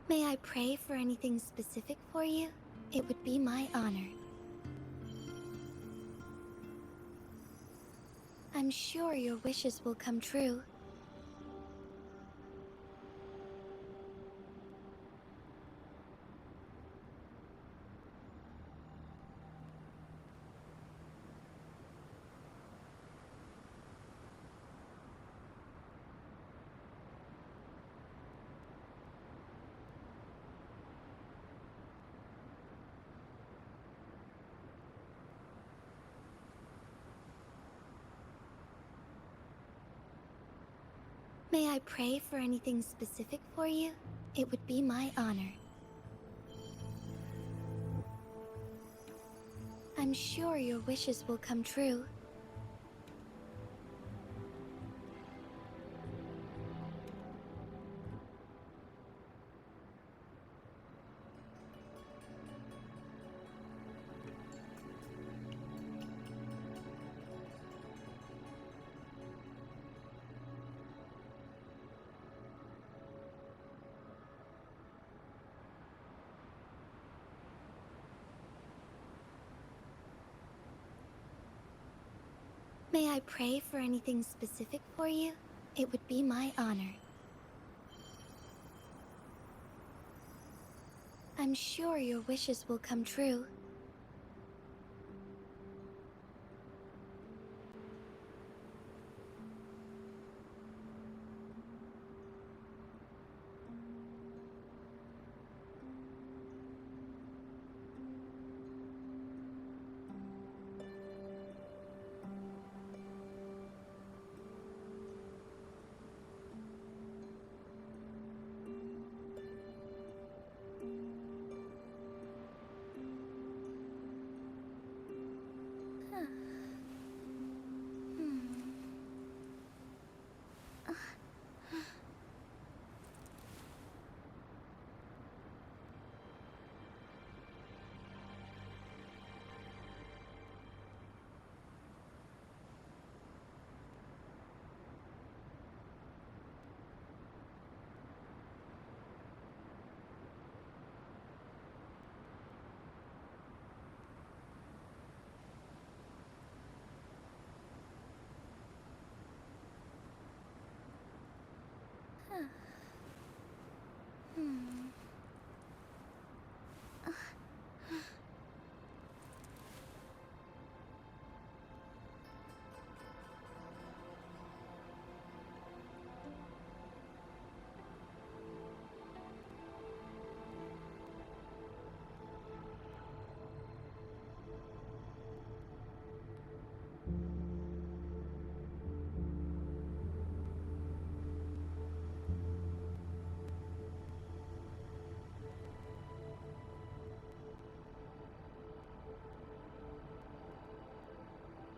May I pray for anything specific for you? It would be my honor. I'm sure your wishes will come true. May I pray for anything specific for you? It would be my honor. I'm sure your wishes will come true. May I pray for anything specific for you? It would be my honor. I'm sure your wishes will come true.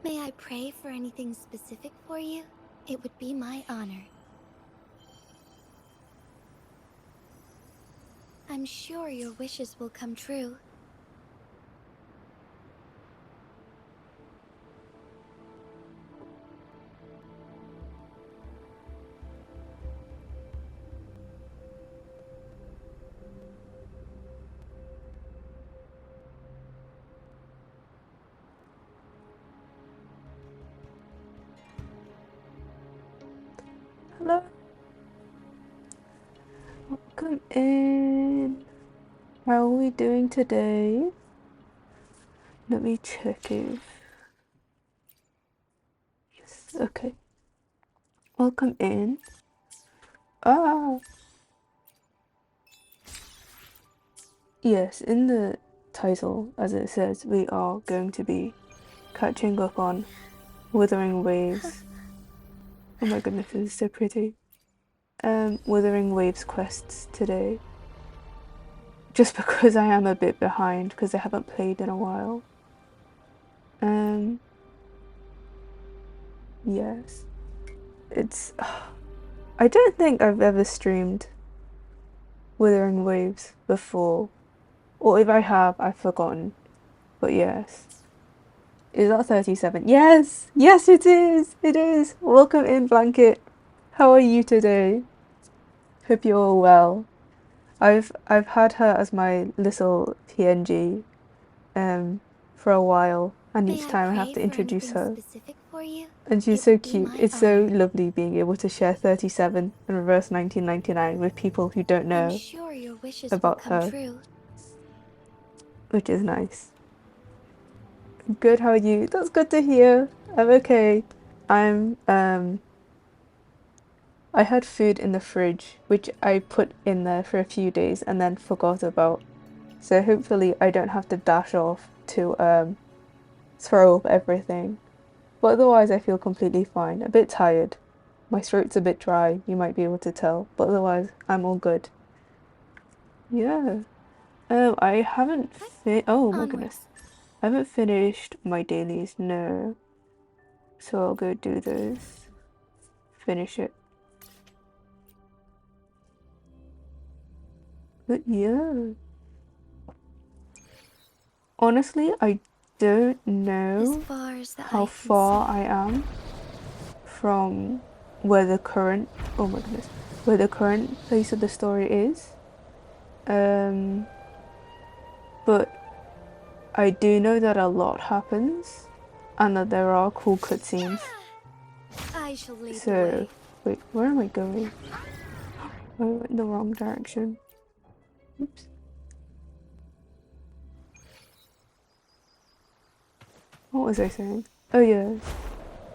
May I pray for anything specific for you? It would be my honor. I'm sure your wishes will come true. Hello. Welcome in. How are we doing today? Let me check if... Yes, okay. Welcome in. Ah! Yes, in the title, as it says, we are going to be catching up on Wuthering Waves. Oh my goodness, this is so pretty. Wuthering Waves quests today. Just because I am a bit behind, because I haven't played in a while. Yes. It's... I don't think I've ever streamed Wuthering Waves before. Or if I have, I've forgotten. But yes. Is that 37? Yes! Yes, it is! It is! Welcome in, Blanket. How are you today? Hope you're all well. I've had her as my little PNG for a while, and May each I time I have pray to for introduce anything her. specific for you? And she's It so would be cute. my It's so honor. lovely being able to share 37 and reverse 1999 with people who don't I'm know sure your wishes will about come her, true. which is nice. Good, how are you? That's good to hear. I'm okay. I had food in the fridge, which I put in there for a few days and then forgot about. So hopefully I don't have to dash off to throw up everything. But otherwise I feel completely fine. A bit tired. My throat's a bit dry, you might be able to tell, but otherwise I'm all good. Yeah. I haven't oh my goodness. Onwards. I haven't finished my dailies, no. So I'll go do those. Finish it. But yeah. Honestly, I don't As know far as the how eye can far see. I am from where the current oh my goodness, where the current place of the story is. Um, but I do know that a lot happens and that there are cool cutscenes. I shall lead the So, way. wait, where am I going? I went in the wrong direction. Oops. What was I saying? Oh yeah.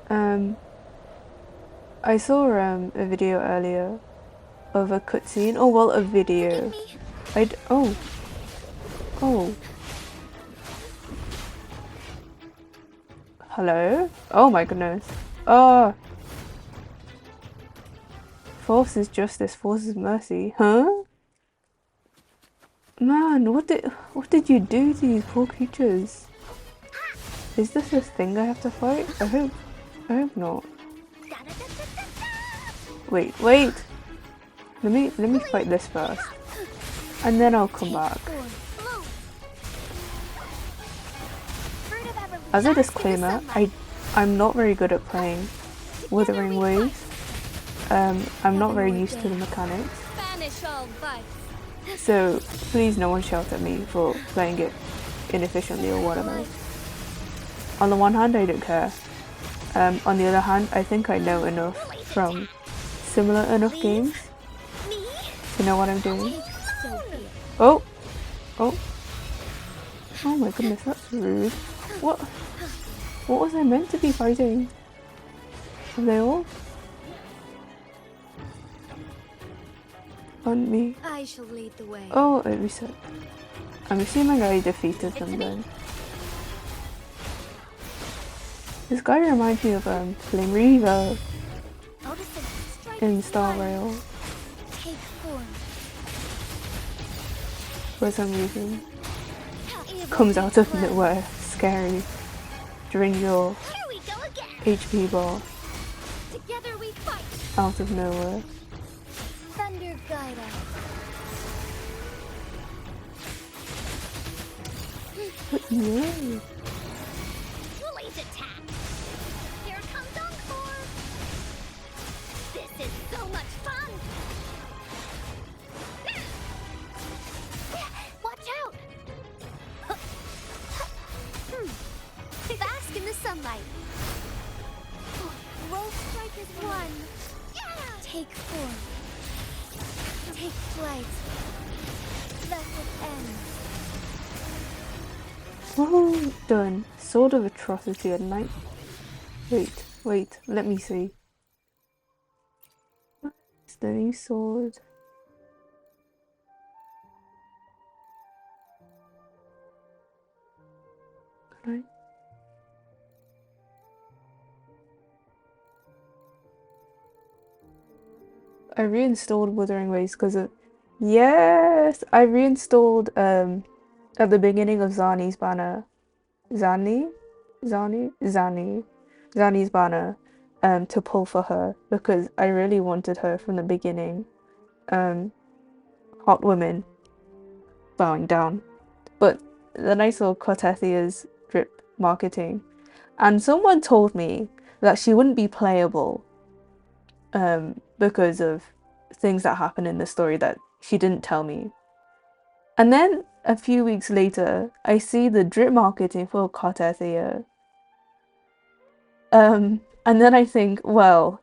Um, I saw a video earlier of a cutscene. Oh well, a Forgive video. me. Oh, hello. Oh my goodness. Oh, force is justice, force is mercy. Huh? Man, what did you do to these poor creatures? Is this a thing I have to fight? I hope not. Wait. Let me fight this first, and then I'll come Take back. form. Bloom. Fruit of ever As a bask in the disclaimer, sunlight. I'm not very good at playing Together Wuthering we fight. Waves. I'm not Heaven very used to the ordained. mechanics, Banish all vice. so please no one shout at me for playing it inefficiently or whatever. On the one hand, I don't care. On the other hand, I think I know enough from similar enough games Me? to know what I'm doing. So be it. Oh, oh, oh my goodness, that's rude. What? What was I meant to be fighting? Are they all on me? I shall lead the way. Oh, it reset. I'm assuming I defeated them then. This guy reminds me of Flame Reaver in Star Rail Take form. for some reason. Evil Comes out of blood. nowhere, scary. Drain your Here we go again. HP bar Together we fight. out of nowhere. Thunder guide us. But yeah. Blaze attack. Here comes Encore. This is so much fun. Watch out. Bask in the sunlight. Roll strike is one. Take form. Take flight. Let it end. Woohoo! Done. Sword of Atrocity at night. Wait, let me see. It's the new sword. Can I reinstalled Wuthering Waves because of yes, I reinstalled at the beginning of Zani's banner. Zani's banner to pull for her because I really wanted her from the beginning. Hot women bowing down. But then I saw cartethia's drip marketing and someone told me that she wouldn't be playable because of things that happen in the story that she didn't tell me. And then a few weeks later, I see the drip marketing for cartethyia. And then I think, well,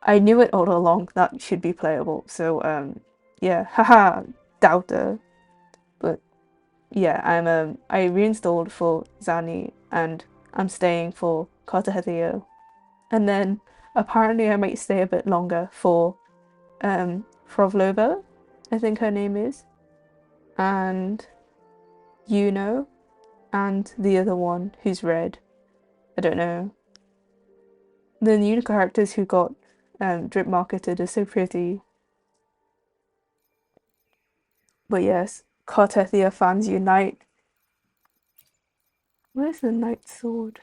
I knew it all along that should be playable. So yeah, haha, doubter. But yeah, I reinstalled for Zani and I'm staying for cartethyia. And then apparently I might stay a bit longer for Frovlova, I think her name is, and Yuno, and the other one who's red. I don't know. The new characters who got drip marketed are so pretty. But yes, Cartethia fans unite. Where's the Knight Sword?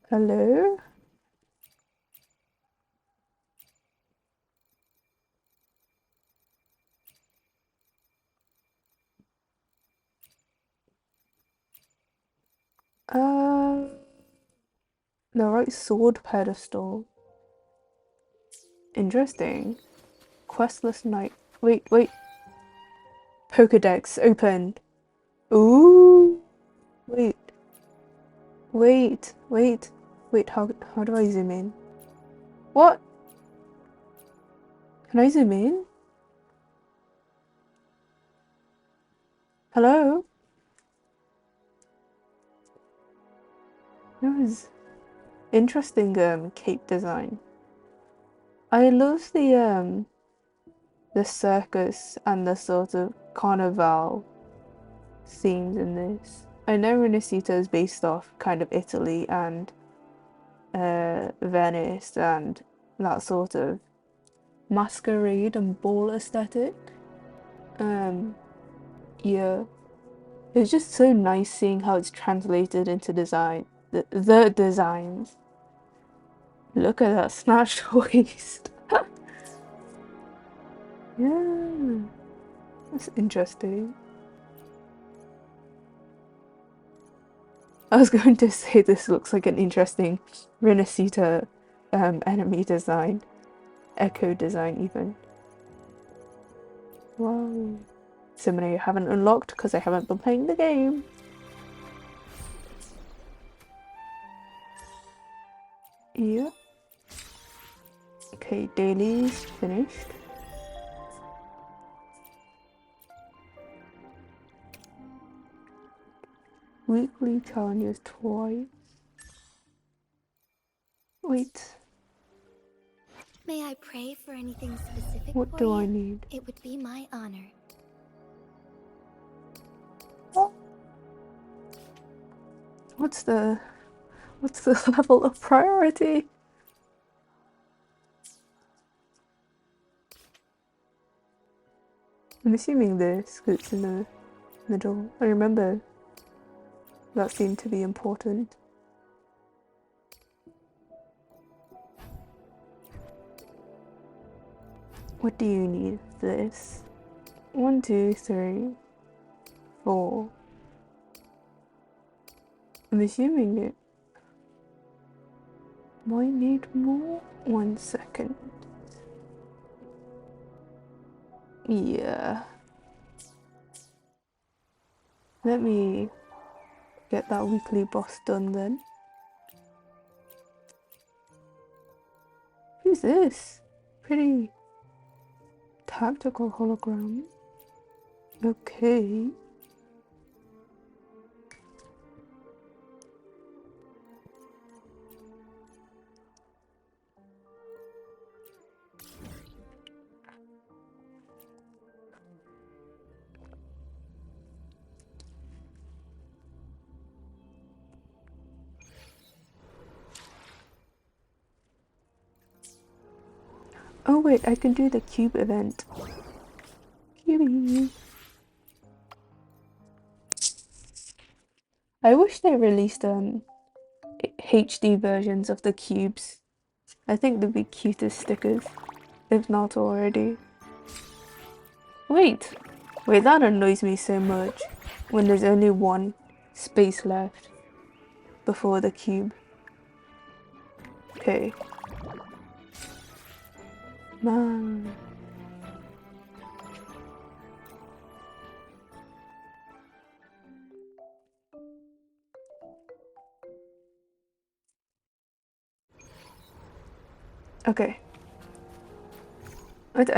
Hello? Uh, the right sword pedestal. Interesting. Questless Knight. Wait, wait. Pokedex open. Ooh. Wait. Wait. Wait. Wait, how do I zoom in? What? Can I zoom in? Hello? That was interesting cape design. I love the circus and the sort of carnival themes in this. I know rinascita is based off kind of Italy and Venice and that sort of masquerade and ball aesthetic. Yeah, it's just so nice seeing how it's translated into design. The designs. Look at that snatched waist. Yeah, that's interesting. I was going to say this looks like an interesting rinascita enemy design. Echo design even. Wow. So many I haven't unlocked because I haven't been playing the game. Yeah. Okay, daily's finished. Weekly challenges twice. Wait, May I pray for anything specific what for do you? I need? It would be my honor. What's the level of priority? I'm assuming this because it's in the middle. I remember that seemed to be important. What do you need for this? 1, 2, 3, 4. I'm assuming it might need more. 1 second. Yeah. Let me get that weekly boss done then. Who's this? Pretty tactical hologram. Okay. Oh wait, I can do the cube event. Cubey. I wish they released HD versions of the cubes. I think they'd be cutest stickers, if not already. Wait, wait, that annoys me so much when there's only one space left before the cube. Okay. Man. Okay.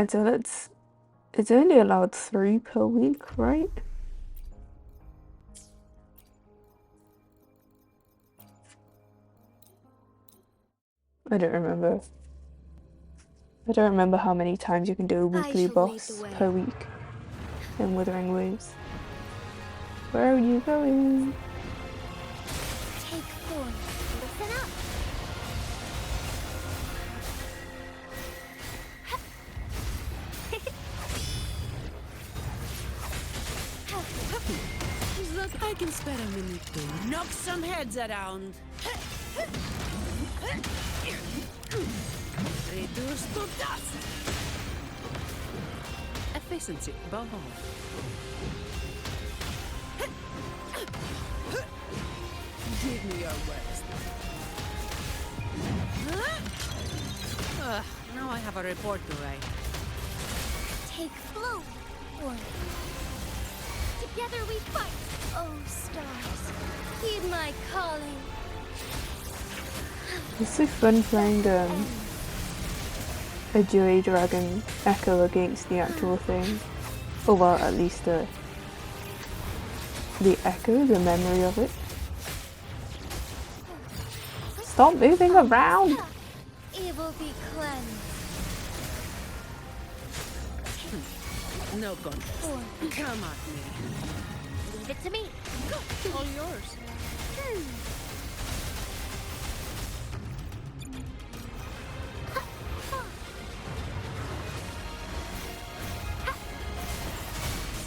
So it's only allowed 3 per week, right? I don't remember. I don't remember how many times you can do a weekly shall lead the boss way. per week in Wuthering Waves. Where are you going? Take form. Listen up. Look, I can spare a minute to knock some heads around. Reduce to dust. Efficiency, above all. Give me your worst. Now I have a report to write. Take flow. Form. Together we fight. Oh, stars, heed my calling. It's so fun playing a Joy Dragon echo against the actual thing. Or well, at least the echo, the memory of it. Stop moving around! Evil be cleansed. No contest. Come at me. Leave it to me. All yours.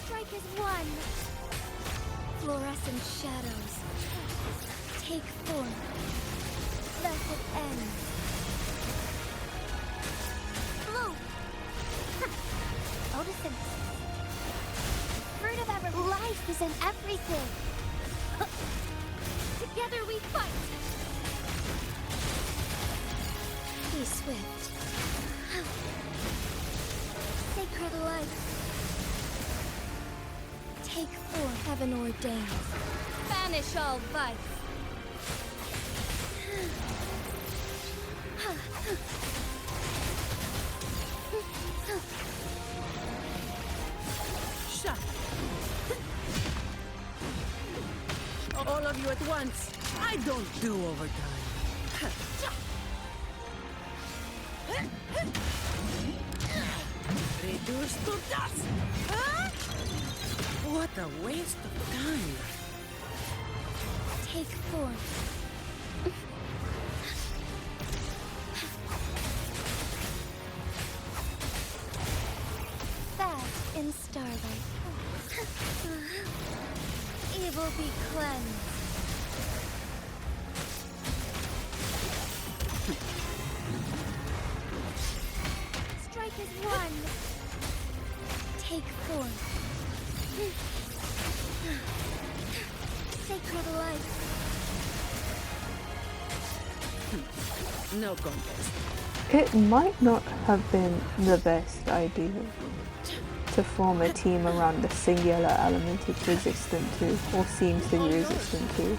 Strike as one. Fluorescent shadows. Take form. Let it end. Flow. Odysseus. Fruit of ever. Life is in everything. Together we fight. Be swift. Sacred life. Take form, heaven ordained. Banish all vice. Shut. All of you at once. I don't do overtime. Reduce to dust. What a waste of time. Take form. Fast in starlight. Evil be cleansed. Strike as one. Take form. Sacred life. No contest. It might not have been the best idea to form a team around the singular element it's resistant to, or seems to be resistant to.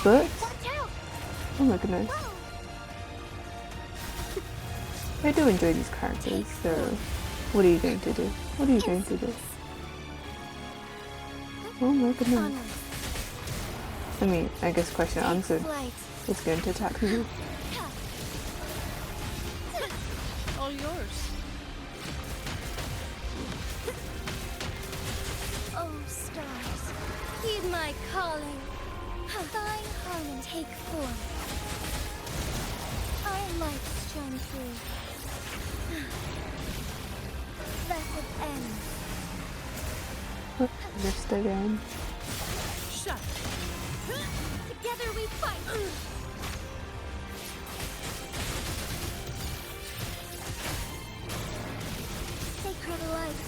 But, Watch out! oh my goodness, I do enjoy these characters, so what are you going to do? What are you going to do? Oh my goodness. Onward. I mean, I guess question answered. Flight. It's going to attack me. All yours. Oh, stars, heed my calling. Thine harmony take form. Our light shine through. Let it end. Missed again. Shut. Together we fight. Sacred life.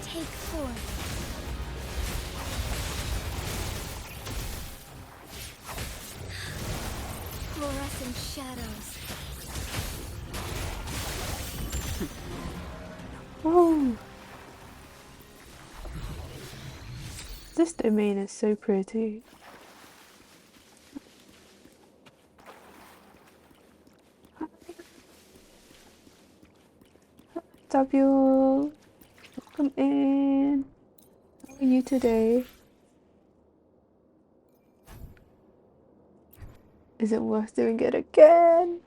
Take form. fluorescent shadows. Oh, this domain is so pretty. W, come in. How are you today? Is it worth doing it again?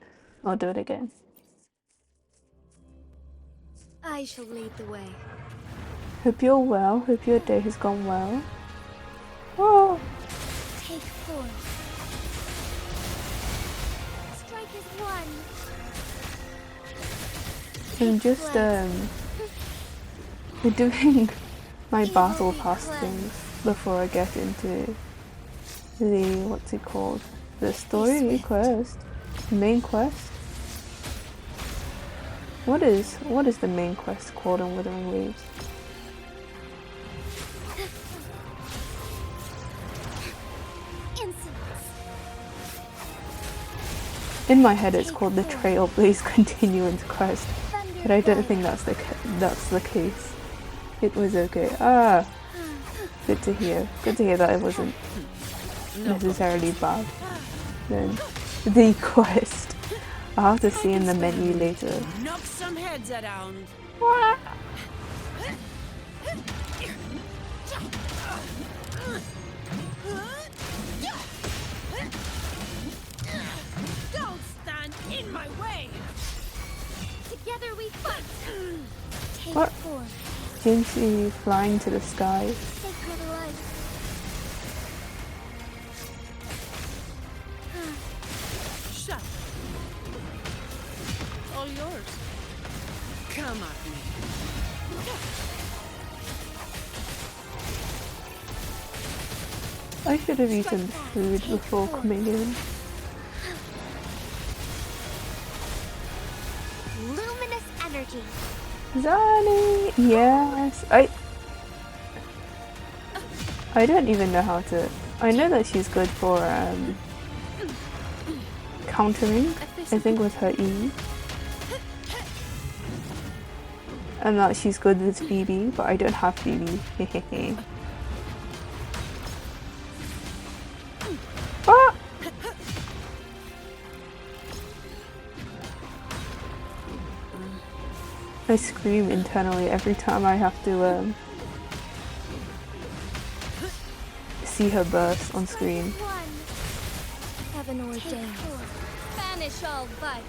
I'll do it again. I shall lead the way. Hope you're well. Hope your day has gone well. Oh, Take form. Strike as one. I'm just doing my battle pass things before I get into the what's it called? The story quest, main quest. What is the main quest called in Wuthering Waves? Insolence. In my head, it's called the Trailblaze Continuance Quest, but I don't think that's the case. It was okay. Ah, good to hear. Good to hear that it wasn't necessarily bad. Then the quest. I'll have to see in the menu later. Knock some heads around. Don't stand in my way. Together we fight. Take What? form. Jinxie flying to the sky. Sacred light. Shut. All yours. Come at me. I should have eaten food before coming in. Luminous energy. Zani! Yes! I don't even know how to... I know that she's good for countering, I think with her E. And that she's good with BB, but I don't have BB. Hehehe. Ah! I scream internally every time I have to see her burst on screen. One. Heaven ordained. Banish all vice.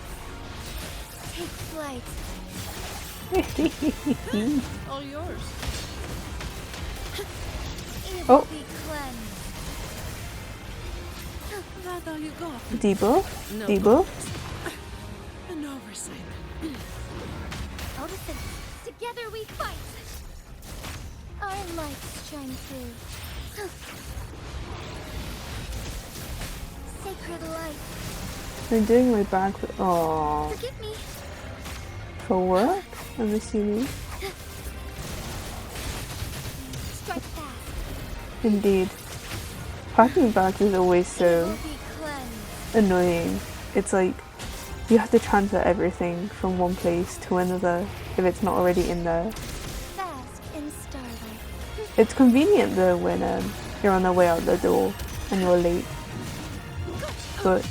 Take flight. All yours. Evil Oh. be cleansed. That all you got? Debuff? No. Debuff? An oversight. Odysseus, together we fight. Our lights shine through. Sacred light. I'm doing my back with... Aww. Forgive me. For work? I'm assuming. Strike fast. Indeed. Packing bags is always so Evil be cleansed. annoying. It's like you have to transfer everything from one place to another if it's not already in there. Fast in starlight. It's convenient though when you're on the way out the door and you're late. But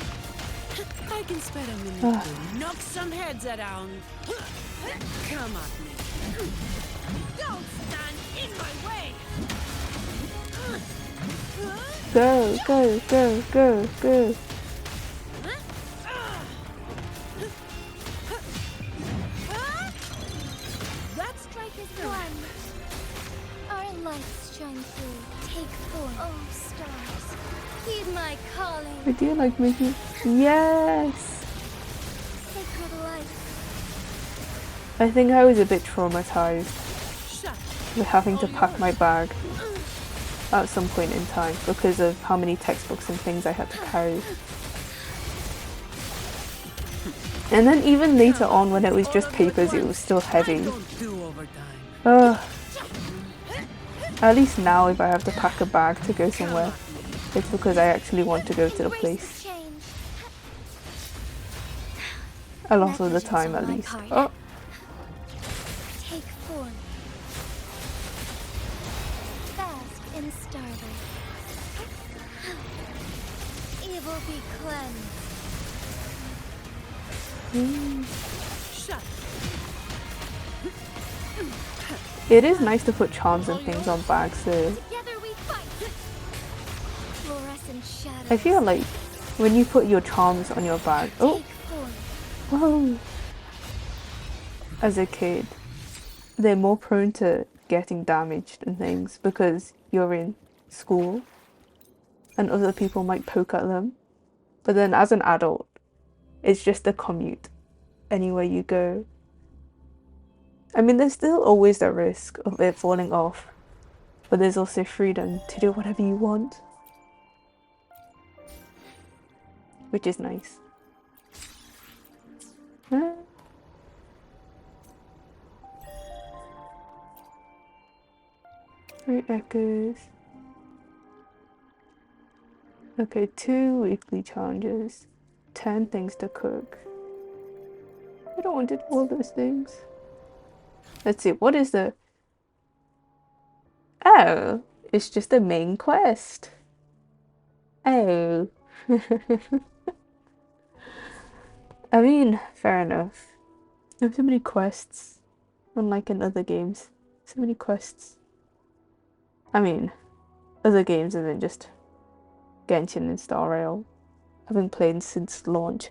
I can spare a minute to knock some heads around. Come at me. Don't stand in my way. go, go, go, go, go. That strike is one. Our lights shine through. Take form. Oh, stars. Heed my calling. I do like making... Yes! Sacred light. I think I was a bit traumatized Shut. with having to pack my bag at some point in time because of how many textbooks and things I had to carry. And then even later on when it was just papers, it was still heavy. Don't do overtime. Ugh. At least now if I have to pack a bag to go somewhere, it's because I actually want to go to the Embrace place. change. A lot of the Negligence time, on at my least. part. Oh, Take form. Bask in starlight. Evil be cleansed. Shut. it is nice to put charms and things on bags, so Together we fight. Fluorescent shadows. I feel like when you put your charms on your bag, oh, Take form. whoa, as a kid, they're more prone to getting damaged and things because you're in school and other people might poke at them. But then as an adult, it's just a commute anywhere you go. I mean, there's still always the risk of it falling off, but there's also freedom to do whatever you want, which is nice. Three echoes. Okay, 2 weekly challenges, 10 things to cook. I don't want to do all those things. Let's see, what is the... Oh, it's just a main quest. Oh. I mean, fair enough. There's so many quests, unlike in other games. So many quests. I mean, other games isn't just Genshin and Star Rail. I've been playing since launch.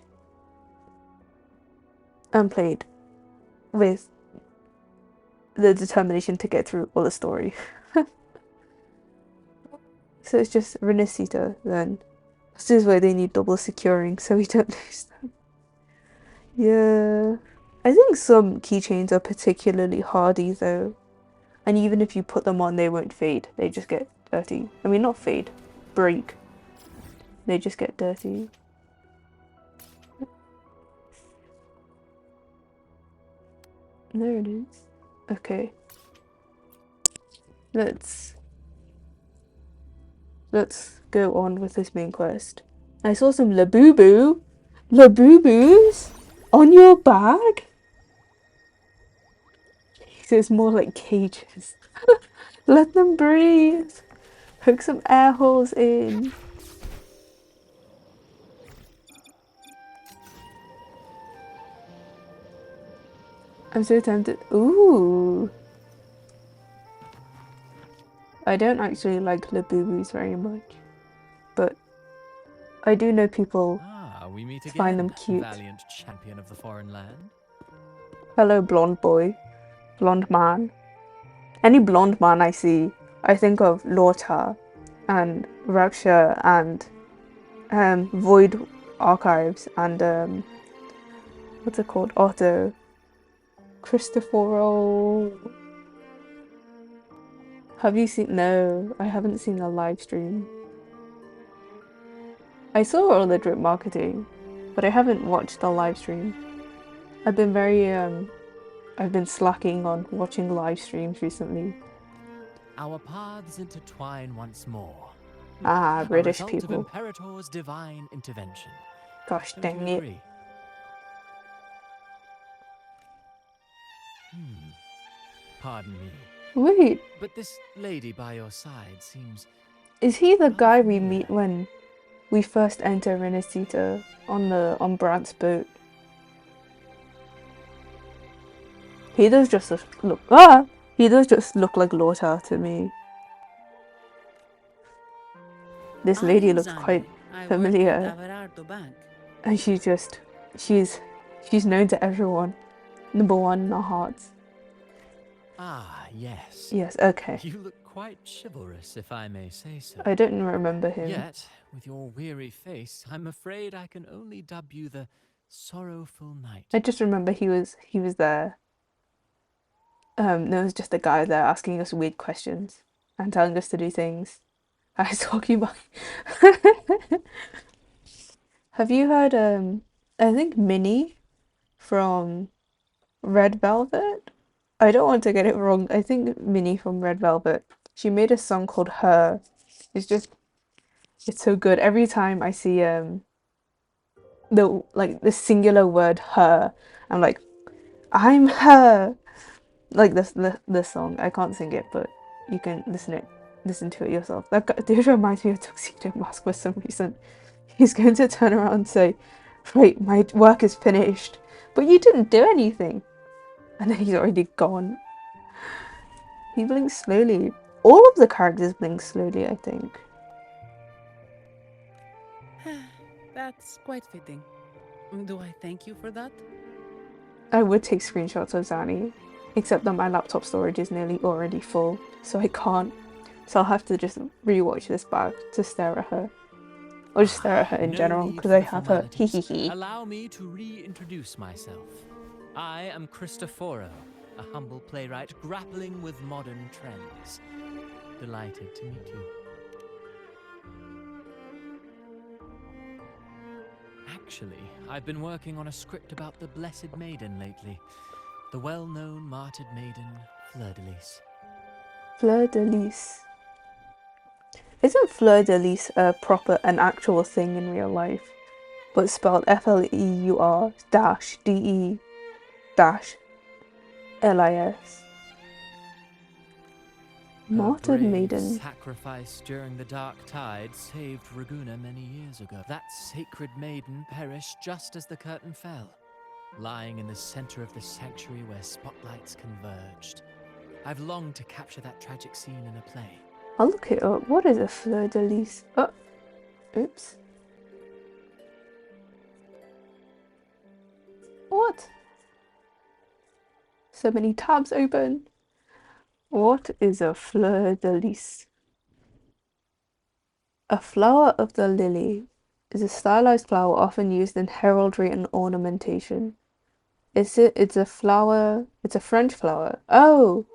And played with the determination to get through all the story. So it's just rinascita then. This is where they need double securing so we don't lose them. Yeah. I think some keychains are particularly hardy though. And even if you put them on, they won't fade. They just get dirty. I mean, not fade. Break. They just get dirty. There it is. Okay. Let's go on with this main quest. I saw some Labubu. Labubus on your bag? It's more like cages. Let them breathe. Hook some air holes in. I'm so tempted. Ooh. I don't actually like Labubus very much, but I do know people we meet again, find them cute. valiant champion of the foreign land. Hello, blonde boy. Blonde man. Any blonde man I see, I think of Lorta and Rapture and Void Archives and what's it called? Otto. Christopher. Have you seen? No, I haven't seen the live stream. I saw all the drip marketing, but I haven't watched the live stream. I've been very I've been slacking on watching live streams recently. Our paths intertwine once more. Ah, British a result people. of Imperator's divine intervention. Gosh Don't dang you it. agree? Pardon me, Wait, but this lady by your side seems... is he the guy we meet when we first enter Rinascita on Brant's boat? He does just look he does just look like Lorta to me. This lady looks quite familiar. And she's known to everyone. Number one in our hearts. Ah, yes. Yes, okay. You look quite chivalrous, if I may say so. I don't remember him. Yet, with your weary face, I'm afraid I can only dub you the sorrowful knight. I just remember he was there. There was just a guy there asking us weird questions and telling us to do things. I was talking about. Have you heard I think Minnie from Red Velvet? I don't want to get it wrong. I think Minnie from Red Velvet. She made a song called Her. It's so good. Every time I see the singular word her. I'm like, I'm her. Like this song. I can't sing it, but you can listen to it yourself. This reminds me of Tuxedo Mask for some reason. He's going to turn around and say, right, my work is finished, but you didn't do anything. And then he's already gone. He blinks slowly. All of the characters blink slowly, I think. That's quite fitting. Do I thank you for that? I would take screenshots of Zanny, except that my laptop storage is nearly already full, so I can't. So I'll have to just rewatch this back to stare at her. Or just stare at her in No general, need because for I the have her formalities. hee. Allow me to reintroduce myself. I am Cristoforo, a humble playwright grappling with modern trends. Delighted to meet you. Actually, I've been working on a script about the Blessed Maiden lately. The well-known martyred maiden, Fleur-de-Lis. Fleur-de-Lis. Isn't Fleur-de-Lis an actual thing in real life? But spelled FLEUR-DE-LIS. Martyred Maiden. Sacrifice during the Dark Tide saved Raguna many years ago. That sacred maiden perished just as the curtain fell, lying in the center of the sanctuary where spotlights converged. I've longed to capture that tragic scene in a play. I'll look it up. What is a fleur-de-lis? Oh, oops. What? So many tabs open. What is a fleur-de-lis? A flower of the lily is a stylized flower often used in heraldry and ornamentation. It's a flower, it's a French flower. Oh,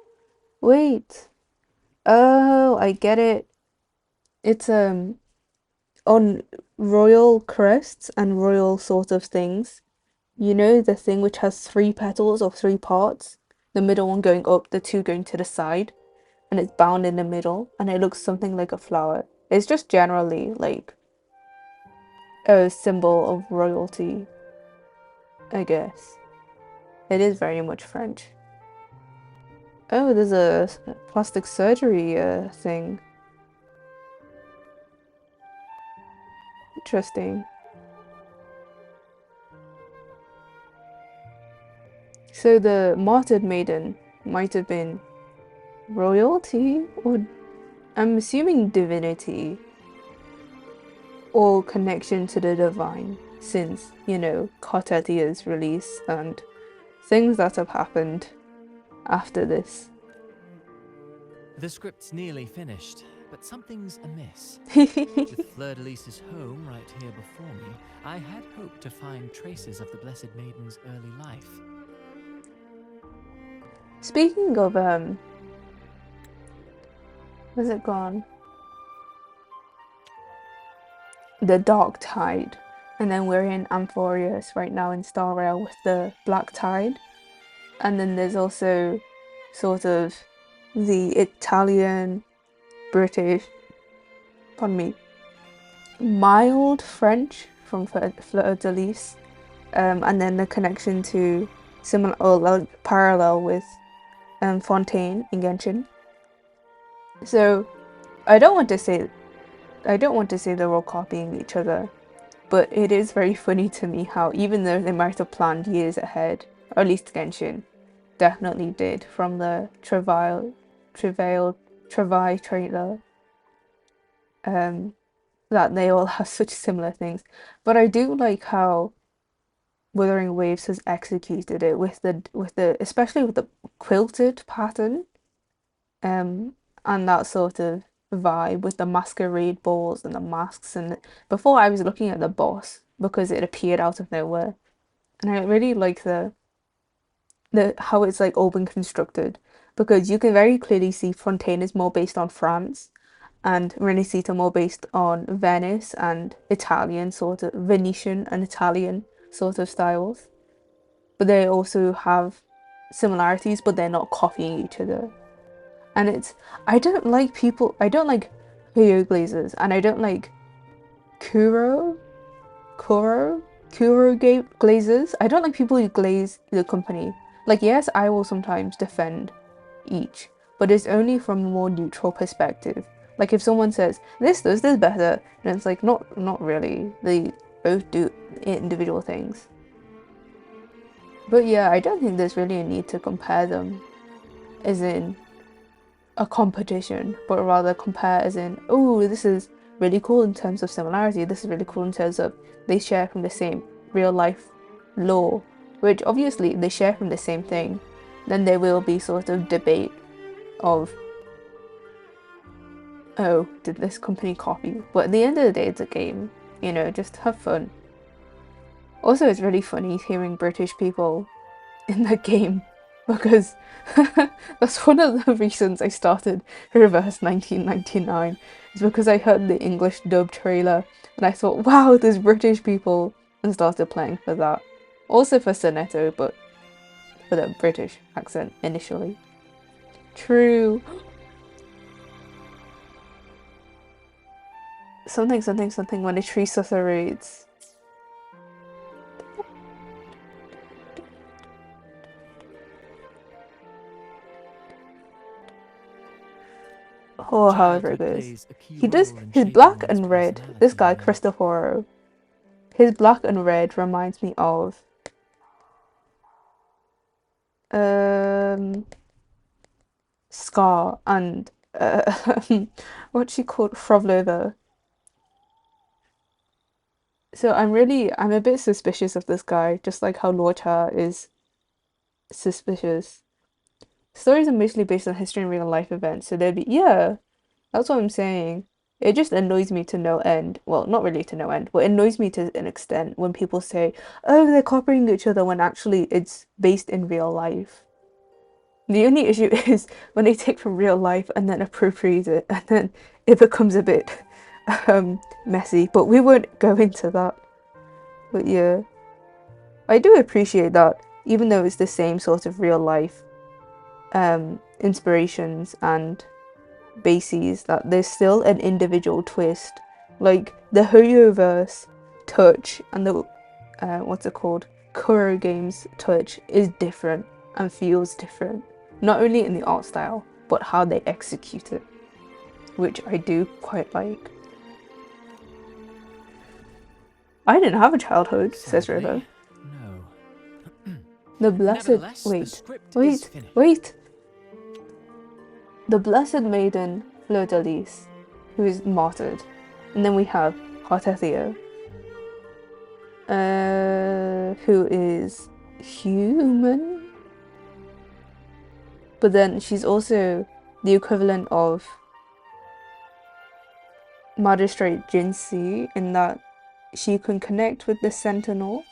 wait. Oh, I get it. It's on royal crests and royal sort of things. You know, the thing which has 3 petals or 3 parts, the middle one going up, the 2 going to the side, and it's bound in the middle, and it looks something like a flower. It's just generally like a symbol of royalty, I guess. It is very much French. Oh, there's a plastic surgery thing. Interesting. So the martyred maiden might have been royalty, or I'm assuming divinity, or connection to the divine, since, you know, Cartethia's release and things that have happened after this. The script's nearly finished, but something's amiss. With Fleur-de-Lis's home right here before me, I had hoped to find traces of the Blessed Maiden's early life. Speaking of, where's it gone? The Dark Tide. And then we're in Amphorius right now in Star Rail with the Black Tide. And then there's also sort of the Italian, British, pardon me, mild French from Fleur-de-Lis. And then the connection to similar or parallel with Fontaine in Genshin. So I don't want to say they're all copying each other, but it is very funny to me how even though they might have planned years ahead, or at least Genshin definitely did from the Travail trailer, that they all have such similar things. But I do like how Wuthering Waves has executed it with the especially with the quilted pattern, and that sort of vibe with the masquerade balls and the masks. And before I was looking at the boss because it appeared out of nowhere, and I really like the how it's like all been constructed, because you can very clearly see Fontaine is more based on France and Rinascita more based on Venice and Italian sort of Venetian and Italian sort of styles, but they also have similarities, but they're not copying each other. And I don't like Hoyo Glazers, and I don't like Kuro, Kuro glazes. I don't like people who glaze the company. Like, yes, I will sometimes defend each, but it's only from a more neutral perspective. Like, if someone says this does this better, and it's like, not really. They both do individual things. But yeah, I don't think there's really a need to compare them as in a competition, but rather compare as in, oh, this is really cool in terms of similarity, this is really cool in terms of they share from the same real life lore, which obviously they share from the same thing. Then there will be sort of debate of, oh, did this company copy? But at the end of the day, it's a game, you know, just have fun. Also, it's really funny hearing British people in the game, because that's one of the reasons I started Reverse 1999, is because I heard the English dub trailer and I thought, wow, there's British people, and started playing for that. Also for Sonetto, but for the British accent initially. True. Something something something when a tree susurrates. Oh, however it Childhood goes. plays a key He does role in his shaping black one's and red. This personality, guy, you know. Cristoforo. His black and red reminds me of Scar and what's she called? Frovlova. So I'm a bit suspicious of this guy, just like how Lorcha is suspicious. Stories are mostly based on history and real life events, so they'd be, yeah, that's what I'm saying. It just annoys me to no end. Well, not really to no end, but it annoys me to an extent when people say, oh, they're copying each other when actually it's based in real life. The only issue is when they take from real life and then appropriate it, and then it becomes a bit messy. But we won't go into that. But yeah, I do appreciate that, even though it's the same sort of real life inspirations and bases, that there's still an individual twist. Like the Hoyoverse touch and the what's it called? Kuro Games touch is different and feels different. Not only in the art style, but how they execute it, which I do quite like. I didn't have a childhood, says Sadly, River. no. The blessed Nevertheless, the wait, script is wait, finished. wait. The blessed maiden Fleur de Lis, who is martyred, and then we have cartethyia, who is human, but then she's also the equivalent of Magistrate Jinsi in that she can connect with the Sentinel.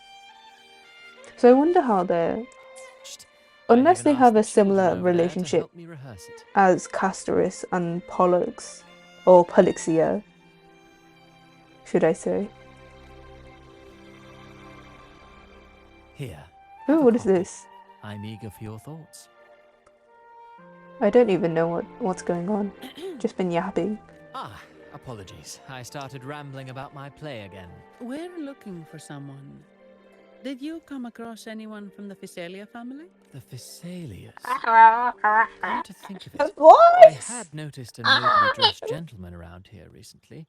So I wonder how they're, I'd unless even they asked have the a similar children over there to relationship help me rehearse it. as Castorus and Pollux, or Pollixia, should I say. Here. Oh, have a what is copy. this? I'm eager for your thoughts. I don't even know what's going on. Just been yapping. Ah, apologies. I started rambling about my play again. We're looking for someone. Did you come across anyone from the Physalia family? The Physalia. Come to think of it, What? I had noticed a nobly dressed gentleman around here recently.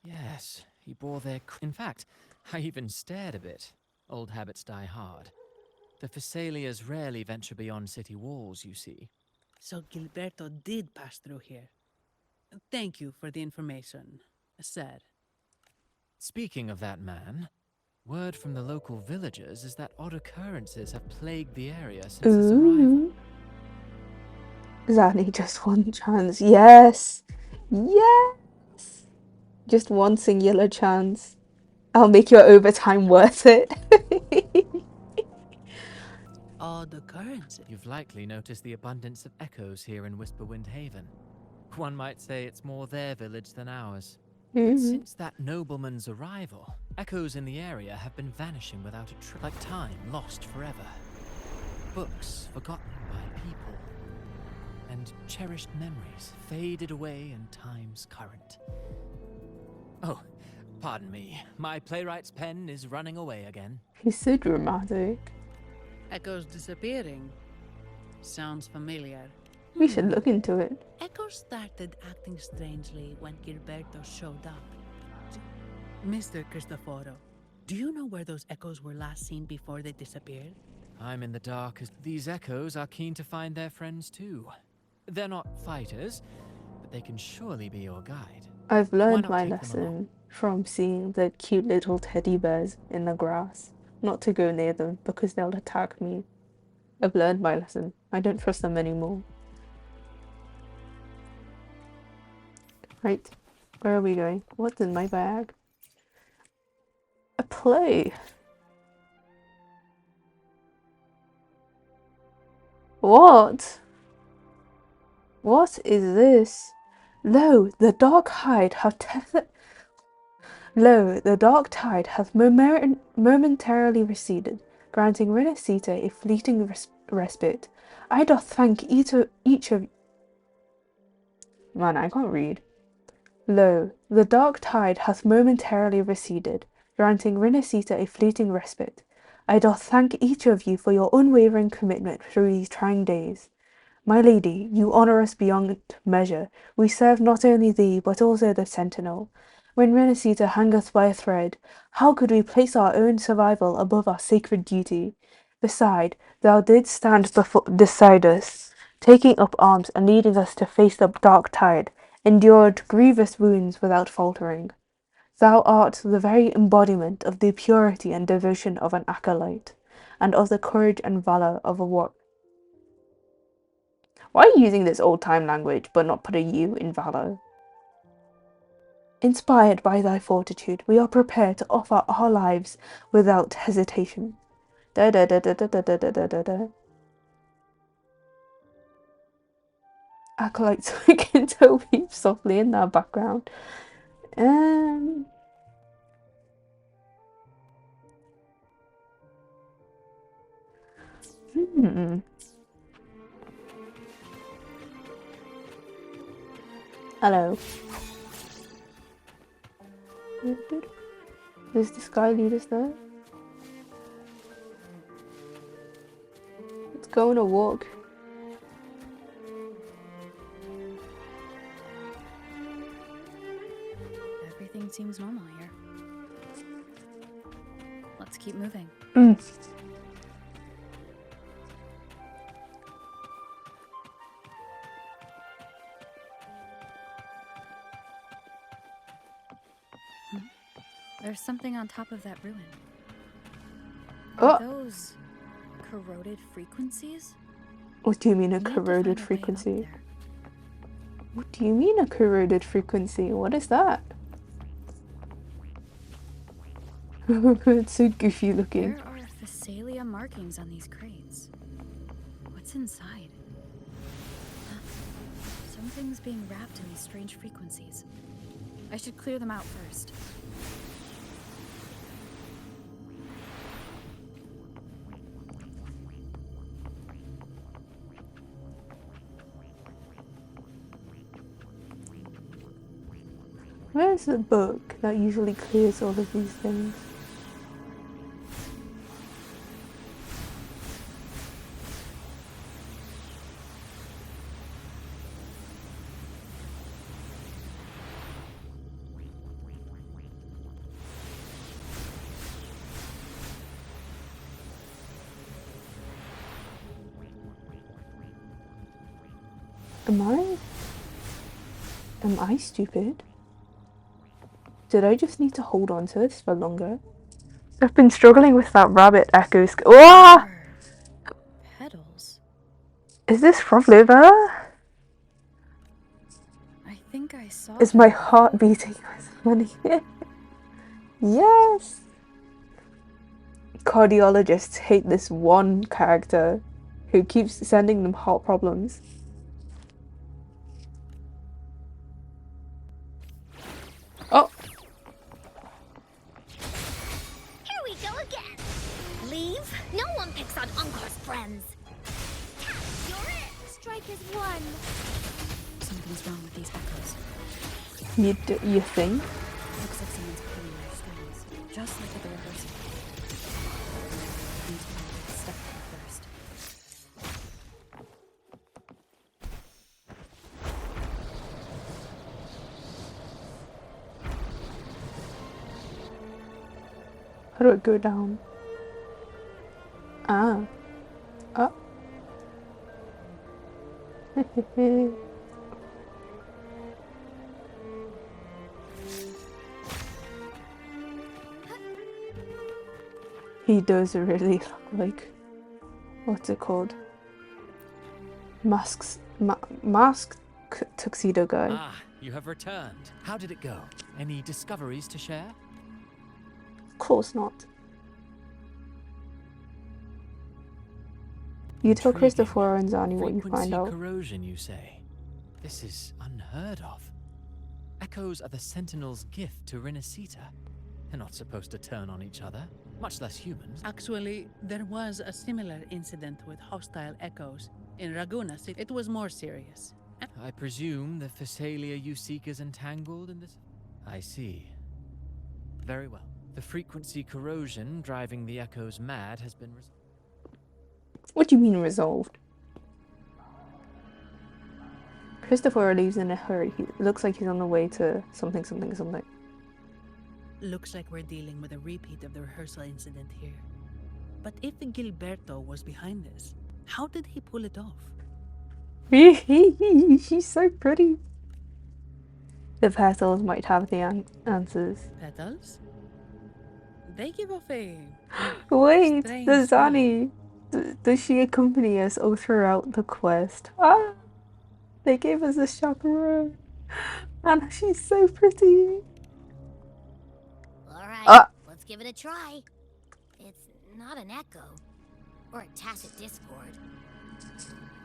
Yes, he bore their... In fact, I even stared a bit. Old habits die hard. The Physalias rarely venture beyond city walls, you see. So Gilberto did pass through here. Thank you for the information. Sad. Speaking of that man, word from the local villagers is that odd occurrences have plagued the area since his arrival. Ooh. Zanny, just one chance. Yes! Yes! Just one singular chance. I'll make your overtime worth it. Odd occurrences. You've likely noticed the abundance of echoes here in Whisperwind Haven. One might say it's more their village than ours. But since that nobleman's arrival, echoes in the area have been vanishing without a trace, like time lost forever. Books forgotten by people, and cherished memories faded away in time's current. Oh, Pardon me, my playwright's pen is running away again. He's so dramatic. Echoes disappearing. Sounds familiar. We should look into it. Echoes started acting strangely when Gilberto showed up. Mr. Cristoforo, do you know where those echoes were last seen before they disappeared? I'm in the dark as these echoes are keen to find their friends too. They're not fighters, but they can surely be your guide. I've Why learned not my take them lesson along? from seeing the cute little teddy bears in the grass. Not to go near them because they'll attack me. I've learned my lesson. I don't trust them anymore. Right, where are we going? What's in my bag? A play. What? What is this? Lo, the dark tide hath momentarily receded, granting Rinascita a fleeting respite. I doth thank each of... Man, I can't read. Lo, the dark tide hath momentarily receded, granting Rinascita a fleeting respite. I doth thank each of you for your unwavering commitment through these trying days. My lady, you honour us beyond measure. We serve not only thee, but also the sentinel. When Rinascita hangeth by a thread, how could we place our own survival above our sacred duty? Beside, thou didst stand beside us, taking up arms and leading us to face the dark tide, endured grievous wounds without faltering. Thou art the very embodiment of the purity and devotion of an acolyte, and of the courage and valour of a warrior. Why are you using this old-time language, but not put a U in valour? Inspired by thy fortitude, we are prepared to offer our lives without hesitation. Da da da da da da da da da da. Acolytes begin to weep softly in the background. Hello. Does this guy lead us there? Let's go on a walk. Everything seems normal here. Let's keep moving. There's something on top of that ruin. Are those corroded frequencies? What do you mean a We need to corroded find a way up frequency? there. What do you mean a corroded frequency? What is that? It's so goofy looking. There are Thessalia markings on these crates. What's inside? Something's being wrapped in these strange frequencies. I should clear them out first. Where's the book that usually clears all of these things? Am I stupid? Did I just need to hold on to this for longer? I've been struggling with that rabbit echo. Oh! Petals. Is this from liver? I think I saw. Is my heart beating? Funny. Yes. Cardiologists hate this one character who keeps sending them heart problems. Oh. Here we go again. Leave? No one picks on Uncle's friends. You're it. Strike is one. Something's wrong with these echoes. You think? Looks like someone's pulling Just like at the rehearsal. Step first. How do I go down? Ah. Oh. He does really look like, what's it called? Masked tuxedo guy. Ah, you have returned. How did it go? Any discoveries to share? Of course not. You tell Intriguing. Christopher and Zani what you find Frequency out. corrosion, you say? This is unheard of. Echoes are the Sentinel's gift to Rinascita. They're not supposed to turn on each other, much less humans. Actually, there was a similar incident with hostile echoes. In Raguna City, it was more serious. I presume the Physalia you seek is entangled in this? I see. Very well. The frequency corrosion driving the echoes mad has been resolved. What do you mean resolved? Christopher leaves in a hurry. He looks like he's on the way to something. Looks like we're dealing with a repeat of the rehearsal incident here. But if Gilberto was behind this, how did he pull it off? She's so pretty. The petals might have the answers. Petals? They give off a... Wait, Strange the Zani. Does she accompany us all throughout the quest? Ah, they gave us a chaperone. And she's so pretty. Alright, let's give it a try. It's not an echo. Or a tacit discord.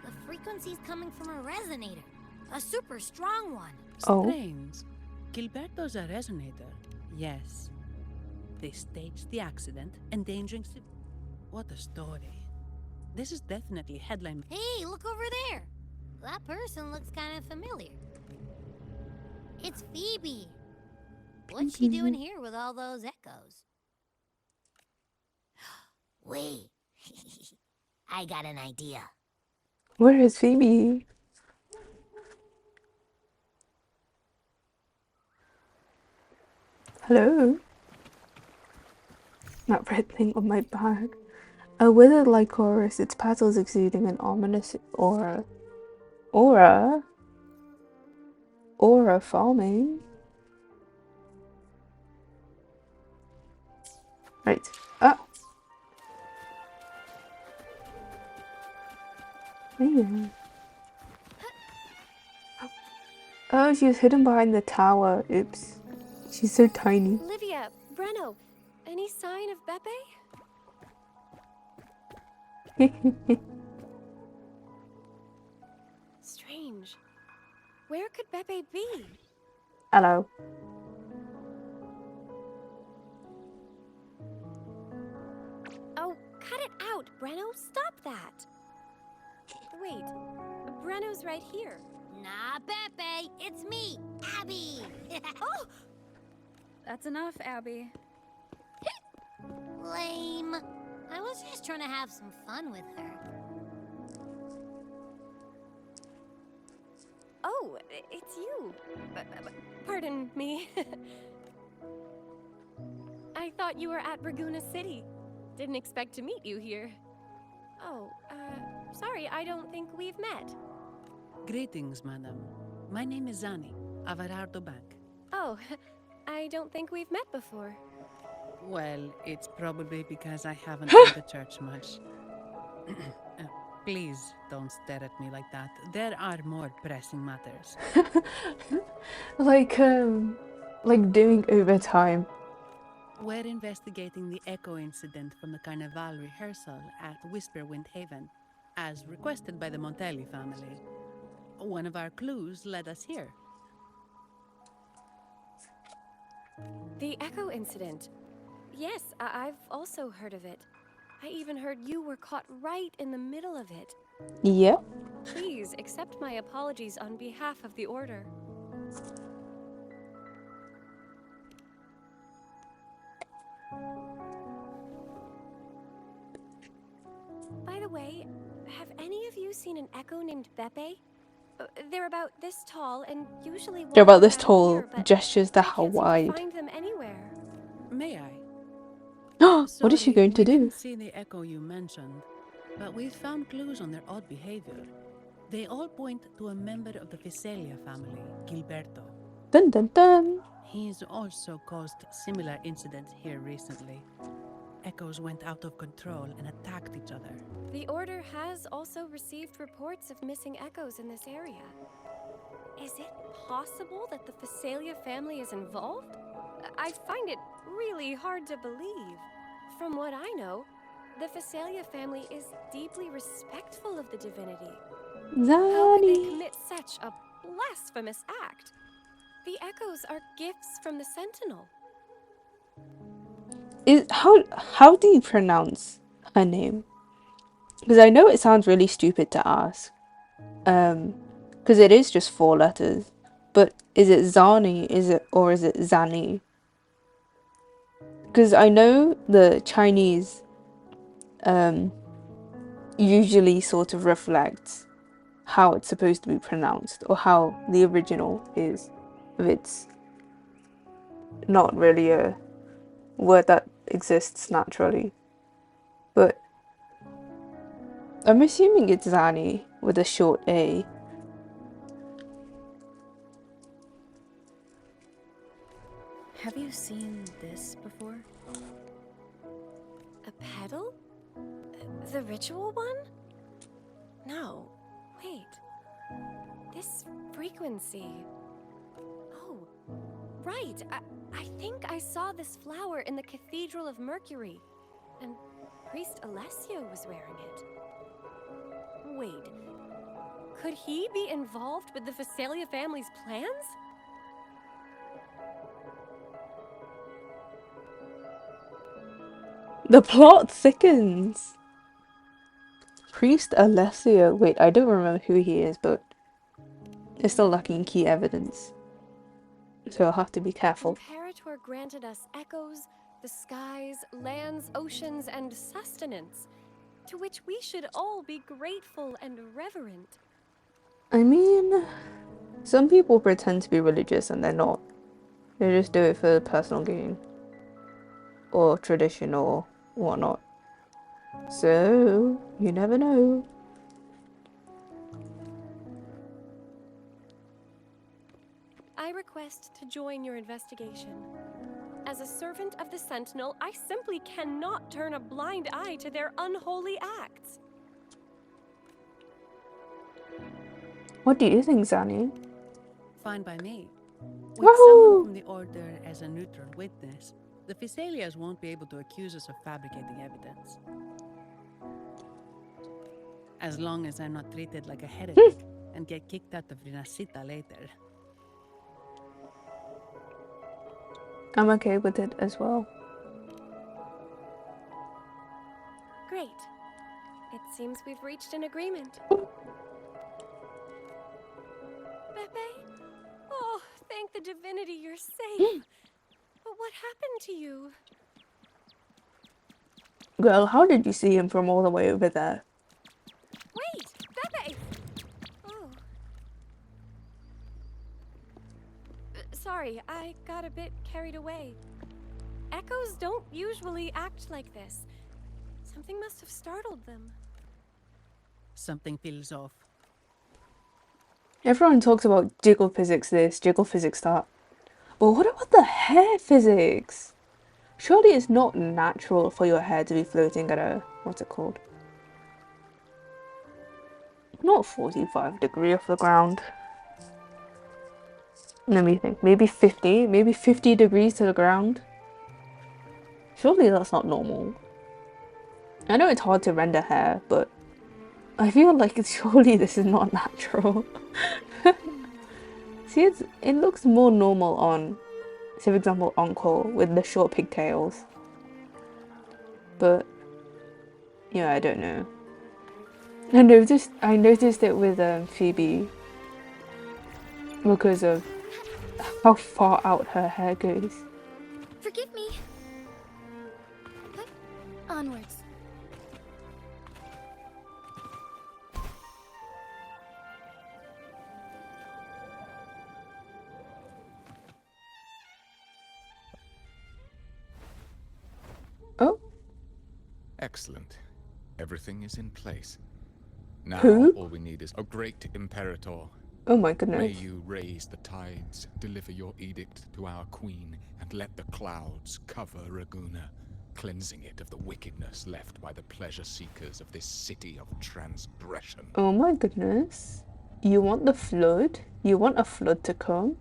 The frequency's coming from a resonator. A super strong one. Oh. Strange. Gilberto's a resonator. Yes. They staged the accident, endangering... What a story. This is definitely headline... Hey, look over there. That person looks kind of familiar. It's Phoebe. What's she doing here with all those echoes? Wait. I got an idea. Where is Phoebe? Hello? That red thing on my bag. A withered lycoris, its petals exuding an ominous aura. Aura farming. Right. Ah. Yeah. Oh, she was hidden behind the tower. Oops. She's so tiny. Livia, Breno, any sign of Beppe? Strange. Where could Beppe be? Hello. Oh, cut it out, Breno. Stop that. Wait, Breno's right here. Nah, Pepe, it's me, Abby. Oh! That's enough, Abby. Lame. I was just trying to have some fun with her. Oh, it's you. Pardon me. I thought you were at Raguna City. Didn't expect to meet you here. Oh, sorry, I don't think we've met. Greetings, madam. My name is Zani, Averardo Bank. Oh, I don't think we've met before. Well, it's probably because I haven't been to church much. Please don't stare at me like that. There are more pressing matters. like doing overtime. We're investigating the echo incident from the Carnival rehearsal at Whisperwind Haven, as requested by the Montelli family. One of our clues led us here. The Echo incident. Yes, I've also heard of it. I even heard you were caught right in the middle of it. Yep. Please accept my apologies on behalf of the Order. the way, have any of you seen an echo named Beppe? They're about this tall and usually They're about wander this around tall, here, but gestures to I how can't seem to wide. find them anywhere. May I? What is she Sorry, going to we do? didn't see the echo you mentioned, but we found clues on their odd behavior. They all point to a member of the Visalia family, Gilberto. Dun dun dun. He's also caused similar incidents here recently. Echoes went out of control and attacked each other. The Order has also received reports of missing echoes in this area. Is it possible that the Visalia family is involved? I find it really hard to believe. From what I know, the Visalia family is deeply respectful of the divinity. How could they Zani. commit such a blasphemous act? The echoes are gifts from the Sentinel. How do you pronounce her name? Because I know it sounds really stupid to ask. Because it is just 4 letters. But is it Zani? Is it Zani? Because I know the Chinese usually sort of reflects how it's supposed to be pronounced, or how the original is, if it's not really a word that exists naturally. But I'm assuming it's Zani with a short A. Have you seen this before? A pedal? The ritual one? No. Wait. This frequency. Oh, right. I think I saw this flower in the Cathedral of Mercury. And Priest Alessio was wearing it. Wait. Could he be involved with the Visalia family's plans? The plot thickens. Priest Alessio. Wait, I don't remember who he is, but it's still lacking key evidence. So I'll have to be careful. Imperator granted us echoes, the skies, lands, oceans, and sustenance, to which we should all be grateful and reverent. I mean, some people pretend to be religious and they're not. They just do it for personal gain. Or tradition or whatnot. So, you never know. I request to join your investigation. As a servant of the Sentinel, I simply cannot turn a blind eye to their unholy acts. What do you think, Zani? Fine by me. With Wahoo! someone from the Order as a neutral witness, the Visalias won't be able to accuse us of fabricating evidence. As long as I'm not treated like a heretic and get kicked out of rinascita later. I'm okay with it as well. Great. It seems we've reached an agreement. Pepe? Oh, thank the divinity you're safe. But what happened to you? Girl, how did you see him from all the way over there? Wait! Pepe! Oh. Sorry, I got a bit carried away. Echoes don't usually act like this. Something must have startled them. Something feels off. Everyone talks about jiggle physics this, jiggle physics that. But what about the hair physics? Surely it's not natural for your hair to be floating at a, what's it called? Not 45 degrees off the ground. Let me think, maybe 50 degrees to the ground. Surely that's not normal. I know it's hard to render hair, but I feel like surely this is not natural. See, it looks more normal on, say for example, Encore with the short pigtails. But yeah, I don't know. I noticed it with Phoebe because of how far out her hair goes. Forgive me. But onwards. Excellent. Everything is in place. Now Who? all we need is a great Imperator. Oh my May goodness. you raise the tides, deliver your edict to our queen, and let the clouds cover Raguna, cleansing it of the wickedness left by the pleasure seekers of this city of transgression. Oh my goodness. You want the flood? You want a flood to come?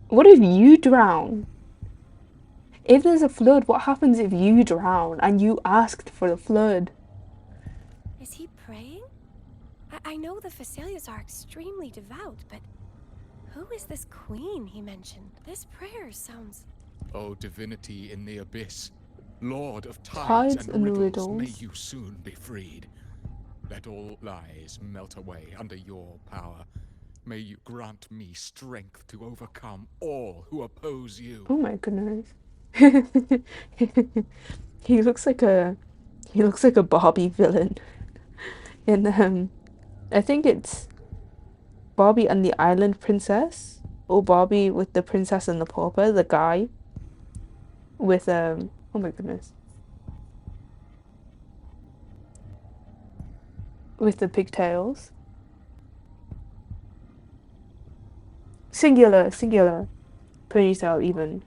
What if you drown? If there's a flood, what happens if you drown and you asked for the flood? Is he praying? I know the Facilias are extremely devout, but who is this queen he mentioned? This prayer sounds... O divinity in the abyss, Lord of Tides tides and and riddles, may riddles. you soon be freed. Let all lies melt away under your power. May you grant me strength to overcome all who oppose you. Oh my goodness. He looks like a Barbie villain. In I think it's Barbie and the Island Princess, or Barbie with the Princess and the Pauper, the guy with oh my goodness, with the pigtails. Singular ponytail even.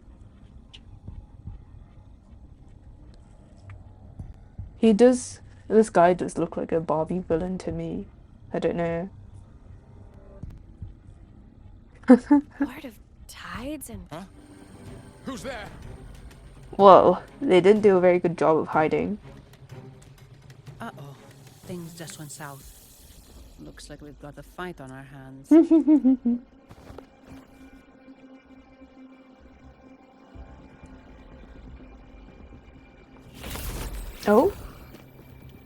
This guy does look like a Barbie villain to me. I don't know. Lord of tides and... Huh? Who's there? Well, they didn't do a very good job of hiding. Uh-oh. Things just went south. Looks like we've got a fight on our hands. Oh?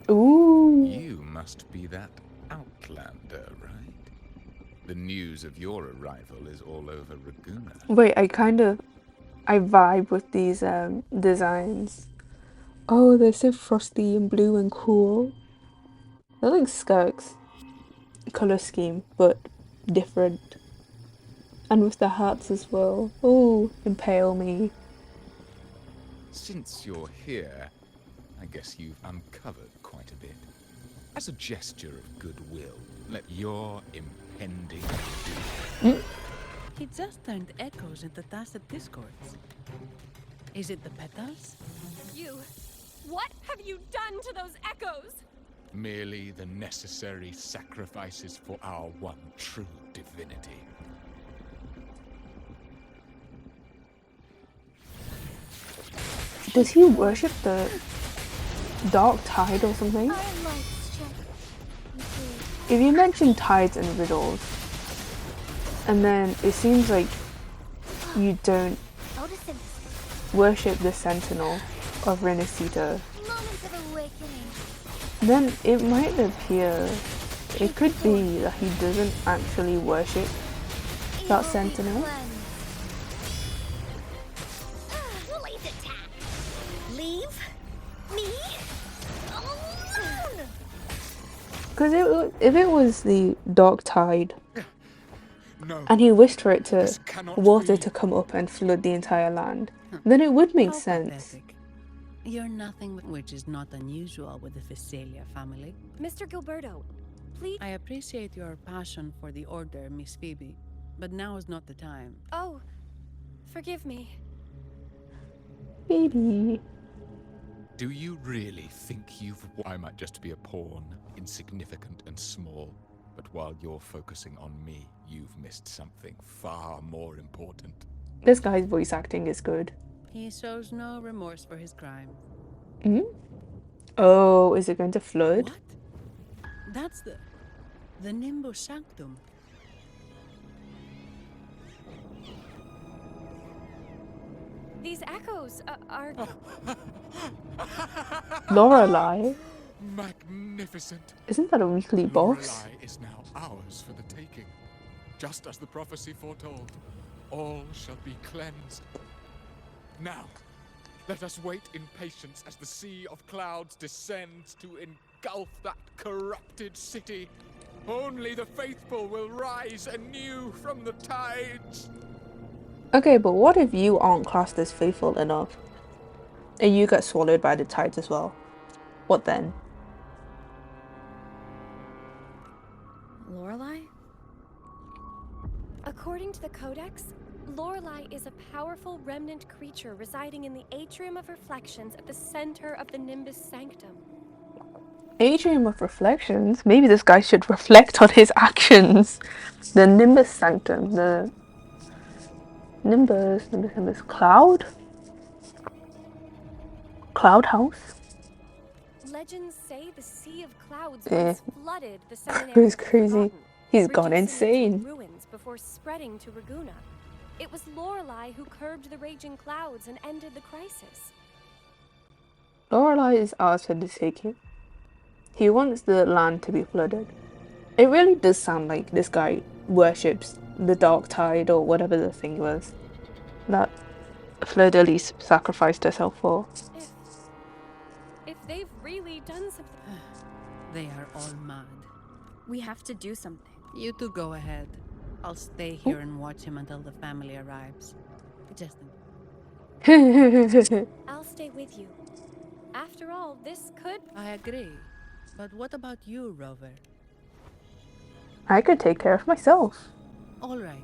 Ooh. You must be that outlander, right? The news of your arrival is all over Raguna. Wait, I vibe with these designs. Oh, they're so frosty and blue and cool. They're like Skirk's color scheme, but different. And with the hats as well. Oh, impale me. Since you're here, I guess you've uncovered quite a bit. As a gesture of goodwill, let your impending doom... He just turned echoes into tacit discords. Is it the petals? You... What have you done to those echoes? merely the necessary sacrifices for our one true divinity. Does he worship the dark tide or something? If you mention tides and riddles, and then it seems like you don't worship the sentinel of rinascita, then it might appear, it could be that he doesn't actually worship that sentinel. Leave me alone. Because if it was the dark tide, No, and he wished for it to this cannot water be. to come up and flood the entire land, then it would make How sense. pathetic. You're nothing which is not unusual with the Facelia family. Mr. Gilberto, please. I appreciate your passion for the order, Miss Phoebe, but now is not the time. Oh, forgive me. Baby. Do you really think I might just be a pawn, insignificant and small, but while you're focusing on me, you've missed something far more important. This guy's voice acting is good. He shows no remorse for his crime. Hmm? Oh, is it going to flood? What? That's the Nimbus Sanctum. These echoes are... Lorelei? Magnificent! Isn't that a weekly boss? Lorelei is now ours for the taking. Just as the prophecy foretold, all shall be cleansed. Now, let us wait in patience as the sea of clouds descends to engulf that corrupted city. Only the faithful will rise anew from the tides. Okay, but what if you aren't classed as faithful enough? And you get swallowed by the tides as well. What then? Lorelei? According to the Codex, Lorelei is a powerful remnant creature residing in the Atrium of Reflections at the center of the Nimbus Sanctum. Atrium of Reflections? Maybe this guy should reflect on his actions. The Nimbus Sanctum, the Nimbus, Cloud? Cloud House? Legends say the Sea of Clouds Eh. once flooded the seminary Who's of the crazy? Forgotten, He's gone reducing it to insane. ruins before spreading to Raguna. It was Lorelei who curbed the raging clouds and ended the crisis. Lorelei is ours for the taking. He wants the land to be flooded. It really does sound like this guy worships the dark tide or whatever the thing was that Fleur-de-Lis sacrificed herself for. If they've really done something... They are all mad. We have to do something. You two go ahead. I'll stay here and watch him until the family arrives. Justin. I'll stay with you. After all, this could... I agree. But what about you, Rover? I could take care of myself. All right.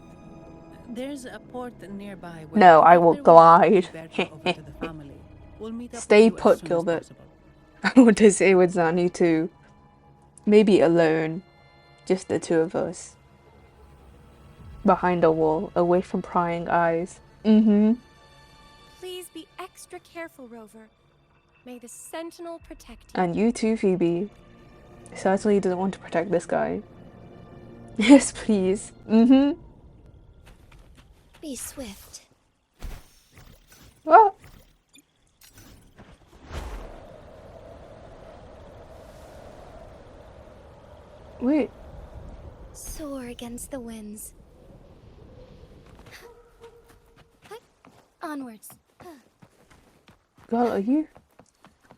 There's a port nearby where No, I will glide. over to the family. We'll meet up Stay with you as put, soon as Gilbert. possible. I want to say with Zanu too. Maybe alone. Just the two of us. Behind a wall, away from prying eyes. Please be extra careful, Rover. May the Sentinel protect you. And you too, Phoebe. Certainly doesn't want to protect this guy. Yes, please. Be swift. What? Wait. Soar against the winds. Onwards. Girl, are you?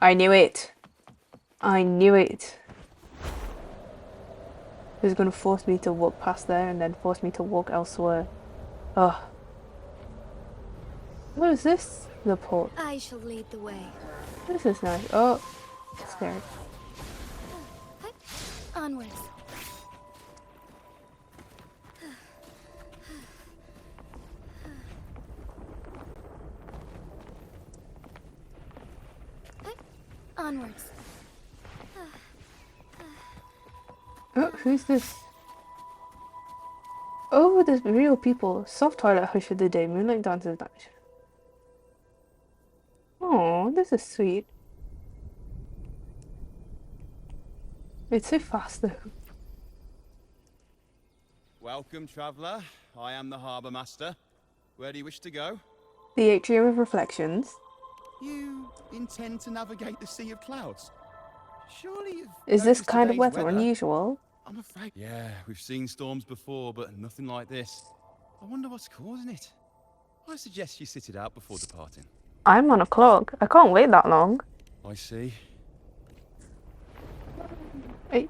I knew it. I knew it. It was going to force me to walk past there and then force me to walk elsewhere. Ugh. What is this? The port. I shall lead the way. This is nice. Oh, scared. Onwards. Onwards. Oh, who's this? Oh, there's real people. Soft twilight hush of the day, moonlight dances night. Oh, this is sweet. It's so fast though. Welcome, traveller. I am the harbour master. Where do you wish to go? The Atrium of Reflections. You intend to navigate the Sea of Clouds? Surely you've Is this noticed kind of today's weather unusual? I'm afraid. Yeah, we've seen storms before, but nothing like this. I wonder what's causing it. I suggest you sit it out before departing. I'm on a clock. I can't wait that long. I see. Wait.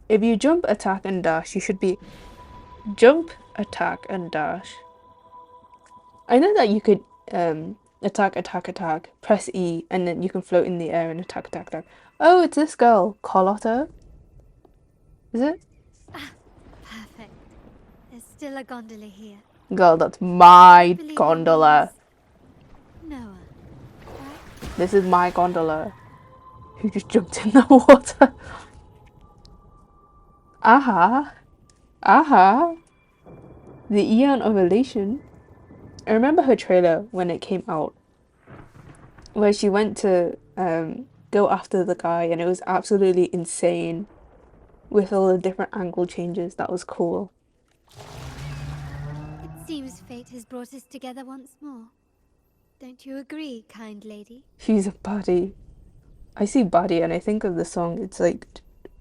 If you jump, attack, and dash, you should be... Jump, attack, and dash. I know that you could attack, press E, and then you can float in the air and attack. Oh, it's this girl, Carlotta. Is it? Perfect. There's still a gondola here. Girl, that's my Believe gondola. it is Noah, right? This is my gondola. Who just jumped in the water? Aha. Aha. The Eon of Elation. I remember her trailer when it came out, where she went to go after the guy, and it was absolutely insane with all the different angle changes. That was cool. It seems fate has brought us together once more. Don't you agree, kind lady? She's a baddie. I see baddie and I think of the song. It's like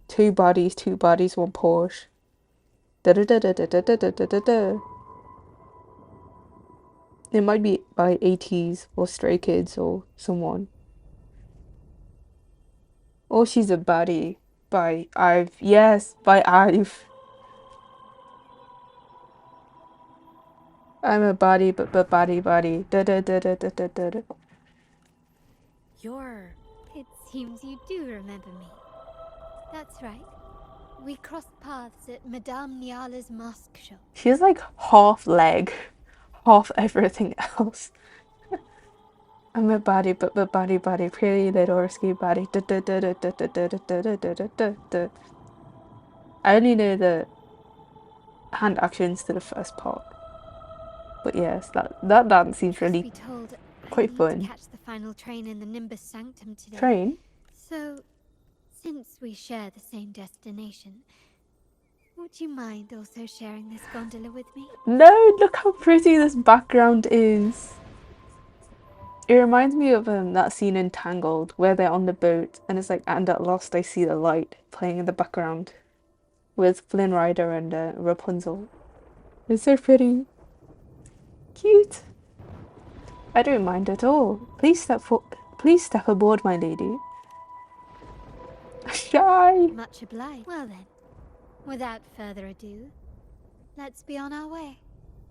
two bodies, one Porsche. Da da da da da da da da da da. It might be by 80s or Stray Kids or someone. Or she's a baddie by Ive. Yes, by Ive. I'm a baddie, but baddie. Da da da da da da da. You're... It seems you do remember me. That's right. We crossed paths at Madame Niala's mask shop. She's like half leg, half everything else. I'm a baddie, but baddie, pretty little risky baddie. I only know the hand actions to the first part. But yes, that dance seems Truth really be told, quite I need fun. to catch the final train in the Nimbus Sanctum today. Train? So, since we share the same destination, would you mind also sharing this gondola with me? No, look how pretty this background is. It reminds me of that scene in Tangled where they're on the boat and it's like, and at last I see the light playing in the background with Flynn Rider and Rapunzel. It's so pretty. Cute. I don't mind at all. Please step aboard, my lady. Shy. Much obliged. Well then, without further ado, let's be on our way.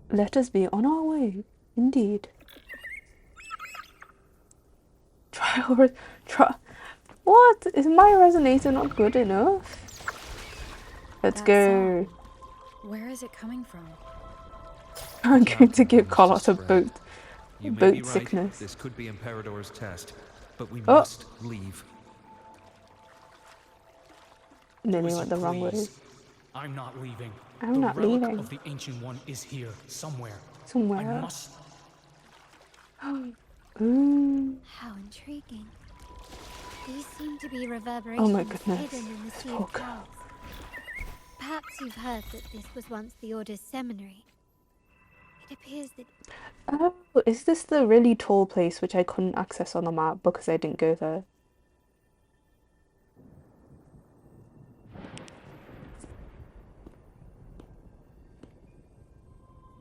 Let us be on our way. Indeed. Try. What? Is my resonator not good enough? Let's That go. sound, where is it coming from? I'm going to give Carlotta spread. You may be boat right. sickness. This could be Imperador's test, but we Oh. must leave. Nearly Listen, went the wrong way. please. I'm not leaving. I'm the not relic leaving. of the Ancient One is here, somewhere. Somewhere. I must... Ooh. How intriguing. These seem to be reverberations Oh my goodness. hidden in the sea Talk. of clouds. Perhaps you've heard that this was once the Order's seminary. It appears that Oh, is this the really tall place which I couldn't access on the map because I didn't go there?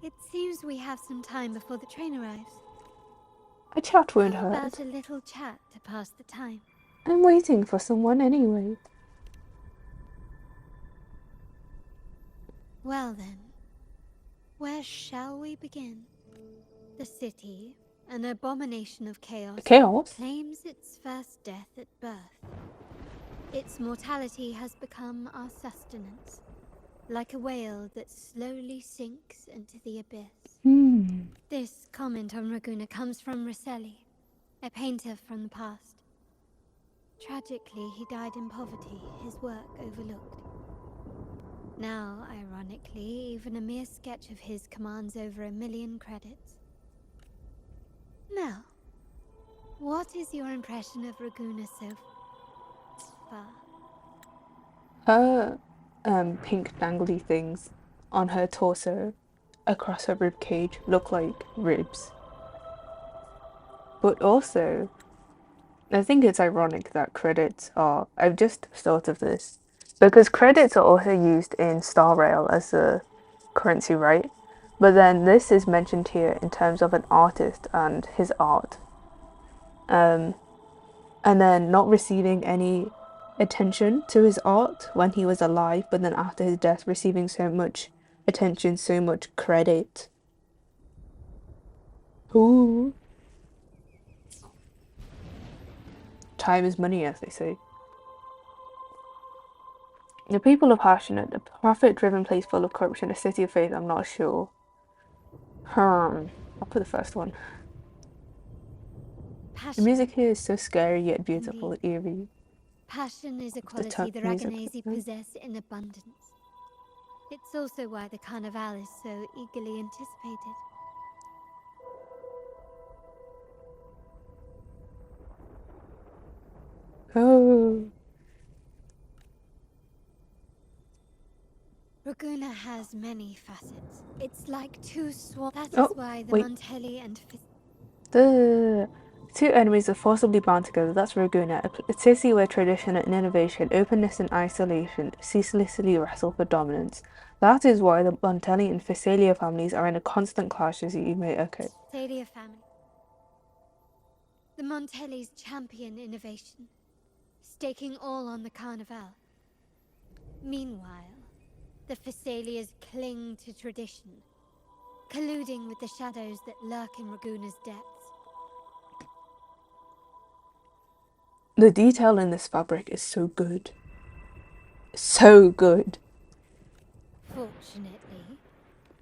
it seems we have some time before the train arrives. A chat won't How hurt. about a little chat to pass the time? I'm waiting for someone anyway. Well then, where shall we begin? The city, an abomination of chaos, Chaos? claims its first death at birth. Its mortality has become our sustenance, like a whale that slowly sinks into the abyss. This comment on Raguna comes from Rosselli, a painter from the past. Tragically, he died in poverty, his work overlooked. Now, ironically, even a mere sketch of his commands over 1 million credits. Now, what is your impression of Raguna so far? Her pink dangly things on her torso across her rib cage look like ribs. But also, I think it's ironic that credits are... I've just thought of this. Because credits are also used in Star Rail as a currency, right? But then this is mentioned here in terms of an artist and his art. And then not receiving any attention to his art when he was alive, but then after his death receiving so much attention, so much credit. Ooh. Time is money, as they say. The people are passionate. A profit-driven place full of corruption. A city of faith, I'm not sure. I'll put the first one. The Passion. music here is so scary yet beautiful, eerie. Passion is a The quality the music. Raganese possess in abundance. It's also why the Carnival is so eagerly anticipated. Oh. Raguna has many facets. It's like two swords. That is Oh, why the wait. Montelli and The two enemies are forcibly bound together. That's Raguna, a city where tradition and innovation, openness and isolation ceaselessly wrestle for dominance. That is why the Montelli and Phasalia families are in a constant clash, as you may echo. Phasalia family. The Montellis champion innovation, staking all on the Carnival. Meanwhile, the Phasalias cling to tradition, colluding with the shadows that lurk in Raguna's depths. The detail in this fabric is so good. So good. Fortunately,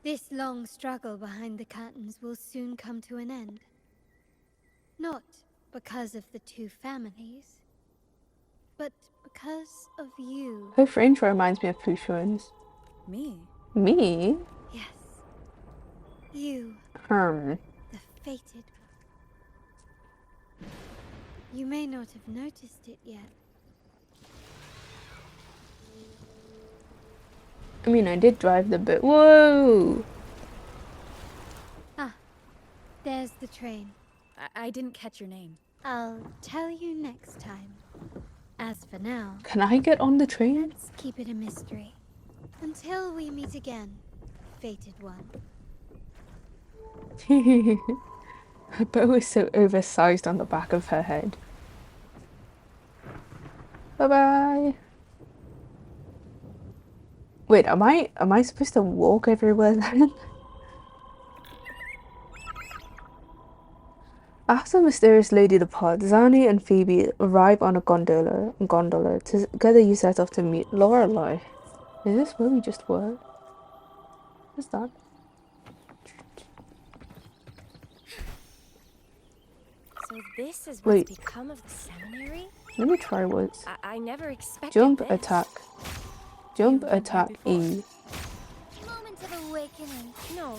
this long struggle behind the curtains will soon come to an end. Not because of the two families, but because of you. Her fringe reminds me of Fushuan's. Me? Me? Yes. You, The the fated one. You may not have noticed it yet. I mean, I did drive the boat. Whoa! Ah, there's the train. I didn't catch your name. I'll tell you next time. As for now, Can I get on the train? let's keep it a mystery. Until we meet again, fated one. Her bow is so oversized on the back of her head. Bye-bye. Wait, am I supposed to walk everywhere then? After mysterious lady departs, Zani and Phoebe arrive on a gondola. Together you set off to meet Lorelei. Is this where we just were? What's that? So this is what's Wait. become of the seminary? Let me try once. I never expected Jump, this. attack. Jump, You've been attack, here E. Moment of awakening. No,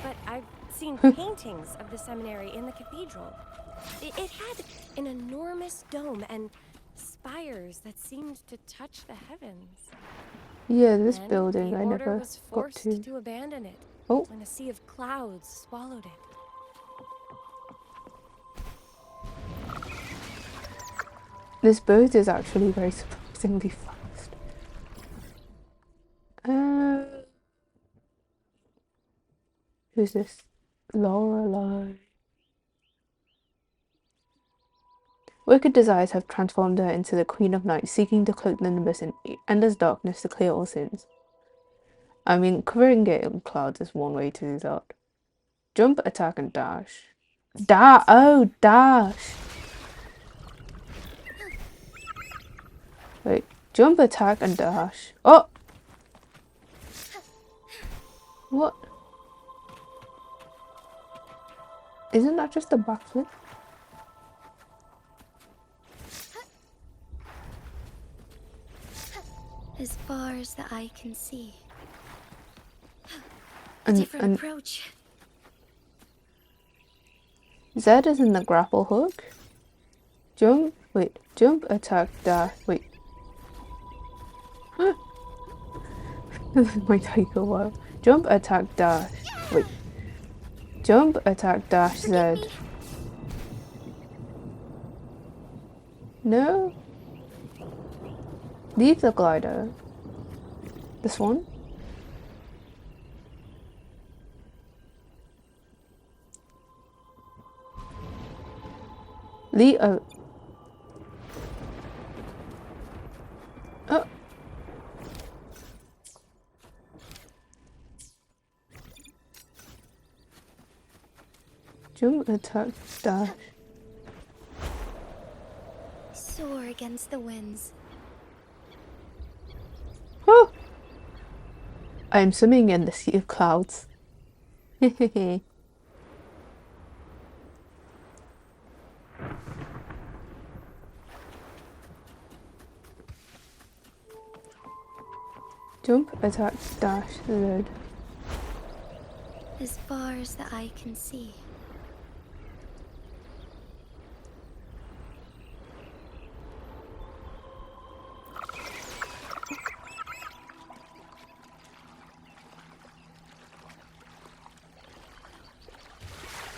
but I've seen paintings of the seminary in the cathedral. It had an enormous dome and spires that seemed to touch the heavens. Yeah, this Then building the I order never was got forced to. to abandon it Oh, when a sea of clouds swallowed it. this boat is actually very surprisingly fast. Who's this? Lorelei. Wicked desires have transformed her into the Queen of Night, seeking to cloak the nimbus in endless darkness to clear all sins. I mean, covering it in clouds is one way to do that. Jump, attack, and dash. Oh, dash! Wait, jump, attack, and dash. Oh! What? Isn't that just a backflip? As far as the eye can see. And Approach. Z is in the grapple hook. Jump, wait, jump, attack, dash, wait. This might take a while. Jump, attack, dash, wait. Jump, attack, dash, Z. No? Leave the glider. This one? Oh. Oh. Jump, attack, dash. Soar against the winds. Oh! I am swimming in the sea of clouds. Hehehe. Jump, attack, dash, Z. As far as the eye can see.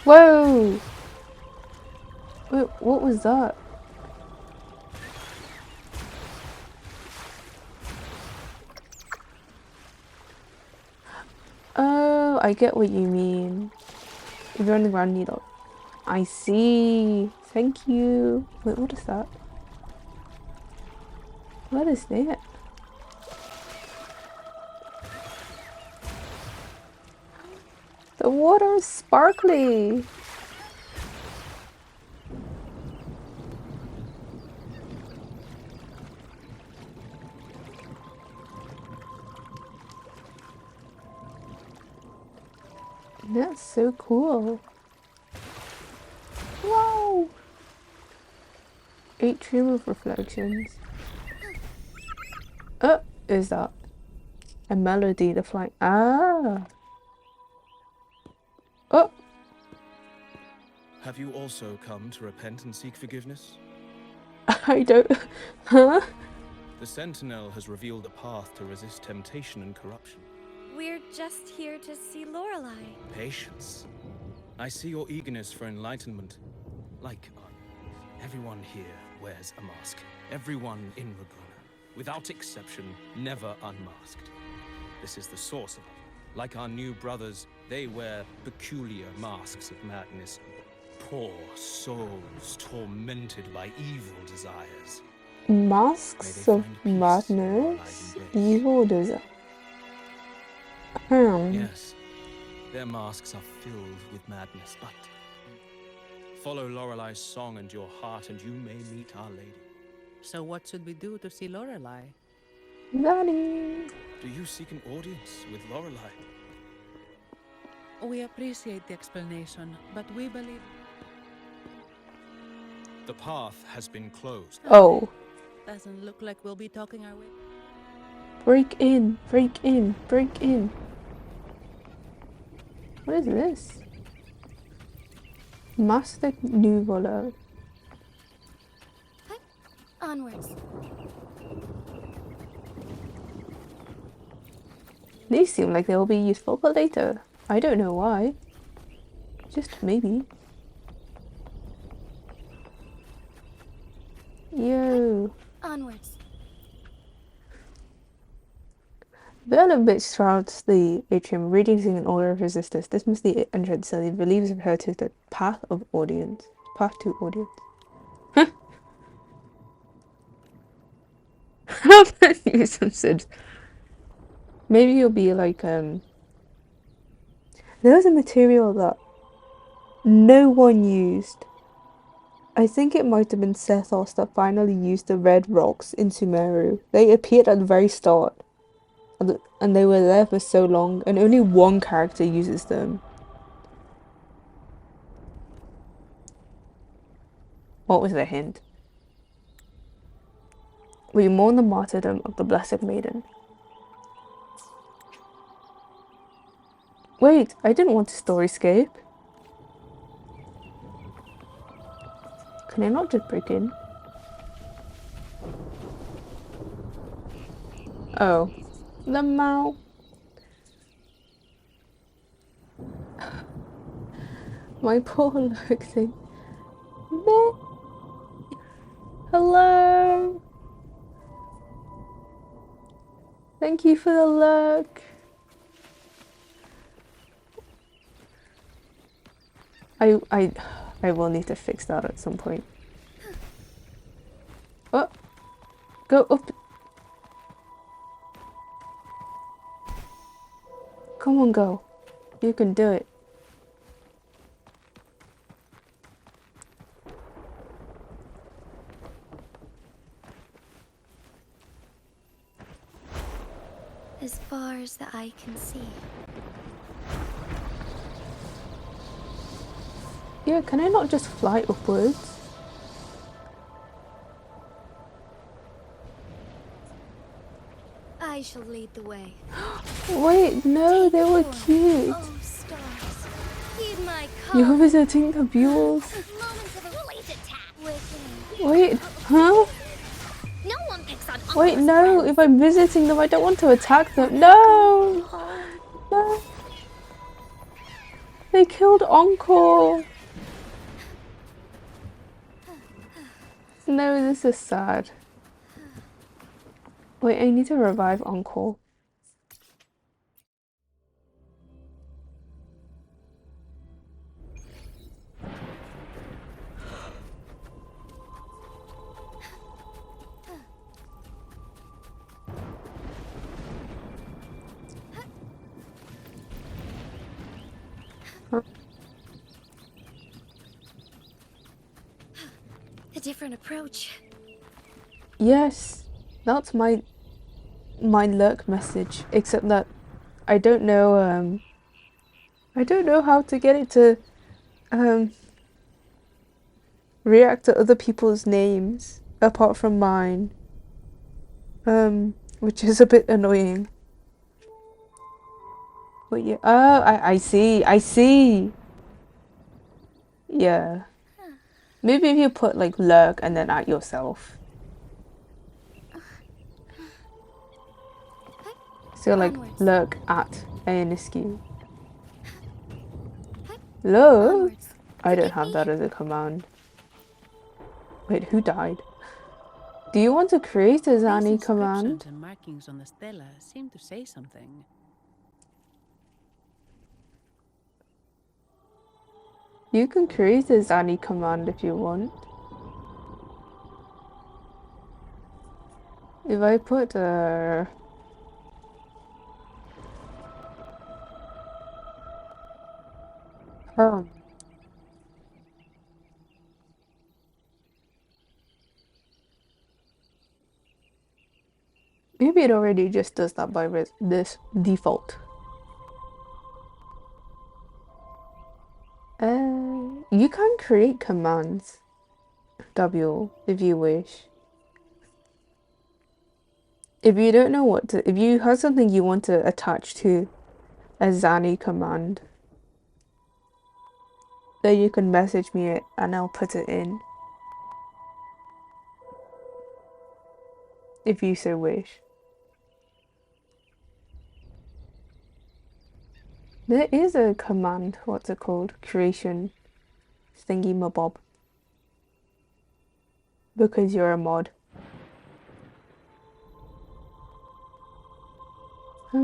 Whoa! Wait, what was that? Oh, I get what you mean. If you're on the ground needle. I see. Thank you. Wait, what is that? What is that? The water is sparkly. That's so cool. Wow! Atrium of Reflections. Oh, is that a melody? The flying. Ah! Oh! Have you also come to repent and seek forgiveness? I don't. Huh? The Sentinel has revealed a path to resist temptation and corruption. We're just here to see Lorelei. Patience. I see your eagerness for enlightenment. Like everyone here wears a mask. Everyone in Laguna, without exception, never unmasked. This is the source of it. Like our new brothers, they wear peculiar masks of madness. Poor souls tormented by evil desires. Masks of madness? Evil desire. Yes, their masks are filled with madness, but follow Lorelei's song and your heart, and you may meet Our Lady. So what should we do to see Lorelei? Daddy! Do you seek an audience with Lorelei? We appreciate the explanation, but we believe... The path has been closed. Oh. Doesn't look like we'll be talking our way. Break in, break in, break in. What is this? Master Nuvola. Onwards. These seem like they'll be useful for later. I don't know why. Just maybe. Yo. Onwards. Veil of Bitch shrouds the atrium, radiating an aura of resistance. This must be the entrance, so he believes of her to the path of audience. Path to audience. Huh? Use some Sids. Maybe you'll be like, there was a material that no one used. I think it might have been Sethos that finally used the red rocks in Sumeru. They appeared at the very start. And they were there for so long, and only one character uses them. What was the hint? We mourn the martyrdom of the Blessed Maiden. Wait, I didn't want a storyscape. Can I not just break in? Oh. The mouse. My poor lurk thing. Hello. Thank you for the lurk. I will need to fix that at some point. Oh, go up. Come on, go. You can do it. As far as the eye can see. Yeah, can I not just fly upwards? I shall lead the way. Wait, no, they were cute. Oh, stars. Heed my You're call. visiting the Buells. Moments of a release attack. Wait, huh? No one picks on Wait, Uncle's no, friends. if I'm visiting them, I don't want to attack them. No! No. They killed Encore. No, this is sad. Wait, I need to revive Encore. A different approach. Yes, that's my lurk message, except that I don't know I don't know how to get it to react to other people's names apart from mine. Which is a bit annoying. But yeah, oh, I see. Yeah. Maybe if you put like lurk and then at yourself. So like Onwards. lurk at Aeniscu. Lurk? Onwards. I don't Forgive have me? that as a command. Wait, who died? Do you want to create a These Zani command? inscriptions and markings on the stela seem to say something. You can create a Zani command if you want. If I put maybe it already just does that by this default. You can create commands, W, if you wish. If you don't know what to, if you have something you want to attach to a Zani command, then you can message me it and I'll put it in. If you so wish. There is a command, what's it called? Creation thingy mabob. Because you're a mod. I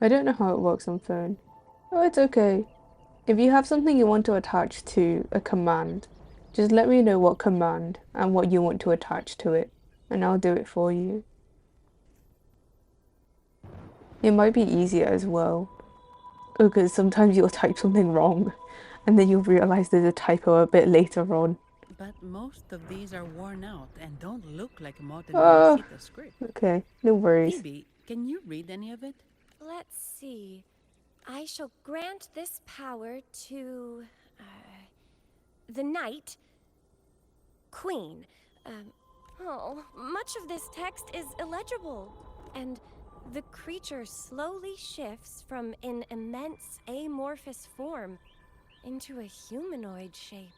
don't know how it works on phone. Oh, it's okay. If you have something you want to attach to a command, just let me know what command and what you want to attach to it, and I'll do it for you. It might be easier as well, because sometimes you'll type something wrong, and then you'll realize there's a typo a bit later on. But most of these are worn out and don't look like a modern Oh, rinascita script. okay, no worries. Phoebe, can you read any of it? Let's see. I shall grant this power to the knight, queen. Much of this text is illegible, and the creature slowly shifts from an immense amorphous form into a humanoid shape.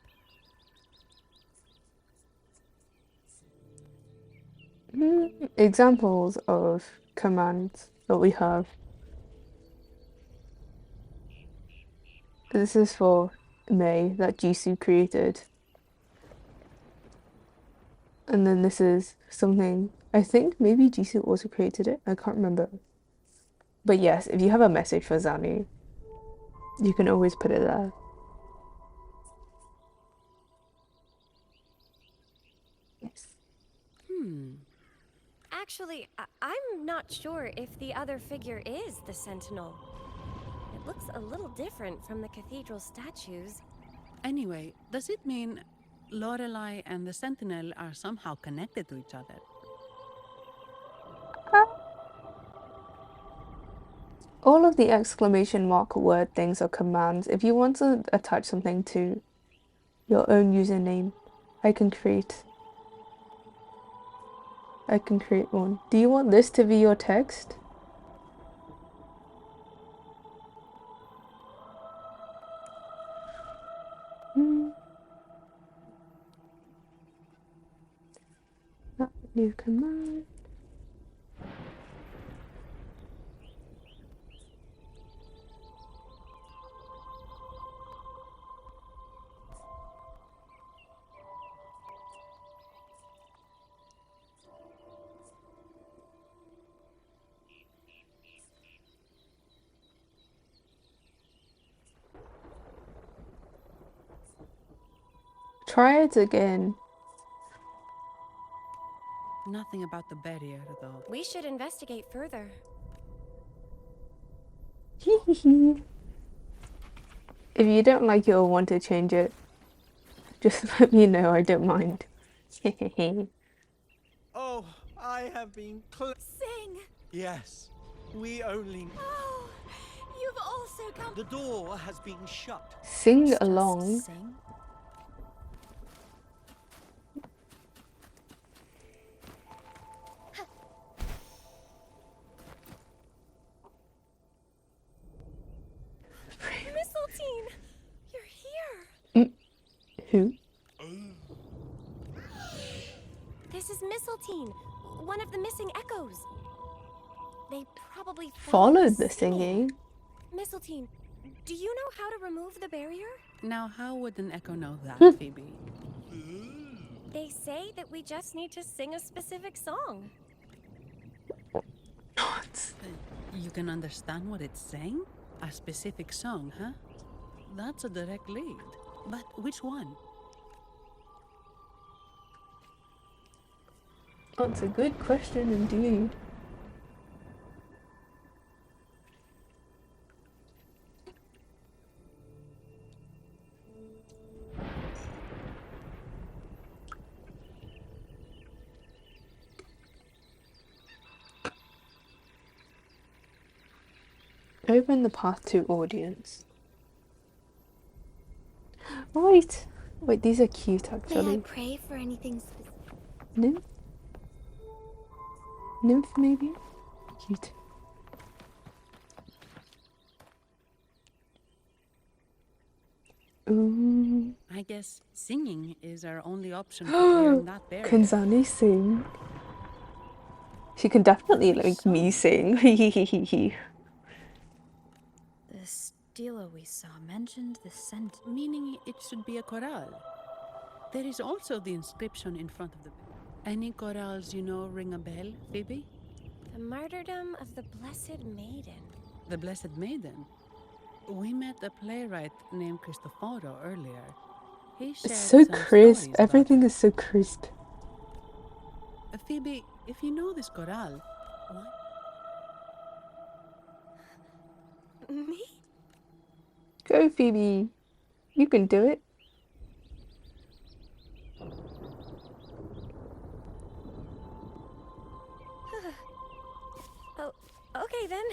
Examples of commands that we have. This is for May that Jisoo created. And then this is something, I think maybe Jisoo also created it, I can't remember. But yes, if you have a message for Zani, you can always put it there. Yes. Actually, I'm not sure if the other figure is the Sentinel. It looks a little different from the cathedral statues. Anyway, does it mean Lorelei and the Sentinel are somehow connected to each other? All of the exclamation mark word things are commands. If you want to attach something to your own username, I can create one. Do you want this to be your text? New command. Try it again. Nothing about the barrier, though. We should investigate further. If you don't like it or want to change it, just let me know, I don't mind. Oh, I have been Sing! Yes, we only... Oh, you've also come... The door has been shut. Sing Just along. sing. Mistletoe! You're here! Who? This is Mistletoe, one of the missing echoes. They probably Followed the singing. Mistletoe, do you know how to remove the barrier? Now, how would an echo know that, Phoebe? They say that we just need to sing a specific song. You can understand what it's saying? A specific song, huh? That's a direct lead. But which one? That's a good question indeed. Open the path to audience. Wait, these are cute May I actually. pray for anything specific? Nymph? Nymph maybe? Cute. Ooh. I guess singing is our only option for clearing that barrier. Can Zani sing? She can definitely like me sing. The stela we saw mentioned the scent. Meaning it should be a chorale. There is also the inscription in front of the bell. Any chorales you know ring a bell, Phoebe? The martyrdom of the Blessed Maiden. The Blessed Maiden. We met a playwright named Cristoforo earlier. He shared It's so some crisp. stories about Everything is so crisp. Phoebe, if you know this chorale, what? Me? Go Phoebe. You can do it. Oh, okay then.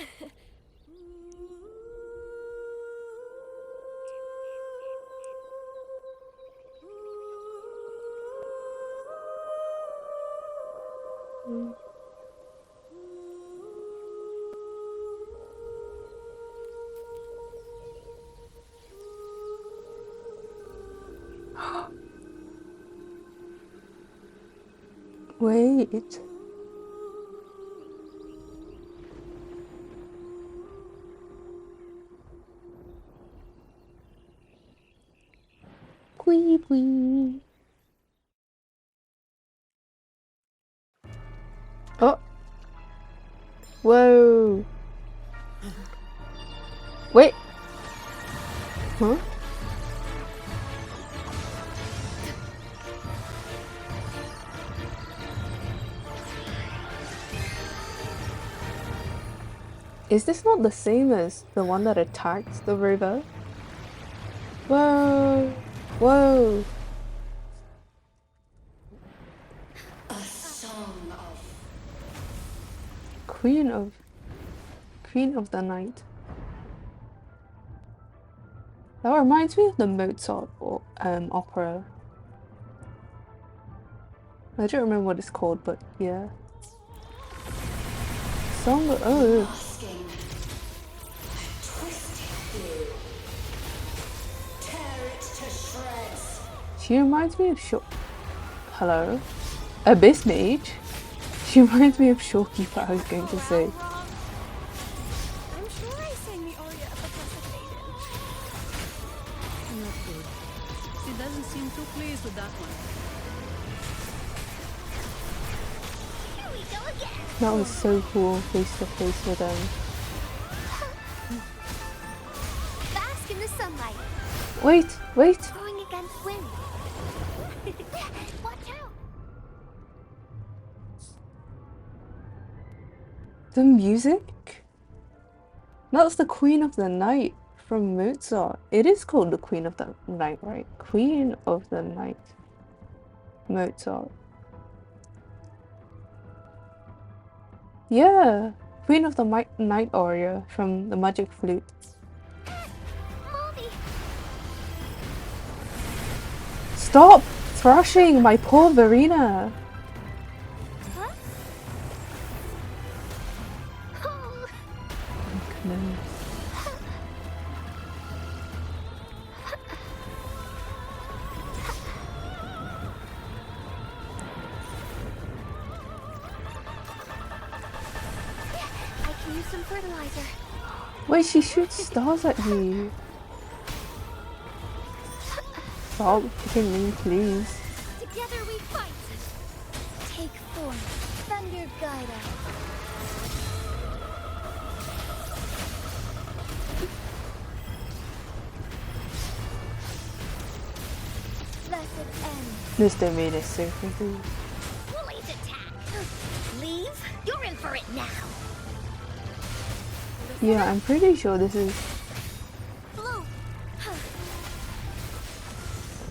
Wait. Wee wee. Oh. Whoa. Wait. Huh? Is this not the same as the one that attacked the river? Whoa. Whoa. A song of Queen of the Night. That reminds me of the Mozart opera. I don't remember what it's called, but yeah. Song. Oh. masking, twisted you, tear it to shreds. She reminds me of Hello? Abyss Mage? She reminds me of Shorekeeper, I was going to say. I'm sure I sang the aria of the Blessed Maiden. Not good. She doesn't seem too pleased with that one. Here we go again. That was so cool, face to face with them. Bask in the sunlight. Wait, wait! Going against wind. Watch out. The music? That's the Queen of the Night from Mozart. It is called the Queen of the Night, right? Queen of the Night. Mozart. Yeah, Queen of the Night Aria from the Magic Flute. Moldy! Stop thrashing my poor Verena! Huh? Oh. Goodness. I can use some fertilizer. Wait, she shoots stars at you. Stop hitting me, please. Together we fight. Take form, Thunder Guide us. Blessed end. This domain is so pretty. Woolly's attack. Leave? You're in for it now. Yeah, I'm pretty sure this is Blow.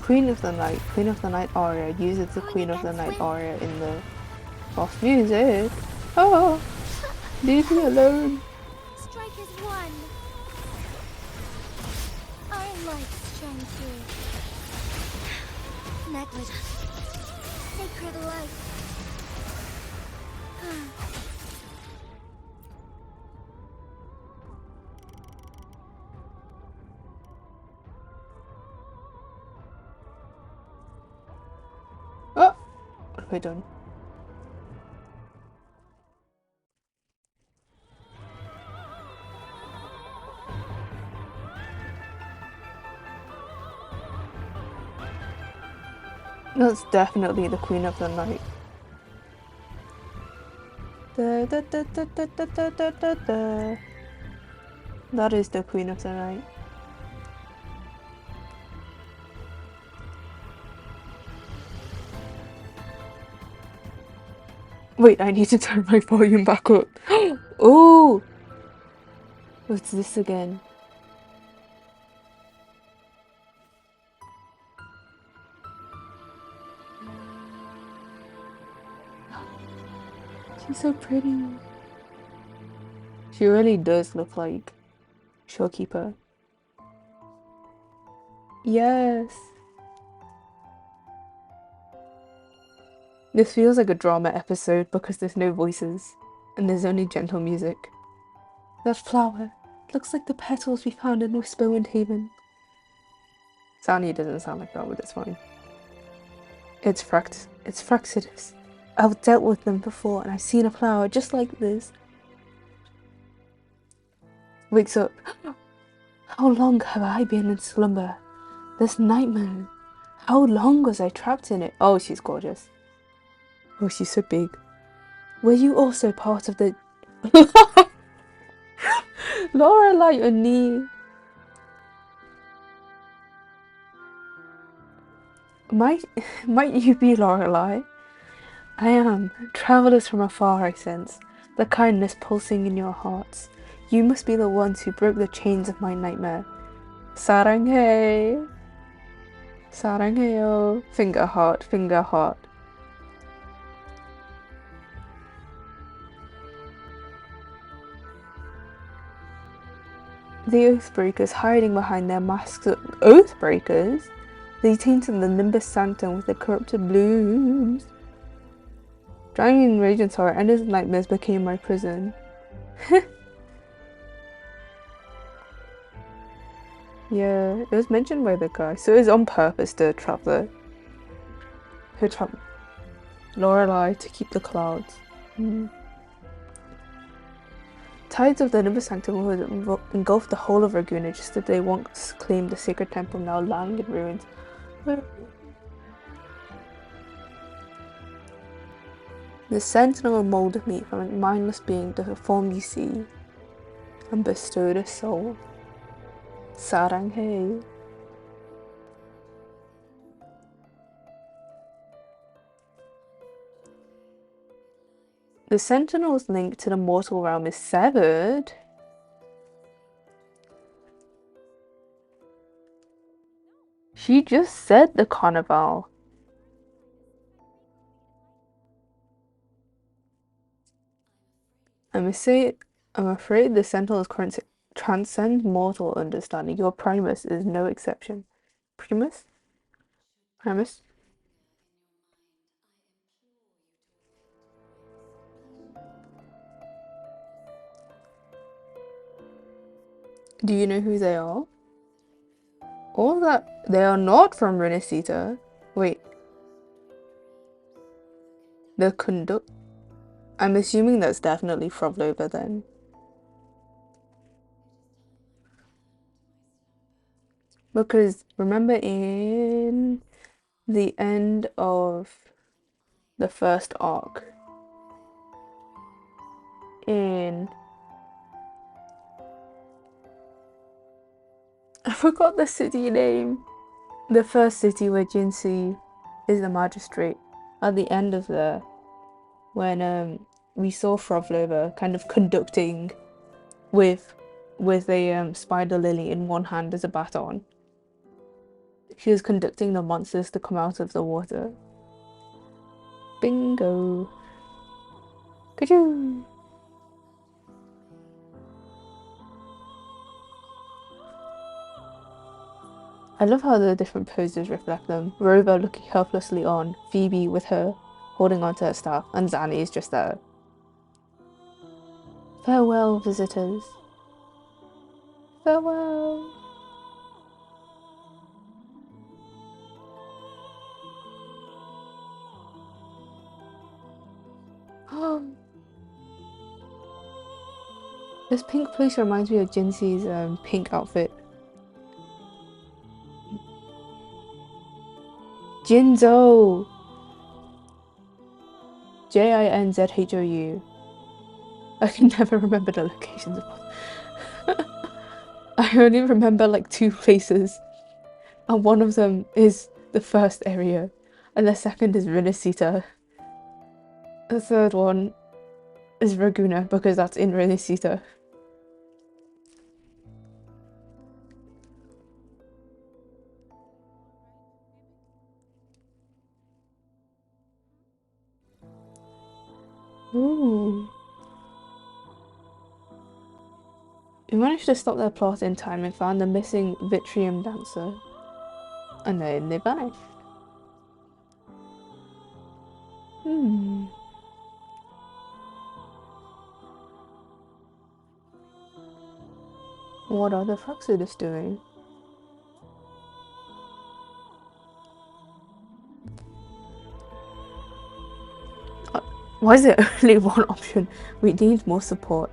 Queen of the Night. Queen of the Night aria uses the Queen of the Night aria in the boss music. Oh, leave me alone. Strike is one. Our lights shine through. Necklace. Sacred light. Oh, what have I done? That's definitely the Queen of the Night. Da, da, da, da, da, da, da, da, da, da. That is the Queen of the Night. Wait, I need to turn my volume back up. Oh! What's this again? She's so pretty. She really does look like Showkeeper. Yes. This feels like a drama episode because there's no voices and there's only gentle music. That flower looks like the petals we found in Whisperwind Haven. Sani doesn't sound like that, but it's fine. It's Fraxidus. I've dealt with them before and I've seen a flower just like this. Wakes up. How long have I been in slumber? This nightmare. How long was I trapped in it? Oh, she's gorgeous. Oh, she's so big. Were you also part of the... Lorelai and Nee. Might you be Lorelai? I am. Travelers from afar I sense, the kindness pulsing in your hearts. You must be the ones who broke the chains of my nightmare. Saranghae. Sarangheo. Finger heart, finger heart. The Oathbreakers hiding behind their masks of Oathbreakers? They tainted the Nimbus Sanctum with their corrupted blooms. Drowning in rage and sorrow, endless nightmares became my prison. Yeah, it was mentioned by the guy, so it was on purpose to trap Lorelai to keep the clouds. Tides of the Nimbus Sanctum would engulf the whole of Raguna, just as they once claimed the sacred temple, now lying in ruins. The sentinel molded me from a mindless being to the form you see, and bestowed a soul. Saranghae. The sentinel's link to the mortal realm is severed. She just said the carnival. I'm afraid the Sentinel's current transcends mortal understanding. Your Primus is no exception. Primus? Primus? Do you know who they are? All that they are not from rinascita. Wait. The conduct. I'm assuming that's definitely Frovlova then. Because remember in the end of the first arc, in I forgot the city name. The first city where Jinsei is the magistrate. At the end of there, when we saw Frovlova kind of conducting with a spider lily in one hand as a baton. She was conducting the monsters to come out of the water. Bingo. Ka-choo! I love how the different poses reflect them. Rover looking helplessly on, Phoebe with her holding onto her staff, and Zanny is just there. Farewell, visitors. Farewell. This pink place reminds me of Jinsei's pink outfit. Jinzhou! Jinzhou. I can never remember the locations of I only remember like 2 places. And one of them is the first area. And the second is rinascita. The third one is Raguna because that's in rinascita. Ooh. We managed to stop their plot in time and found the missing Vitrium dancer. And then they vanished. What are the Fruxidus doing? Why is it only one option? We need more support.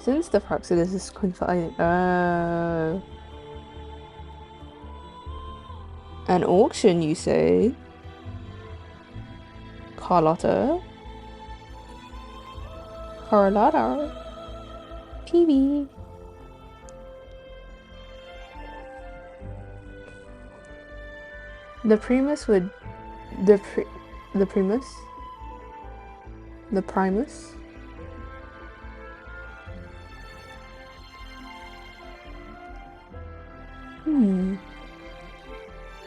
Since the Fruxidus is confined. An auction, you say? Carlotta? PB. The Primus would... The Primus? The Primus?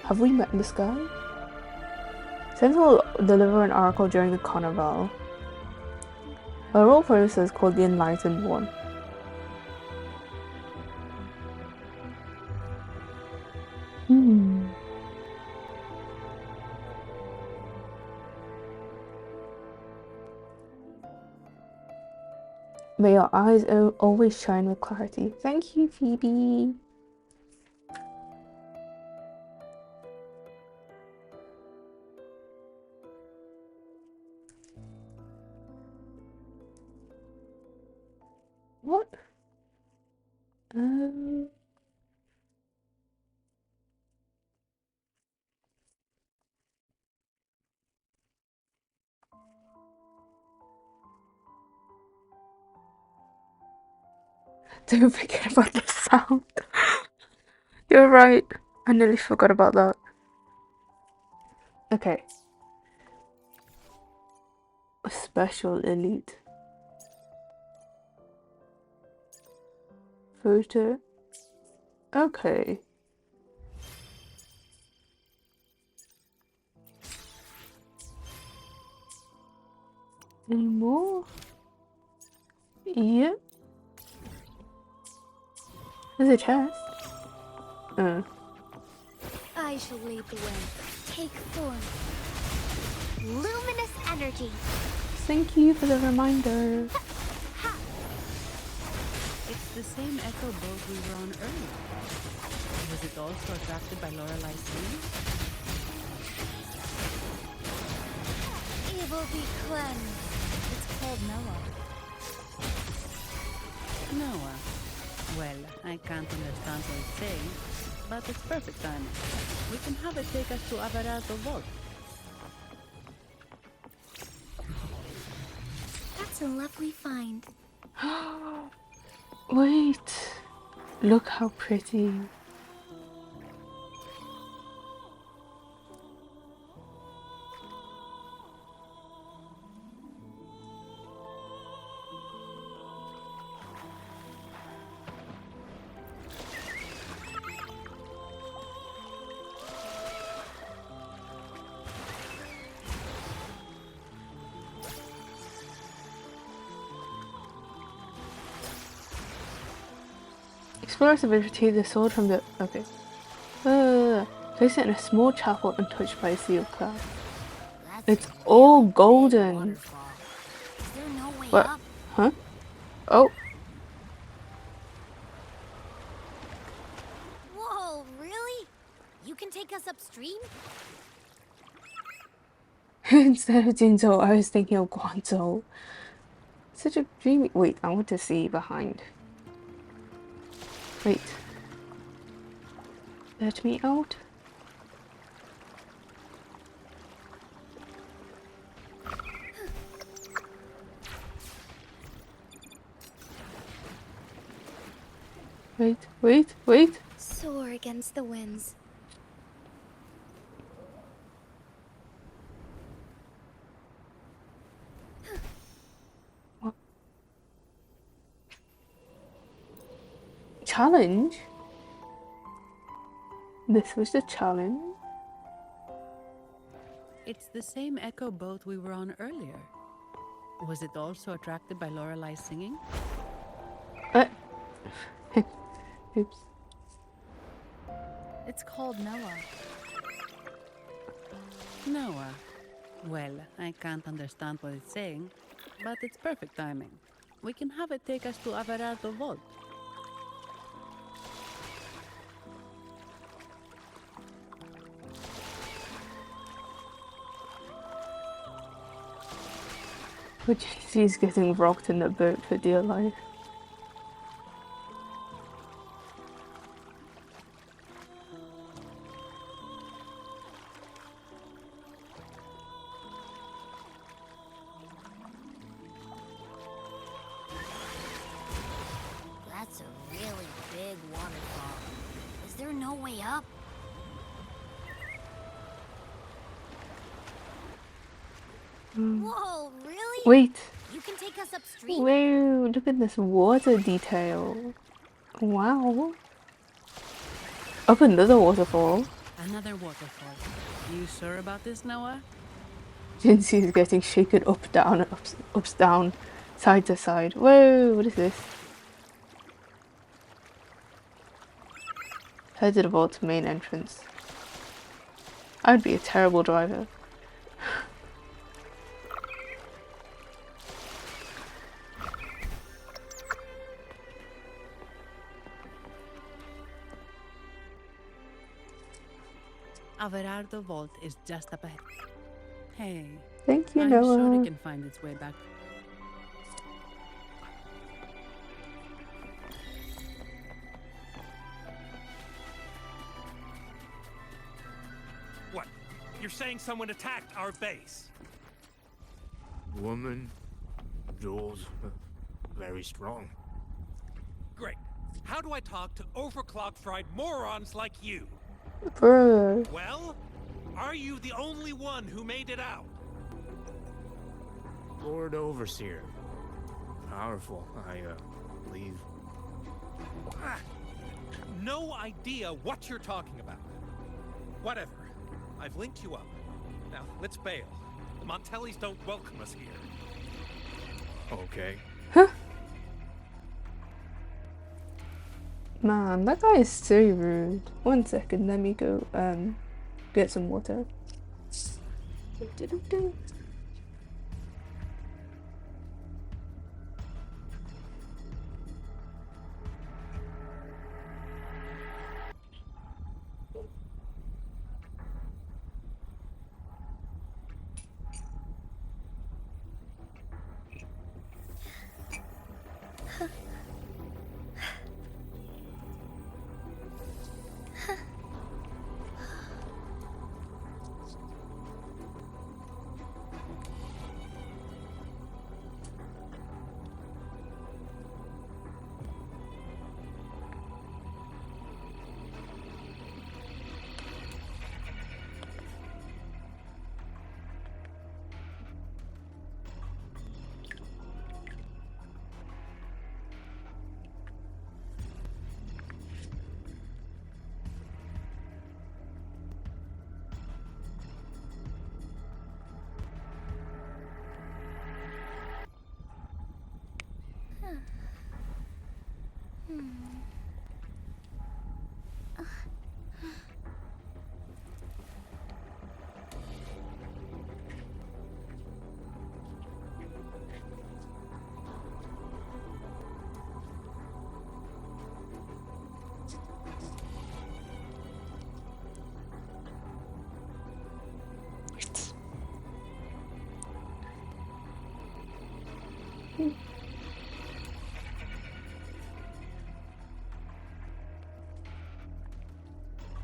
Have we met this guy? Sentinel will deliver an oracle during the carnival. A role Primus is called the Enlightened One. May your eyes always shine with clarity. Thank you, Phoebe. What? Don't forget about the sound. You're right. I nearly forgot about that. Okay. A special elite. Photo. Okay. Any more? Yep. There's a chest. I shall lead the way. Take form. Luminous energy. Thank you for the reminder. It's the same echo boat we were on earlier. Was it also attracted by Lorelai's singing? Evil be cleansed. It's called Noah. Noah. Well, I can't understand what it's saying, but it's perfect timing. We can have it take us to Averardo Vault. That's a lovely find. Wait. Look how pretty. Explorers have retrieved the sword from the... Okay. Place it in a small chapel untouched by a sea of clouds. It's all golden. Is there no way What? up? Huh? Oh. Whoa, really? You can take us upstream? Instead of Jinzhou, I was thinking of Guangzhou. Such a dreamy... Wait, I want to see behind. Wait. Let me out. Wait. Soar against the winds. What? Challenge? This was the challenge? It's the same echo boat we were on earlier. Was it also attracted by Lorelai's singing? Oops. It's called Noah. Noah. Well, I can't understand what it's saying, but it's perfect timing. We can have it take us to Averardo Vault. Which she's getting rocked in the boat for dear life. That's a really big waterfall. Is there no way up? Whoa, really? Wait. You can take us upstream? Whoa, look at this water detail. Wow. Up another waterfall. Another waterfall. You sure about this, Noah? Jinxie is getting shaken up, down, up, down, side to side. Whoa, what is this? Head to the vault's main entrance. I'd be a terrible driver. Averardo Vault is just up ahead. Hey. Thank you, I'm Noah. sure it can find its way back. What? You're saying someone attacked our base? Woman, Jules, very strong. Great. How do I talk to overclock-fried morons like you? Bruh. Well, are you the only one who made it out? Lord Overseer. Powerful, I believe. No idea what you're talking about. Whatever. I've linked you up. Now, let's bail. The Montellis don't welcome us here. Okay. Huh? Man, that guy is so rude. 1 second, let me go get some water. Do-do-do.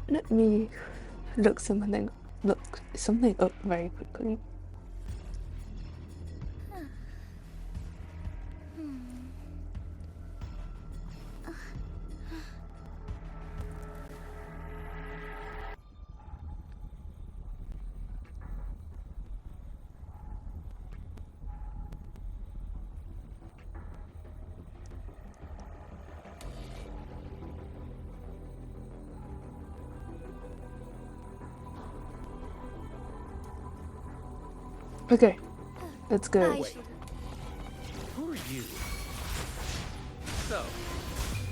Let me look something up very quickly. Okay, let's go. Wait. Who are you? So,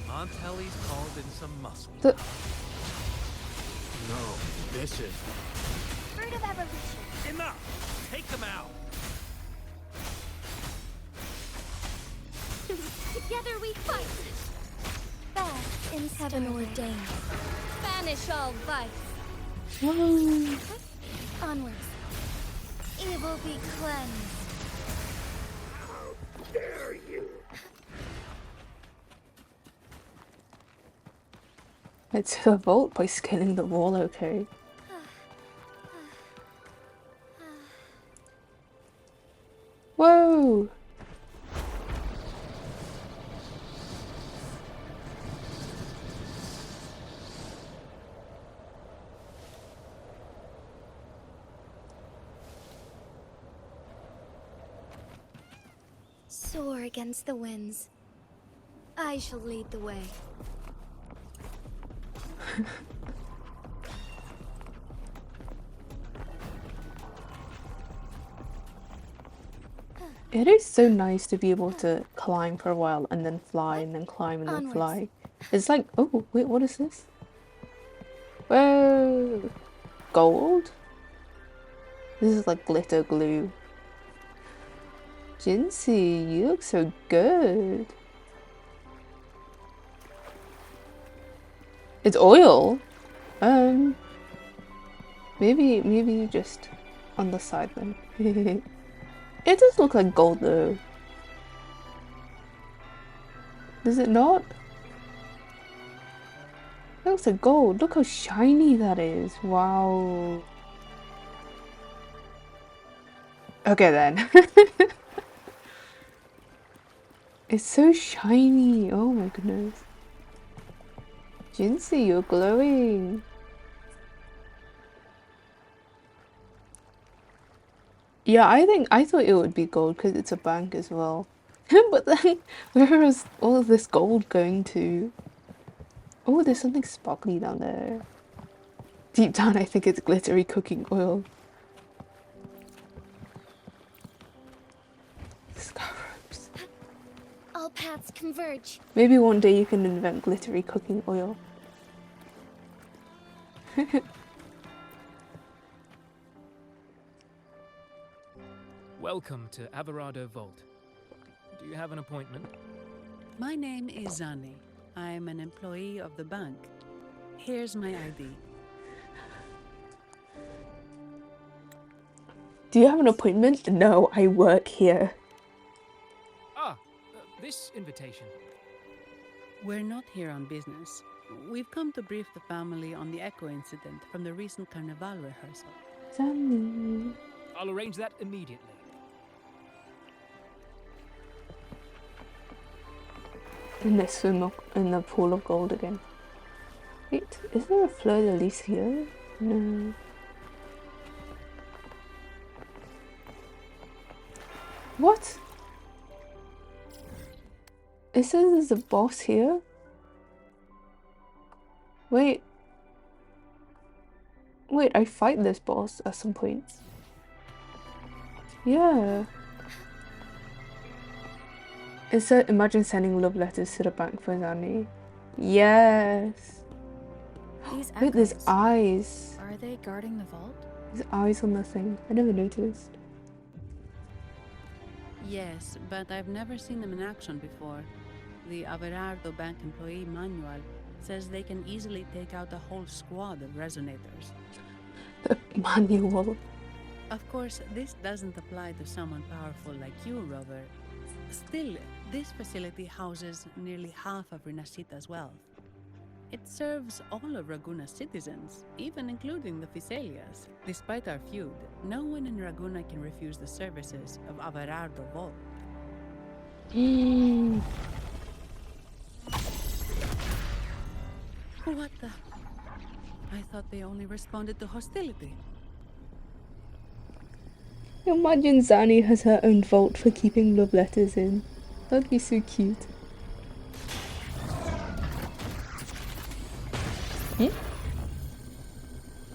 Aunt Ellie's called in some muscle. No, this is... Fruit of evolution. Enough! Take them out! Together we fight. Beth in heaven ordained. Banish all vice. Whoa. Onwards. Evil be cleansed. How dare you? It's a vault by scaling the wall, okay. Whoa! Soar against the winds. I shall lead the way. It is so nice to be able to climb for a while and then fly and then climb and then Onwards. fly. It's like, oh, wait, what is this? Whoa! Gold? This is like glitter glue. Jinsey, you look so good. It's oil? Maybe just on the side then. It does look like gold though. Does it not? It looks like gold. Look how shiny that is. Wow. Okay then. It's so shiny. Oh my goodness. Jinsey, you're glowing. Yeah, I thought it would be gold because it's a bank as well. But then, where is all of this gold going to? Oh, there's something sparkly down there. Deep down, I think it's glittery cooking oil. Scarabs. paths converge. Maybe one day you can invent glittery cooking oil. Welcome to Averado Vault. Do you have an appointment? My name is Zani. I'm an employee of the bank. Here's my ID. Do you have an appointment? No, I work here. This invitation. We're not here on business. We've come to brief the family on the Echo incident from the recent Carnival rehearsal. Zani. I'll arrange that immediately. And they swim in the pool of gold again. Wait, is there a fleur de lis here? No. What? It says there's a boss here? Wait. Wait, I fight this boss at some point. Yeah. It said, imagine sending love letters to the bank for Zani. Yes. These Wait, there's echoes. eyes. Are they guarding the vault? There's eyes on the thing. I never noticed. Yes, but I've never seen them in action before. The Averardo Bank employee manual says they can easily take out a whole squad of resonators. The manual. Of course, this doesn't apply to someone powerful like you, Rover. Still, this facility houses nearly half of Rinascita's wealth. It serves all of Raguna's citizens, even including the Physaelias. Despite our feud, no one in Raguna can refuse the services of Averardo Vault. What the? I thought they only responded to hostility. Imagine Zani has her own vault for keeping love letters in. That'd be so cute.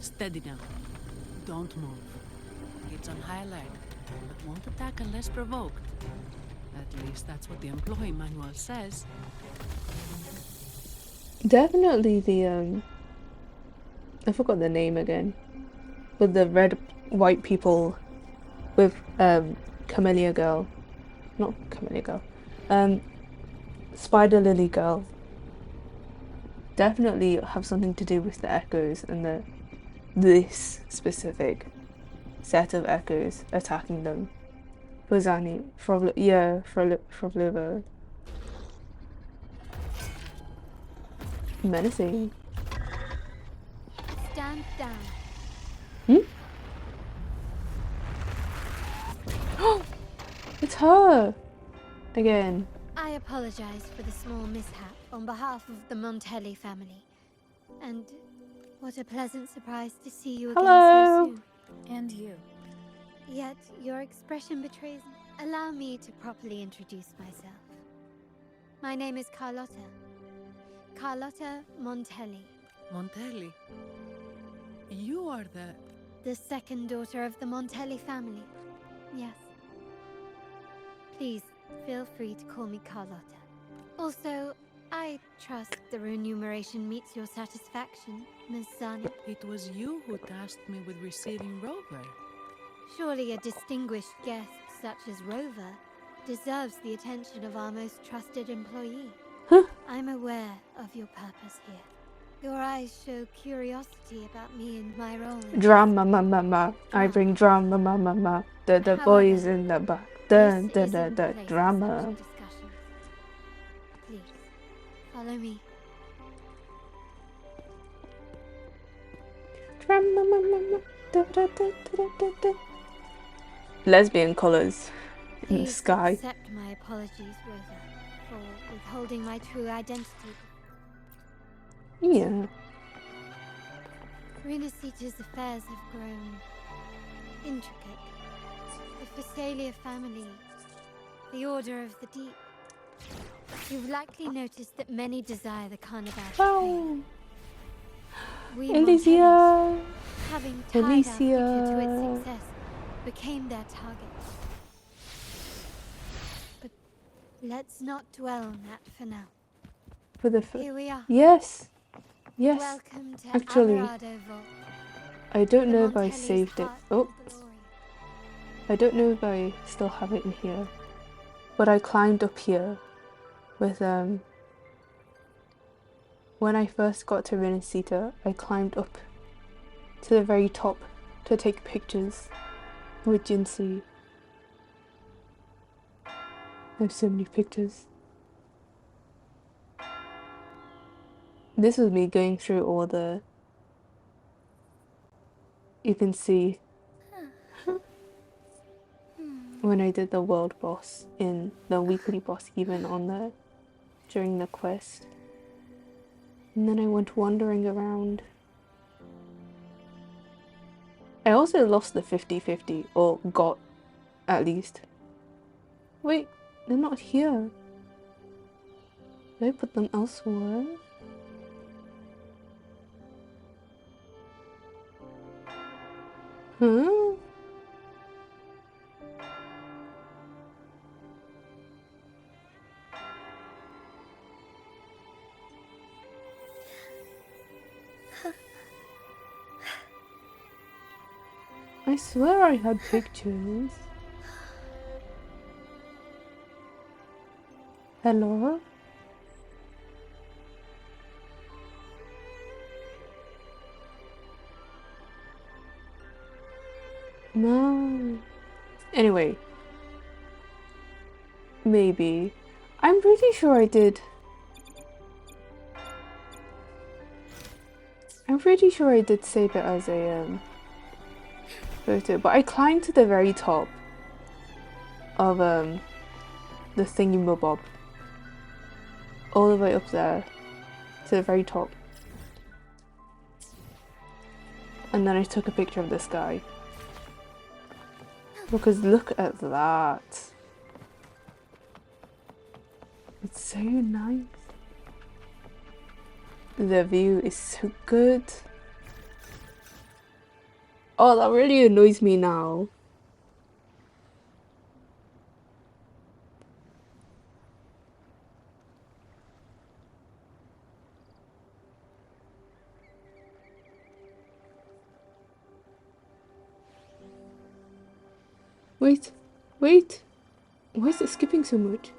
Steady now. Don't move. It's on high alert, but won't attack unless provoked. At least that's what the employee manual says. Definitely the I forgot the name again. With the red white people with Camellia Girl. Not Camellia Girl. Spider Lily Girl. Definitely have something to do with the echoes and this specific set of echoes attacking them. Bozani, Frolivo. Menacing. Stand down. It's her! Again. I apologize for the small mishap on behalf of the Montelli family. And what a pleasant surprise to see you again so soon. And you. Yet your expression betrays me. Allow me to properly introduce myself. My name is Carlotta. Carlotta Montelli. Montelli? You are the second daughter of the Montelli family. Yes. Please, feel free to call me Carlotta. Also, I trust the remuneration meets your satisfaction, Ms. Zani. It was you who tasked me with receiving Rover. Surely a distinguished guest such as Rover deserves the attention of our most trusted employee. I'm aware of your purpose here. Your eyes show curiosity about me and my role in Drama, mama. I bring drama, mama. The boys in the back. The drama. Please, follow me. Drama, mama. Lesbian colors in the sky. Accept my apologies, Rosa, for withholding my true identity. Yeah. Rinascita's affairs have grown intricate. The Physaelia family, the Order of the Deep. You've likely noticed that many desire the Carnival champagne. We Elysia. having tied our future to its success, became their target. But Let's not dwell on that for now. For the Here we are. Yes. Yes. Welcome to Actually, Alvarado Vault. I don't The know if I Montelli's saved it. heart Oh. and glory. I don't know if I still have it in here. But I climbed up here with when I first got to Rinascita, I climbed up to the very top to take pictures with Jinsei. There's so many pictures. This was me going through all the... You can see when I did the world boss in the weekly boss, even on the during the quest. And then I went wandering around. I also lost the 50-50, or got at least. Wait, they're not here. Did I put them elsewhere? Huh? I swear I had pictures. Hello? No. Anyway. Maybe. I'm pretty sure I did. I'm pretty sure I did save it as a photo, but I climbed to the very top of the thingy-mabob. All the way up there to the very top. And then I took a picture of this guy. Because look at that. It's so nice. The view is so good. Oh, that really annoys me now. Wait, wait. Why is it skipping so much?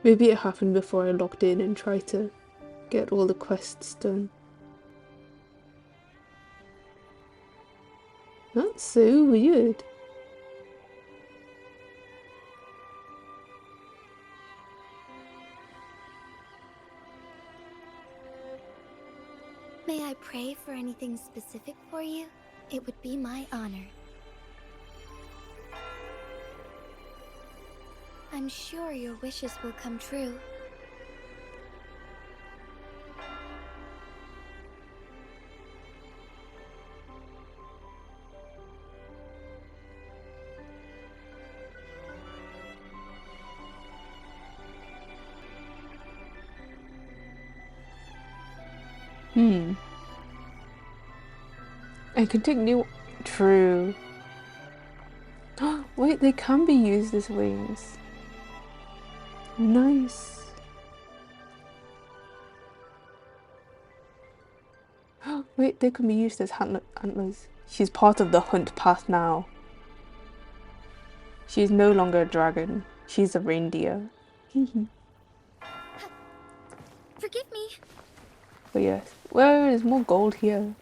Maybe it happened before I logged in and tried to get all the quests done. That's so weird. May I pray for anything specific for you? It would be my honor. I'm sure your wishes will come true. I can take new... True. Wait, they can be used as wings. Nice. Wait, they can be used as antlers. She's part of the hunt path now. She's no longer a dragon. She's a reindeer. Forgive me. But yes. Where is more gold here?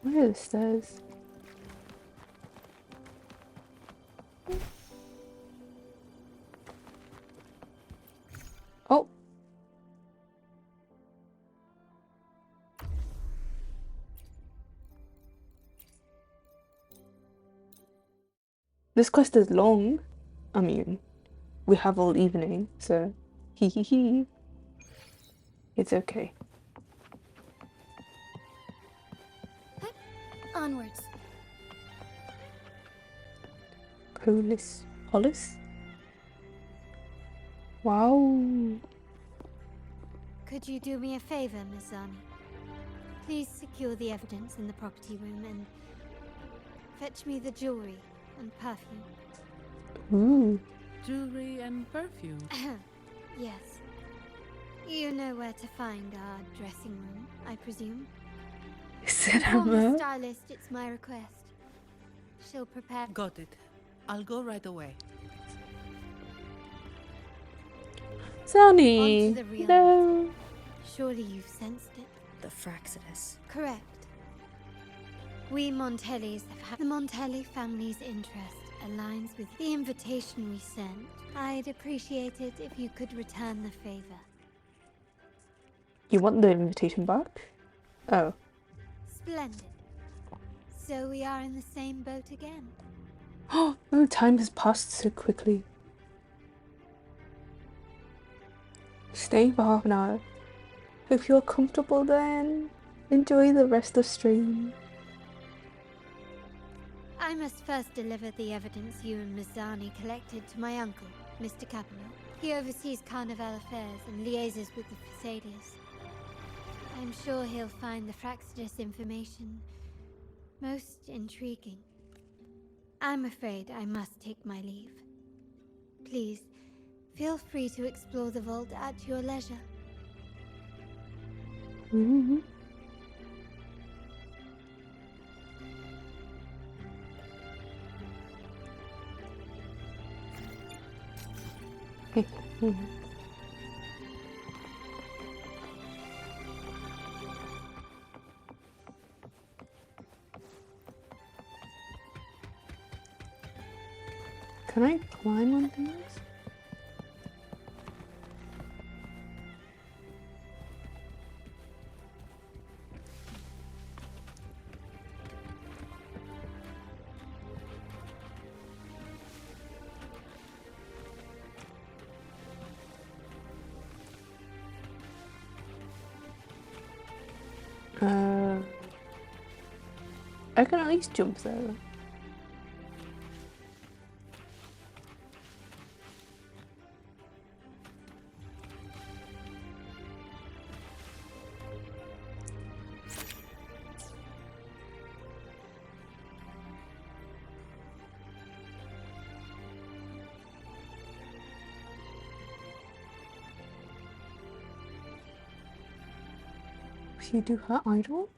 Where are the stairs? Oh! This quest is long. I mean, we have all evening, so hee hee hee. It's okay. Onwards. Polis? Wow. Could you do me a favor, Miss Zani? Please secure the evidence in the property room and fetch me the jewelry and perfume. Ooh. Jewelry and perfume. Yes. You know where to find our dressing room, I presume? Is it Inform the Emma? stylist it's my request. She'll prepare. Got it. I'll go right away. Zani! On to the real No! matter. Surely you've sensed it. The Fraxidus. Correct. We Montellis have had the Montelli family's interest aligns with the invitation we sent. I'd appreciate it if you could return the favor. You want the invitation back? Oh. Splendid. So we are in the same boat again. Oh, time has passed so quickly. Staying for half an hour. Hope you're comfortable then. Enjoy the rest of stream. I must first deliver the evidence you and Miss Zani collected to my uncle, Mr. Capello. He oversees Carnival affairs and liaises with the Facadius. I'm sure he'll find the Fraxidus information most intriguing. I'm afraid I must take my leave. Please, feel free to explore the vault at your leisure. Mm-hmm. Can I climb on things? I can at least jump there. She do her idol?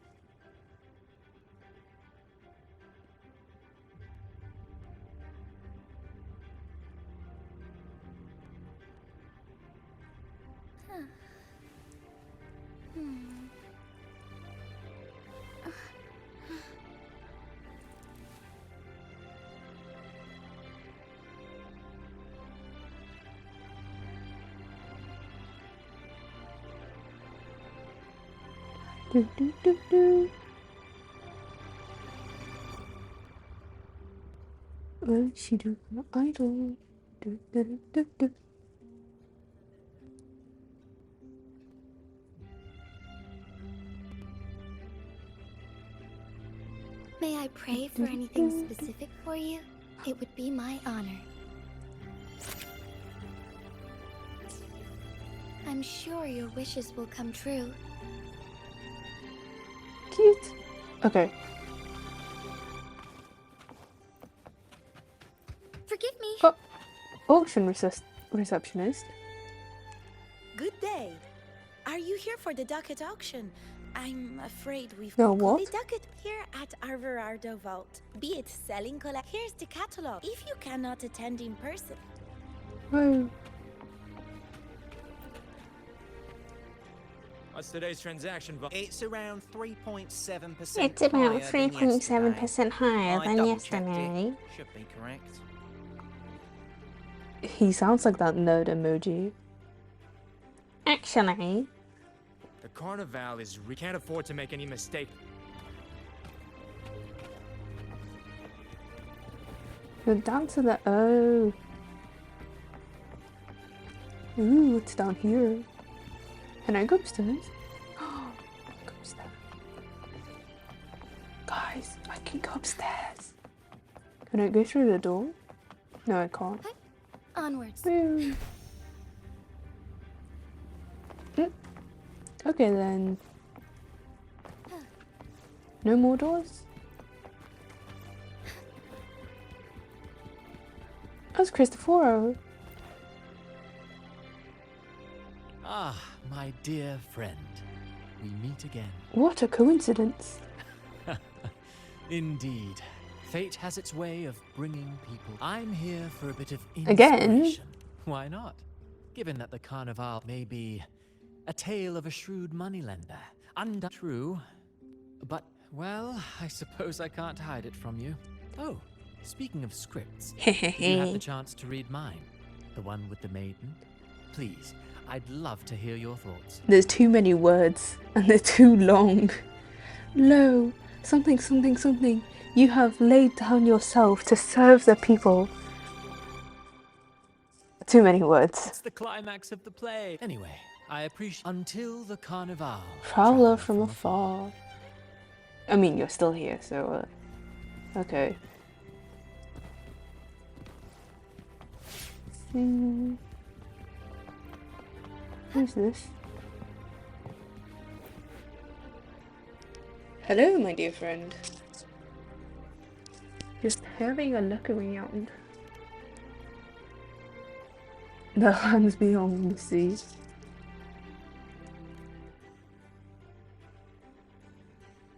Do, do, do, do. Will she do her idol? Do, do, do, do, do. May I pray for anything specific for you? It would be my honor. I'm sure your wishes will come true. Cute. Okay. Forgive me. Oh, auction receptionist. Good day. Are you here for the ducat auction? I'm afraid we've No, got what? the ducat here at our Verardo vault. Be it selling collect. Here's the catalog. If you cannot attend in person. Oh. What's today's transaction volume? It's around 3.7%. It's about 3.7% higher than yesterday. Should be correct. He sounds like that nerd emoji. Actually, The Carnival is we can't afford to make any mistake. The dance of the oh. Ooh, what's down here? Can I go upstairs? Go upstairs. Guys, I can go upstairs. Can I go through the door? No, I can't. Onwards. Woo. Okay then. No more doors? That's Christopher. Ah, my dear friend. We meet again. What a coincidence. Indeed. Fate has its way of bringing people. I'm here for a bit of Again? inspiration. Why not? Given that the Carnival may be a tale of a shrewd moneylender. True. But, well, I suppose I can't hide it from you. Oh, speaking of scripts, did you have the chance to read mine? The one with the maiden? Please, I'd love to hear your thoughts. There's too many words, and they're too long. Lo, something, something, something. You have laid down yourself to serve the people. Too many words. It's the climax of the play. Anyway, I appreciate until the Carnival. Traveler from afar. I mean, you're still here, so okay. Who's this? Hello, my dear friend. Just having a look around. The lands beyond the sea.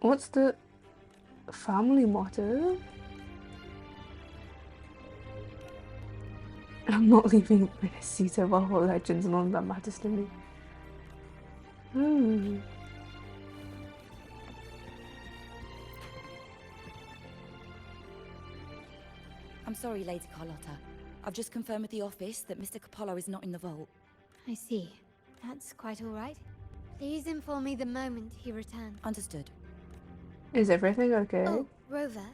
What's the family motto? I'm not leaving rinascita wahooo legends, none of that matters to me. I'm sorry, Lady Carlotta. I've just confirmed with the office that Mr. Capolo is not in the vault. I see. That's quite all right. Please inform me the moment he returns. Understood. Is everything okay? Oh, Rover.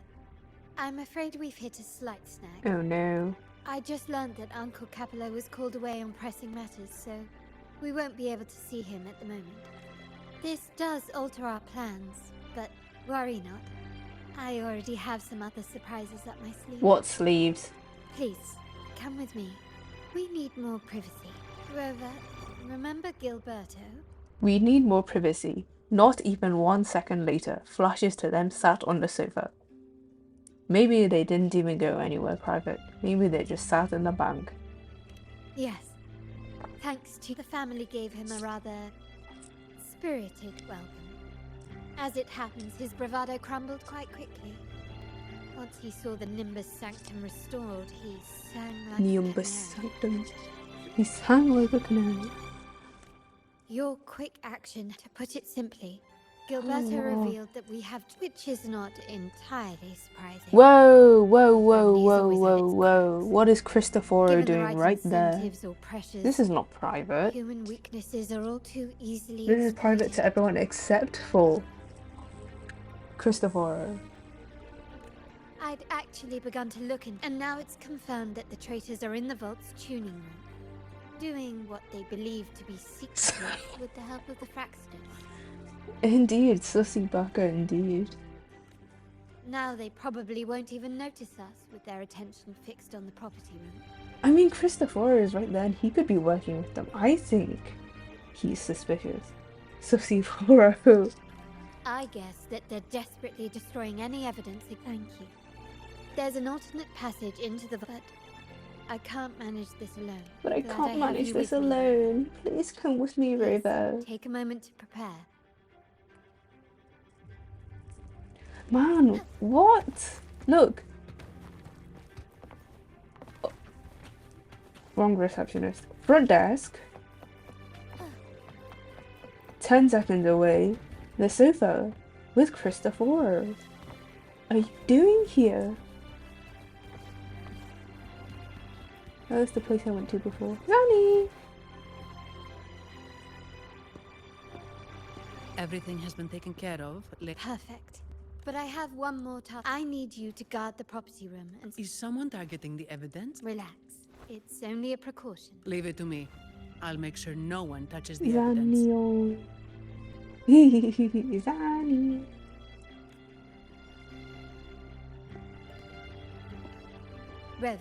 I'm afraid we've hit a slight snag. Oh no. I just learned that Uncle Capolo was called away on pressing matters, so we won't be able to see him at the moment. This does alter our plans, but worry not. I already have some other surprises up my sleeve. What sleeves? Please, come with me. We need more privacy. Rover, remember Gilberto? We need more privacy. Not even 1 second later, flashes to them sat on the sofa. Maybe they didn't even go anywhere private. Maybe they just sat in the bank. Yes. Thanks to the family gave him a rather spirited welcome. As it happens, his bravado crumbled quite quickly. Once he saw the Nimbus Sanctum restored, he sang like Nimbus a canary. Sanctum. He sang like a canary. Your quick action, to put it simply, Gilberto revealed that we have, which is not entirely surprising. Whoa, whoa, whoa, whoa, whoa, whoa. What is Christopher Given the doing right there? incentives or pressures, This is not private. Human weaknesses are all too easily This is private exploited. to everyone except for Christopher. I'd actually begun to look in, and now it's confirmed that the traitors are in the vault's tuning room, doing what they believe to be secret with the help of the Fraxters. Indeed, Sussy Baka, indeed. Now they probably won't even notice us with their attention fixed on the property room. I mean, Christopher is right there and he could be working with them. I think he's suspicious. Sussy Baka. I guess that they're desperately destroying any evidence. Thank you. There's an alternate passage into the vault. I can't manage this alone. But I Glad can't have manage you this with me. alone. Please come with me, Yes, Rover. take a moment to prepare. Man, what? Look. Oh. Wrong receptionist. Front desk. 10 seconds away. The sofa. With Christopher. What are you doing here? That was the place I went to before. Ronnie! Everything has been taken care of. Perfect. But I have one more task. I need you to guard the property room and... Is someone targeting the evidence? Relax. It's only a precaution. Leave it to me. I'll make sure no one touches the evidence. Zanio. Zanny. Rover,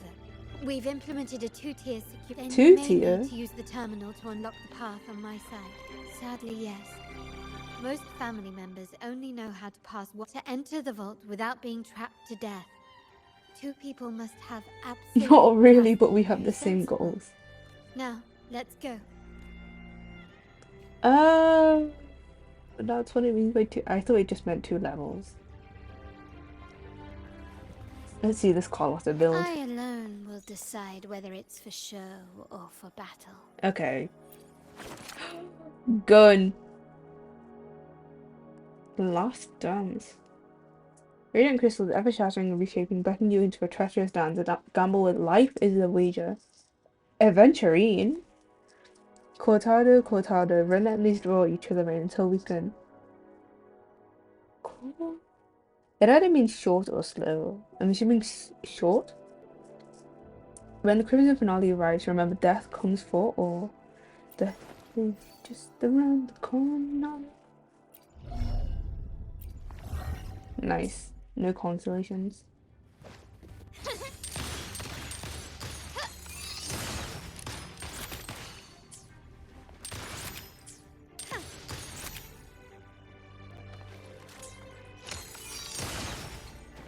we've implemented a two-tier security. Two-tier? Need to use the terminal to unlock the path on my side. Sadly, yes. Most family members only know how to pass to enter the vault without being trapped to death. Two people must have absolute Not really, trust. but we have the same Sensible. goals. Now, let's go. That's what it means by two. I thought it just meant 2 levels. Let's see this Carlotta build. I alone will decide whether it's for show or for battle. Okay. Gun. Last dance. Radiant crystals, ever shattering and reshaping, beckon you into a treacherous dance. A gamble with life is a wager. Aventurine. Cortado, relentlessly draw each other in until we can. Cool. It either means short or slow. I'm assuming short. When the Crimson finale arrives, remember death comes for all. Death is just around the corner. Nice. No consolations.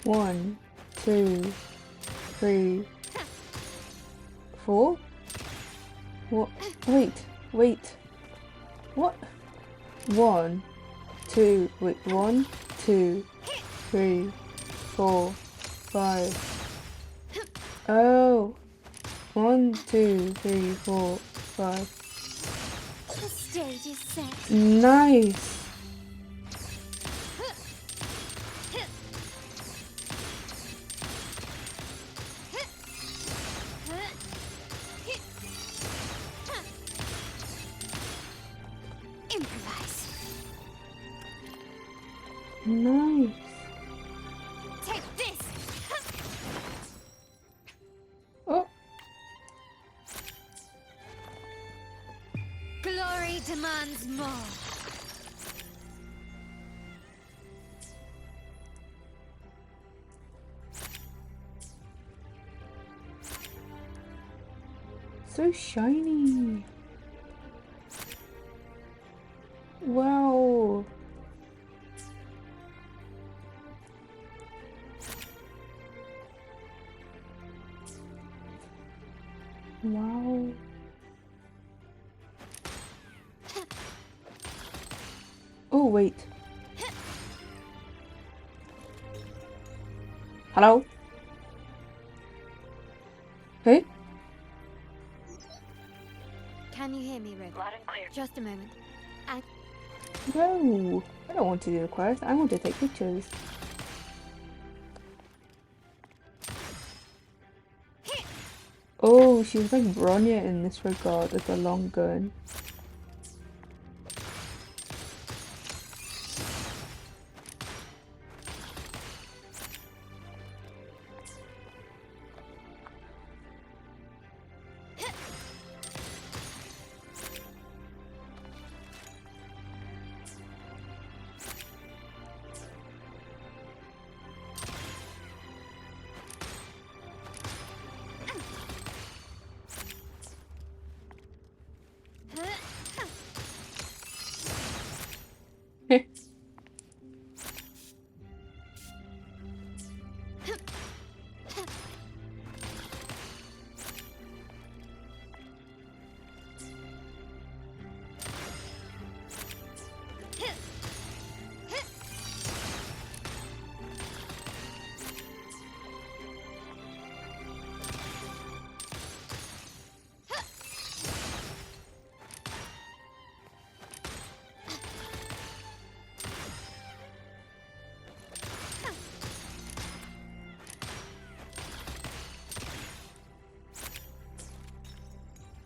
One, 2, 3, 4. What? Wait. What? 1, 2. Wait. 1, 2, 3, 4, 5. Oh. 1, 2, 3, 4, 5. The stage is set. Nice. Nice. Take this. Oh. Glory demands more. So shiny. Wow. Wow. Oh, wait. Hello? Hey? Can you hear me, Rick? Loud and clear. Just a moment. No, I don't want to do the quest. I want to take pictures. Oh, she's like Bronya in this regard with a long gun.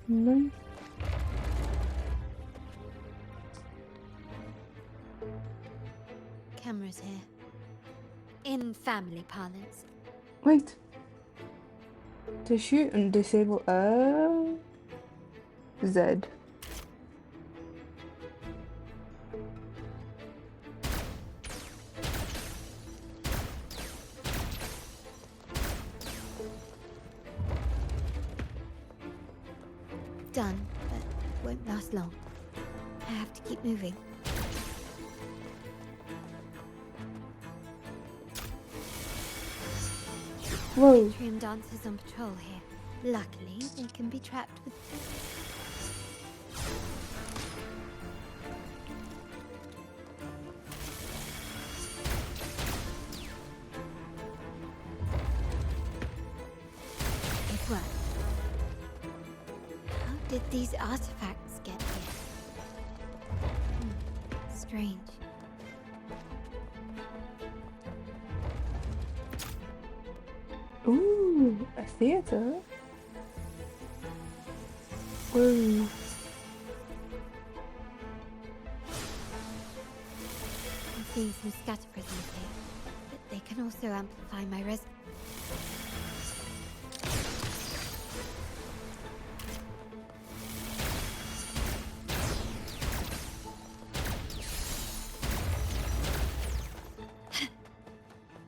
Nice. Cameras here. In family parlance. Wait. To shoot and disable Z. done, but won't last long. I have to keep moving. Whoa. Atrium dancers on patrol here. Luckily, they can be trapped with... It worked. How did these artifacts get here? Strange. Ooh, a theater. Whoa. I'm seeing some scatter prisms here, but they can also amplify my res...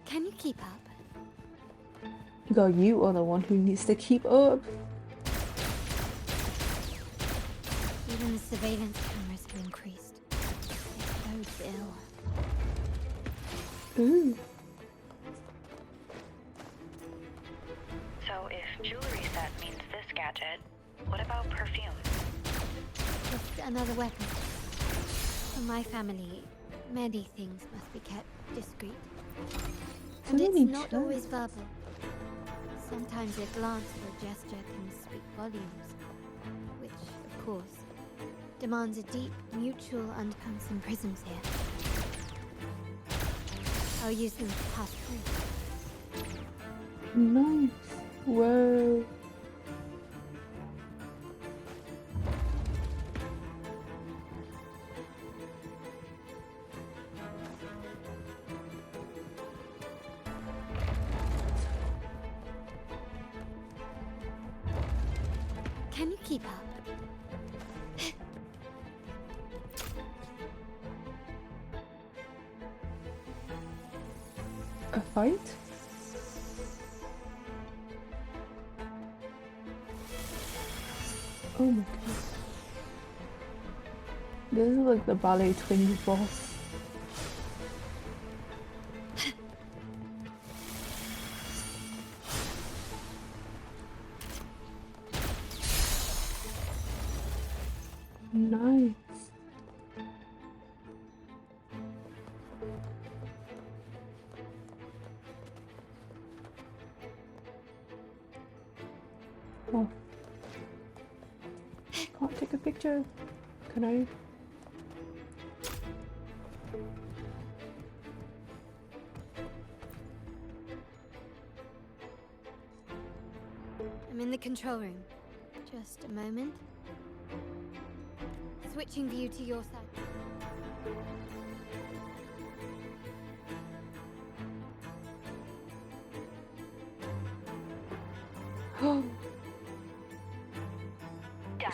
Can you keep up? Girl, you are the one who needs to keep up. Even the surveillance cameras have increased. It bodes ill. Ooh. So if jewelry set means this gadget, what about perfume? Just another weapon. For my family, many things must be kept discreet. And it's not always verbal. Sometimes a glance or a gesture can speak volumes, which, of course, demands a deep, mutual undercurrent and prisms here. I'll use them to pass through. Nice. Whoa. Can you keep up? A fight? Oh my god. This is like the ballet twins boss. Nice. Oh. Can't take a picture. Can I? I'm in the control room. Just a moment. Switching view to your side.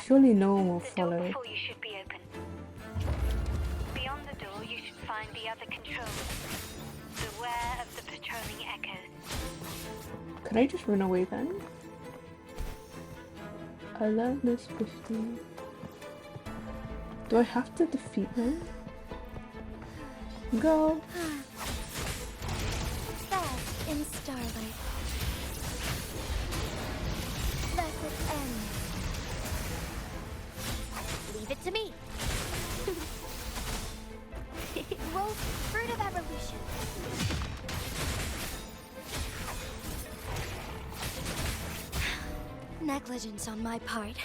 Surely no one will The door follow. before you should be open. Beyond the door, you should find the other control room. Beware of the patrolling echoes. Can I just run away then? Alertness 50. Do I have to defeat them? Go! Fast in starlight. Let it end. Leave it to me. Roll fruit of evolution. Negligence on my part.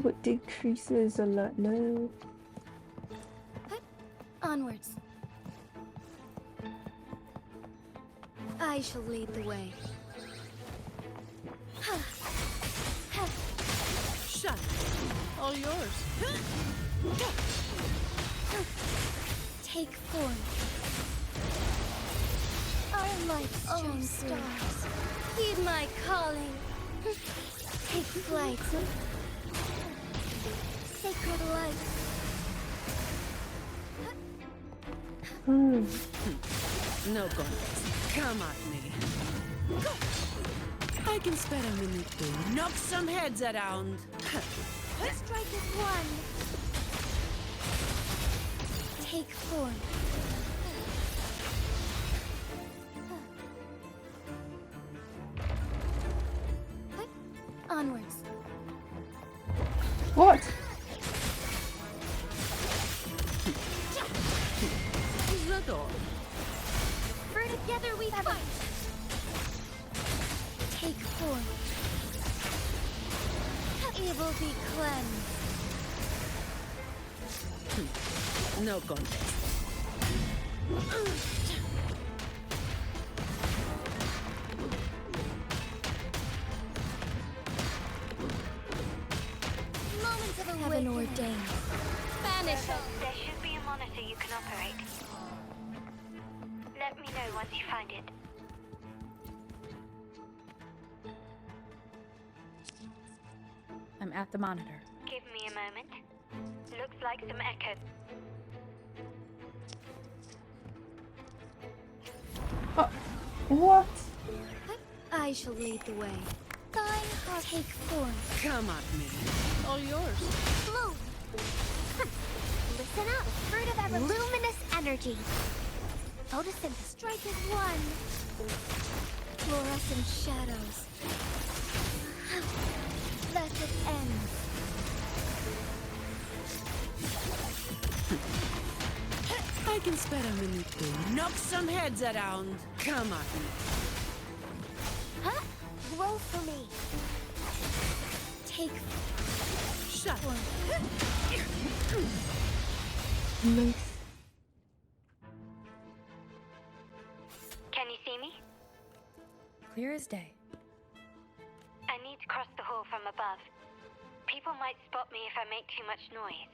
What decreases alert? No. Onwards. I shall lead the way. Shut. All yours. Take form. Our lights shine stars. Heed my calling. Take flight. Sacred light. No contest. Come at me. I can spare a minute to knock some heads around. Strike is one. Take four. Onwards. What? The door. For together we fight. Take four. Evil be cleansed. No contest. Moments of heaven ordained. Banish it. There should be a monitor you can operate. Let me know once you find it. I'm at the monitor. Give me a moment. Looks like some echo. What? I shall lead the way. Thine heart take form. Come at me. All yours. Bloom. Listen up. Fruit of ever luminous energy. Photosynthesis. Strike is one. Fluorescent shadows. Let it end. I can spare a minute to knock some heads around. Come at me. Huh? Grow for me. Take. Shut. Nice. Can you see me? Clear as day. I need to cross the hall from above. People might spot me if I make too much noise.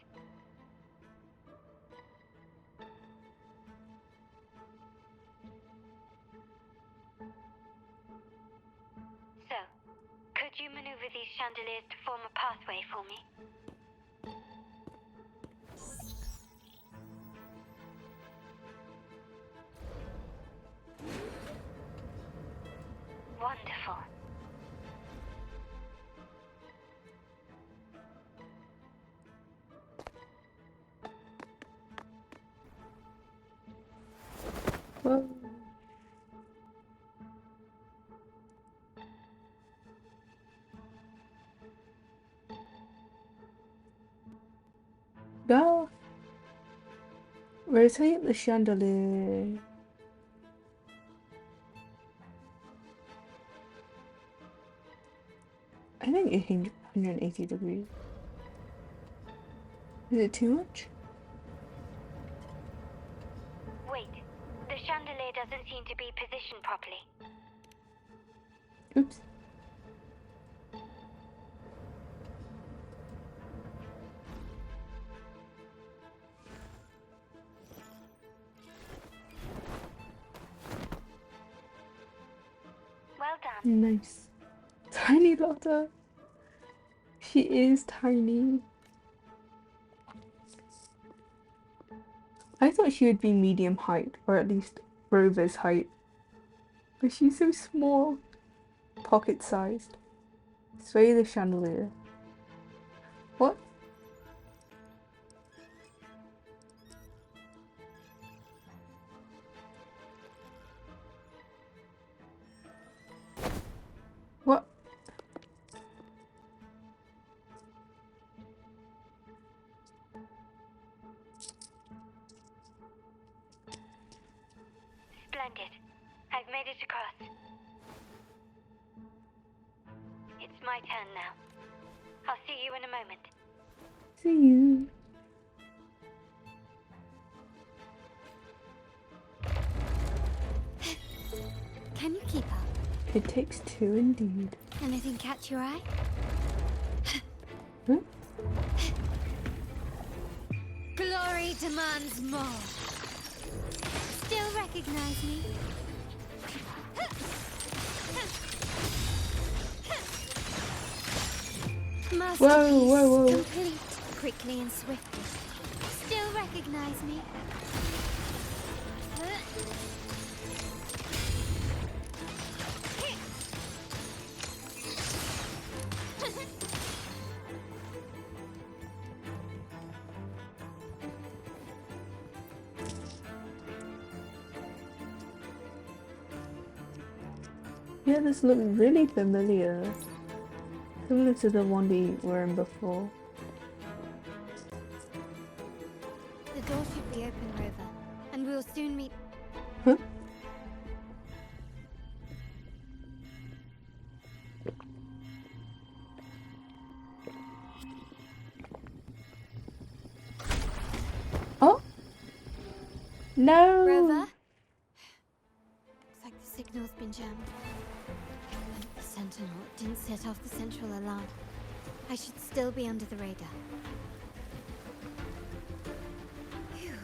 So, could you maneuver these chandeliers to form a pathway for me? Wonderful. Whoa. Go. Rotate the chandelier. I think 180 degrees. Is it too much? Wait, the chandelier doesn't seem to be positioned properly. Oops. Well done. Nice. Tiny Lotta. She is tiny. I thought she would be medium height, or at least Rover's height. But she's so small. Pocket sized. Sway the chandelier. What? What? Splendid. I've made it across. It's my turn now. I'll see you in a moment. See you. Can you keep up? It takes two indeed. Anything catch your eye? Huh? Glory demands more. Still recognize me? Whoa. Complete, quickly and swiftly. Still recognize me? Yeah, this looks really familiar. Similar to the one we were in before. The door should be open, Rover, and we'll soon meet. Huh? Oh! No! Rover? Looks like the signal's been jammed. The Sentinel didn't set off the central alarm. I should still be under the radar. Phew.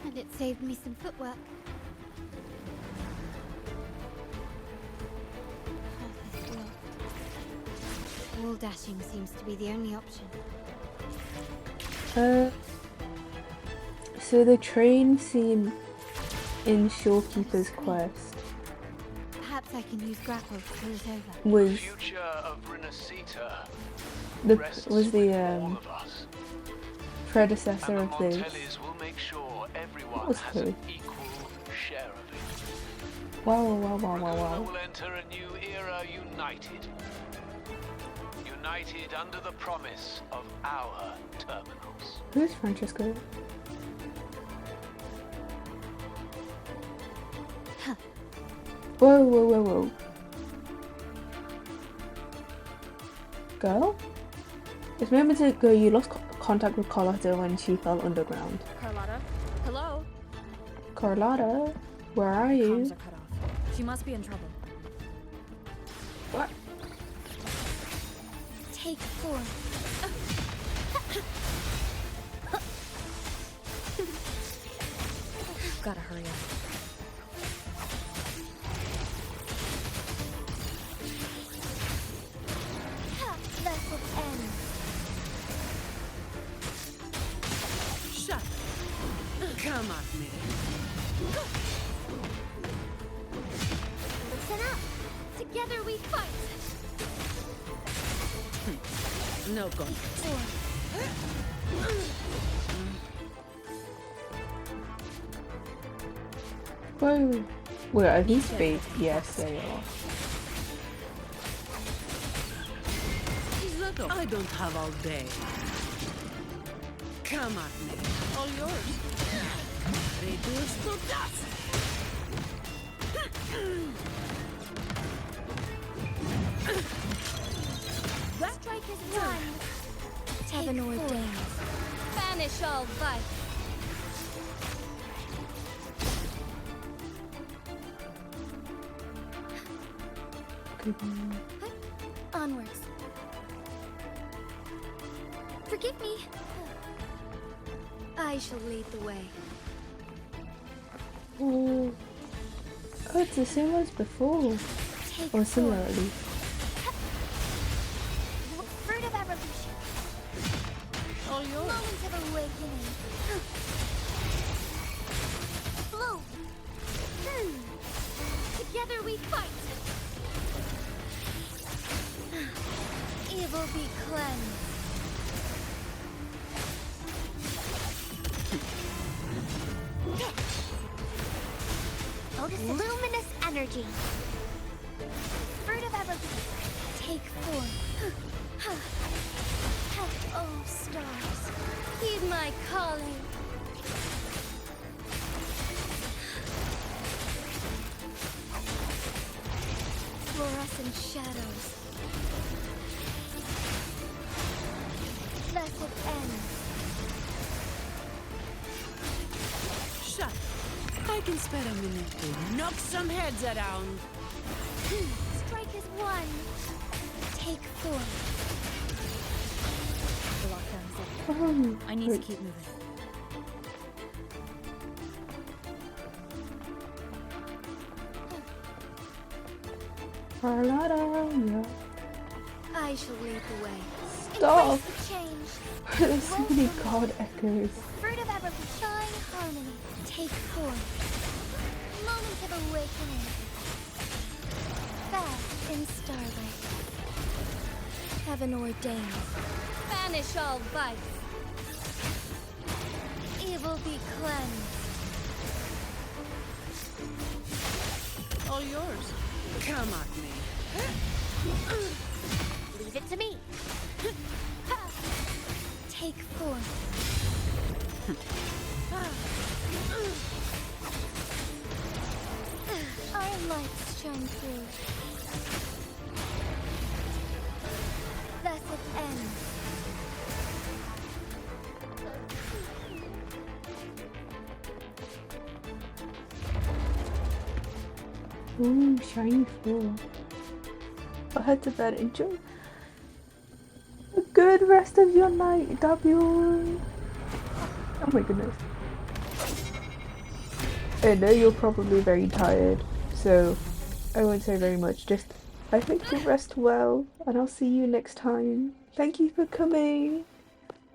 And it saved me some footwork. Path is blocked. Wall dashing seems to be the only option. So the train scene in Shorekeeper's Quest Perhaps I can use grapple to pull it over. was Future of rinascita the rests was with the all of us. predecessor And the of this. Montellis will make sure everyone was has cool. an equal share of it. Wow, wow, wow, wow, Raguna wow. will enter a new era united. United under the promise of our terminals. Who's Francesco? Whoa, whoa, whoa, whoa. Girl? Just remember to go, you lost contact with Carlotta when she fell underground. Carlotta? Hello? Carlotta? Where are you? Comms are cut off. She must be in trouble. What? Take 4. Gotta hurry up. Let it end. Shut. Come at me. Listen up. Together we fight. No good. 4. Whoa. Wait, are these fake? Yes, they are. I don't have all day. Come at me. All yours. Reduce to dust. Strike is one. Heaven ordained. Banish all vice. Onwards. Forgive me. I shall lead the way. Oh, it's the same as before. Take Or similar at 4. least. Fruit of evolution. All yours. Moment of awakening. Bloom. Together we fight. Evil be cleansed. Luminous energy. Fruit of evolution. Take 4. Oh, stars, heed my calling. Fluorescent shadows. Let it end. Shut. I can spare a minute to knock some heads around. Strike is 1. Take 4. The lockdown is up. I need to keep moving. Carlotta, yeah. I shall lead the way. Stop. Embrace the change. There's so many god echoes. Fruit of evolution. Shine harmony. Take 4. Moment of awakening. Fast in starlight. Heaven ordained. Banish all vice. Evil be cleansed. All yours. Come at me. Leave it to me. Take form. Our lights shine through. Let it end. Ooh, shiny floor. I'll head to bed. Enjoy a good rest of your night, W. Oh my goodness. I know you're probably very tired, so I won't say very much. Just, I hope you rest well, and I'll see you next time. Thank you for coming.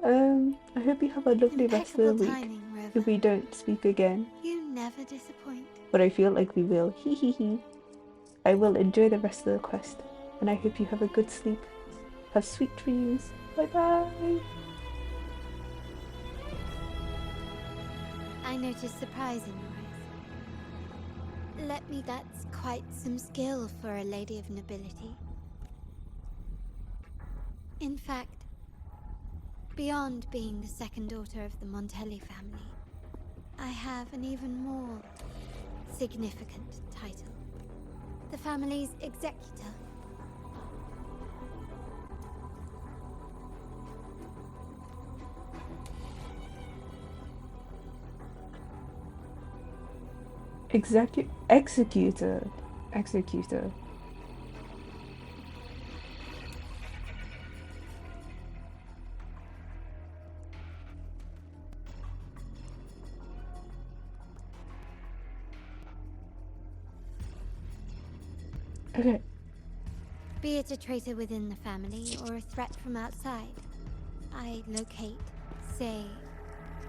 I hope you have a lovely rest of the Impeccable week. timing, Rover. If we don't speak again, You never disappoint. but I feel like we will. Hee hee hee. I will enjoy the rest of the quest, and I hope you have a good sleep. Have sweet dreams. Bye bye. I noticed surprise in your eyes. Let me. That's quite some skill for a lady of nobility. In fact, beyond being the second daughter of the Montelli family, I have an even more significant title. The family's executor. Executor. Okay. Be it a traitor within the family or a threat from outside, I locate, say,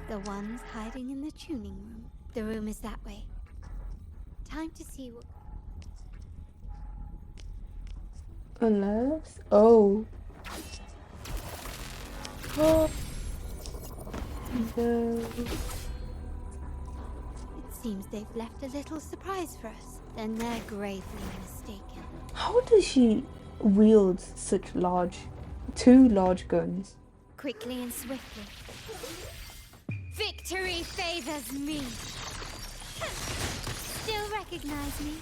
the ones hiding in the tuning room. The room is that way. Time to see what... Unless... Oh. Oh. No. It seems they've left a little surprise for us. Then they're gravely mistaken. How does she wield such two large guns? Quickly and swiftly. Victory favors me. Still recognize me?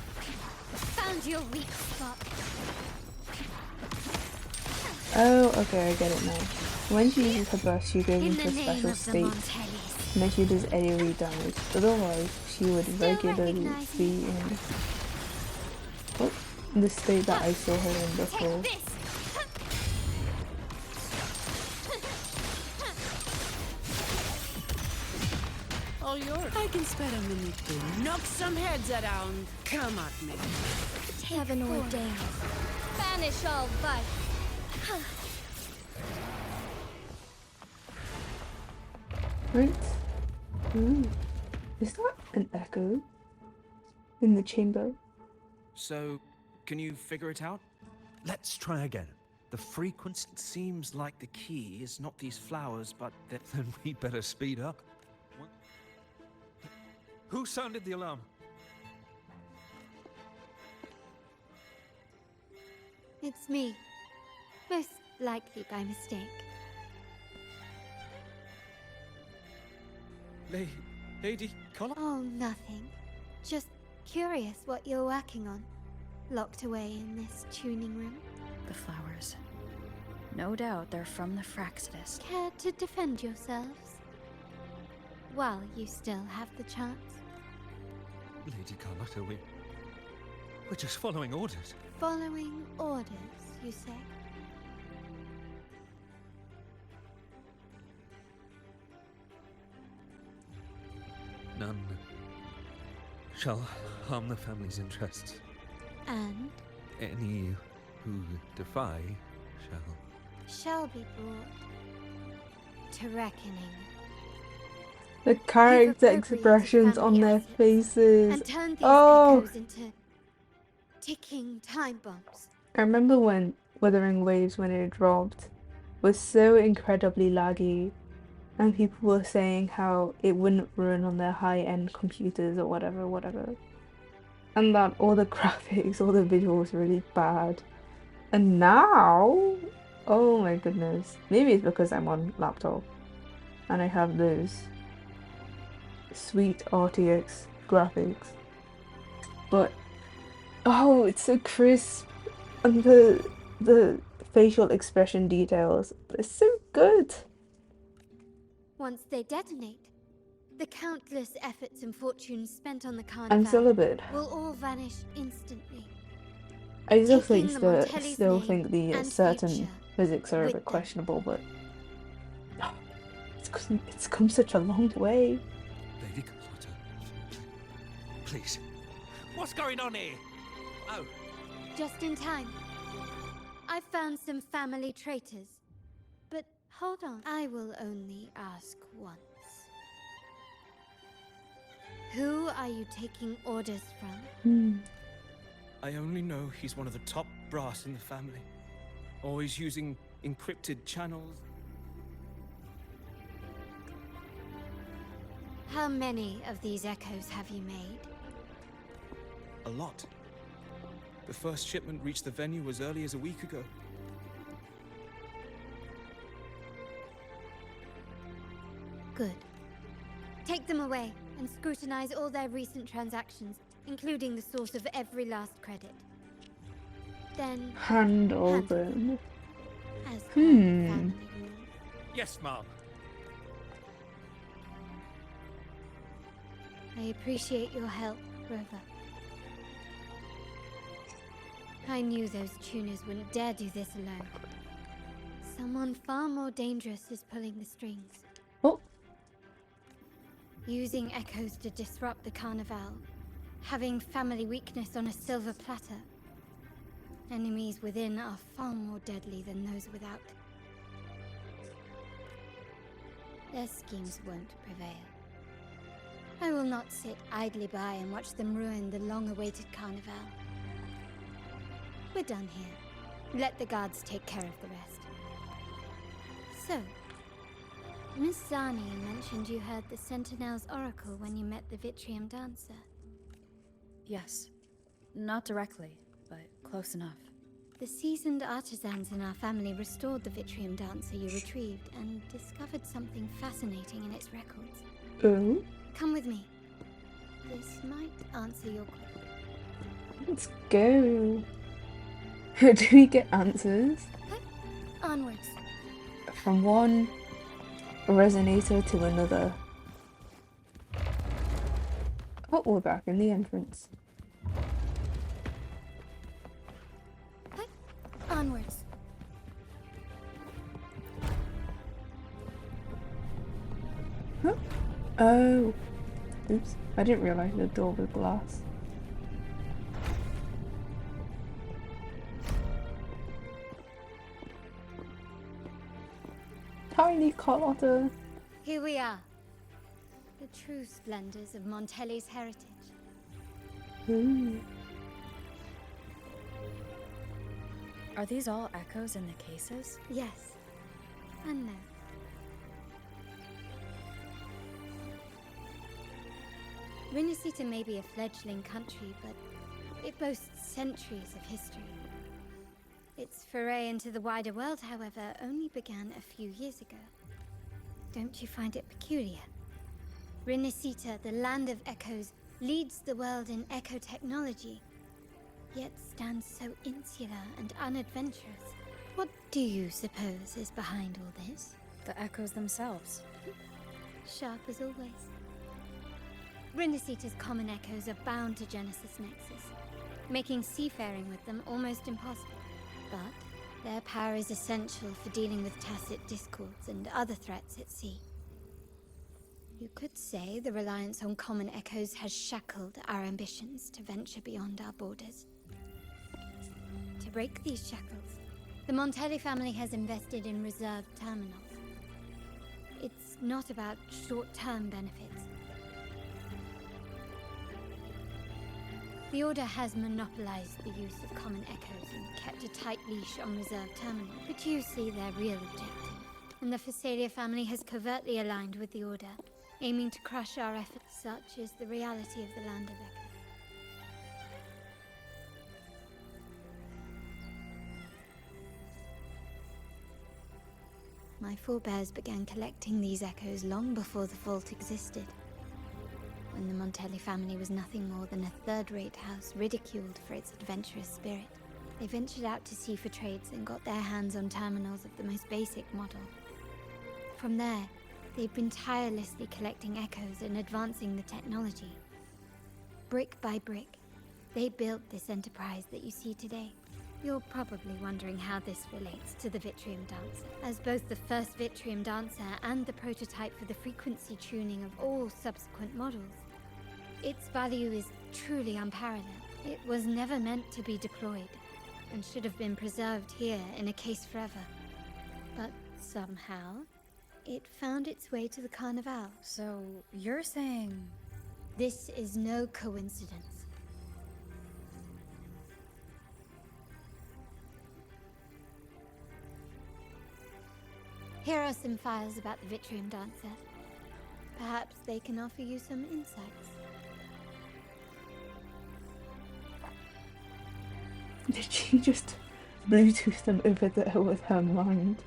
Found your weak spot. Oh, okay, I get it now. When she uses her burst, she goes into a special state, and then she does AoE damage. Otherwise, she would regularly be in the state that I saw her in before. All yours. I can spare a minute to knock some heads around. Come at me. Heaven ordained. Banish all vice. Right. Ooh. Is that an echo in the chamber? So, can you figure it out? Let's try again. The frequency seems like the key is not these flowers, but that. Then we'd better speed up. Who sounded the alarm? It's me. Most likely by mistake. Lady Collar? Oh, nothing. Just curious what you're working on. Locked away in this tuning room. The flowers. No doubt they're from the Fraxidus. Care to defend yourselves? While you still have the chance. Lady Carlotta, we're just following orders. Following orders, you say? None shall harm the family's interests. And? Any who defy Shall be brought to reckoning. The character expressions on their faces. And turn these echoes into ticking time bombs. I remember when Wuthering Waves, when it dropped, was so incredibly laggy, and people were saying how it wouldn't run on their high-end computers or whatever. And that all the graphics, all the visuals are really bad. And now, oh my goodness. Maybe it's because I'm on laptop and I have those sweet RTX graphics. But oh, it's so crisp, and the facial expression details, they're so good. Once they detonate, the countless efforts and fortunes spent on the I'm carnival still a bit. will all vanish instantly. I still Taking think the Montelli's name the and certain future physics are a with bit them. questionable, but it's come such a long way. Lady Carlotta, please. What's going on here? Oh, Just in time. I found some family traitors. But hold on, I will only ask once. Who are you taking orders from? I only know he's one of the top brass in the family. Always using encrypted channels. How many of these echoes have you made? A lot. The first shipment reached the venue as early as a week ago. Good. Take them away and scrutinize all their recent transactions, including the source of every last credit. Then Handle them. as per the family rule. yes, Mom. I appreciate your help, Rover. I knew those tuners wouldn't dare do this alone. Someone far more dangerous is pulling the strings. Oh. Using echoes to disrupt the carnival. Having family weakness on a silver platter. Enemies within are far more deadly than those without. Their schemes won't prevail. I will not sit idly by and watch them ruin the long-awaited carnival. We're done here. Let the guards take care of the rest. So, Miss Zani mentioned you heard the Sentinel's oracle when you met the Vitrium Dancer. Yes. Not directly, but close enough. The seasoned artisans in our family restored the Vitrium Dancer you retrieved and discovered something fascinating in its records. Oh? Come with me. This might answer your question. Let's go. Do we get answers? Onwards. From one resonator to another. Oh, we're back in the entrance. Onwards. Huh? Oh. Oops. I didn't realize the door was glass. Tiny Carlotta. Here we are. The true splendors of Montelli's heritage. Ooh. Are these all echoes in the cases? Yes. And no. Rinascita may be a fledgling country, but it boasts centuries of history. Its foray into the wider world, however, only began a few years ago. Don't you find it peculiar? Rinascita, the land of echoes, leads the world in echo technology, yet stands so insular and unadventurous. What do you suppose is behind all this? The echoes themselves. Sharp as always. Rinascita's common echoes are bound to Genesis Nexus, making seafaring with them almost impossible. But their power is essential for dealing with tacit discords and other threats at sea. You could say the reliance on common echoes has shackled our ambitions to venture beyond our borders. To break these shackles, the Montelli family has invested in reserved terminals. It's not about short-term benefits. The Order has monopolized the use of common echoes and kept a tight leash on reserved terminals. But you see their real objective. And the Phasalia family has covertly aligned with the Order, aiming to crush our efforts. Such is the reality of the Land of My forebears began collecting these echoes long before the vault existed. When the Montelli family was nothing more than a third-rate house ridiculed for its adventurous spirit, they ventured out to sea for trades and got their hands on terminals of the most basic model. From there, they've been tirelessly collecting echoes and advancing the technology. Brick by brick, they built this enterprise that you see today. You're probably wondering how this relates to the Vitrium Dancer, as both the first Vitrium Dancer and the prototype for the frequency tuning of all subsequent models. Its value is truly unparalleled. It was never meant to be deployed, and should have been preserved here in a case forever. But somehow, it found its way to the Carnival. So, you're saying... This is no coincidence. Here are some files about the Vitrium Dancer. Perhaps they can offer you some insights. Did she just Bluetooth them over there with her mind?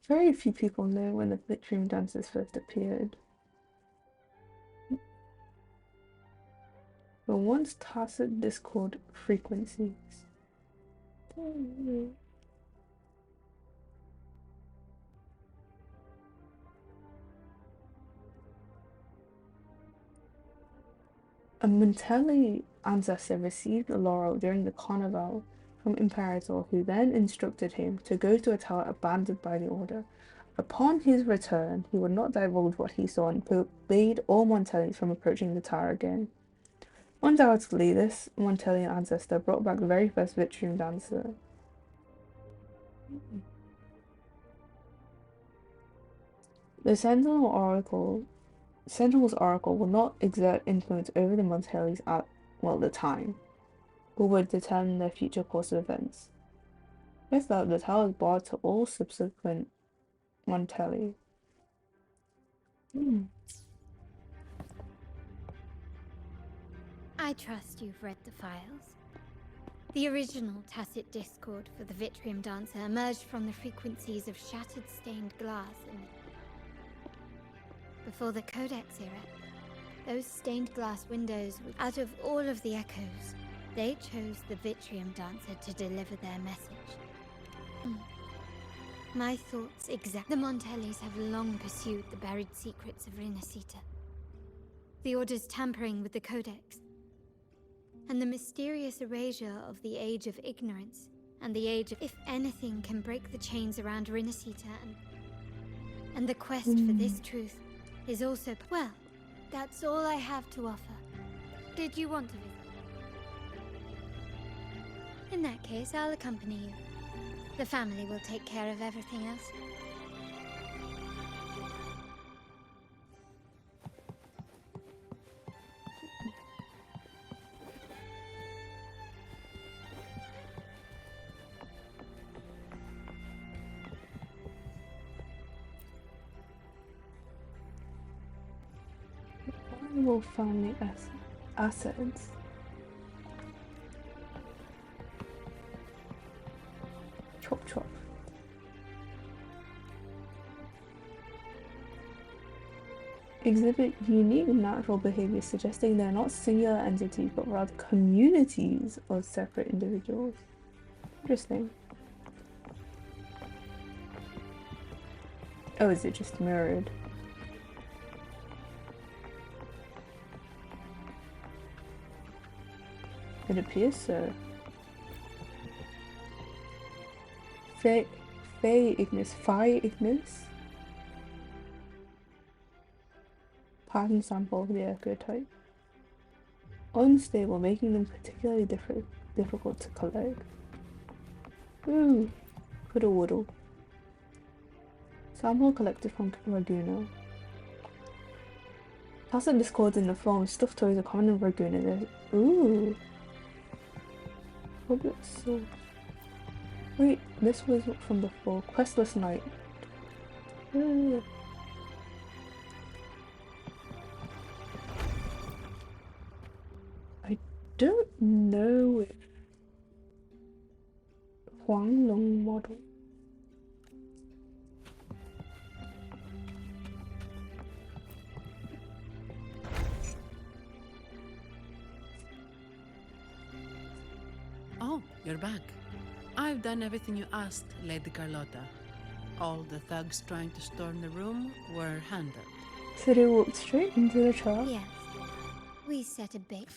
Very few people know when the Vitrium Dancers first appeared. The once tacit Discord frequencies. A Montelli ancestor received a laurel during the Carnival from Imperator, who then instructed him to go to a tower abandoned by the Order. Upon his return, he would not divulge what he saw and forbade all Montellis from approaching the tower again. Undoubtedly, this Montelli ancestor brought back the very first Vitrium Dancer. The Sentinel's Oracle will not exert influence over the Montellis at, the time, but would determine their future course of events. With that, the tower is barred to all subsequent Montelli. I trust you've read the files. The original tacit discord for the Vitrium Dancer emerged from the frequencies of shattered stained glass before the Codex era. Those stained glass windows, out of all of the echoes, they chose the Vitrium Dancer to deliver their message. My thoughts exact. The Montellis have long pursued the buried secrets of rinascita. The Order's tampering with the Codex, and the mysterious erasure of the Age of Ignorance, and the Age of... If anything can break the chains around rinascita and the quest for this truth is also... Well, that's all I have to offer. Did you want to visit? In that case, I'll accompany you. The family will take care of everything else. Valuable family assets. Chop chop. Exhibit unique natural behavior, suggesting they're not singular entities but rather communities of separate individuals. Interesting. Oh, is it just mirrored? It appears so. Fey Ignis, Phi Ignis. Pattern sample of the echo type. Unstable, making them particularly difficult to collect. Ooh, Puddle Woodle. Sample collected from Raguna. Tacit discords in the form of stuffed toys are common in Raguna. Ooh. Public source. Wait, this was from before. Questless Night. Ooh. I don't know if Huanglong model. Oh, you're back. I've done everything you asked, Lady Carlotta. All the thugs trying to storm the room were handled. So they walked straight into the trap? Yes. We set a bait.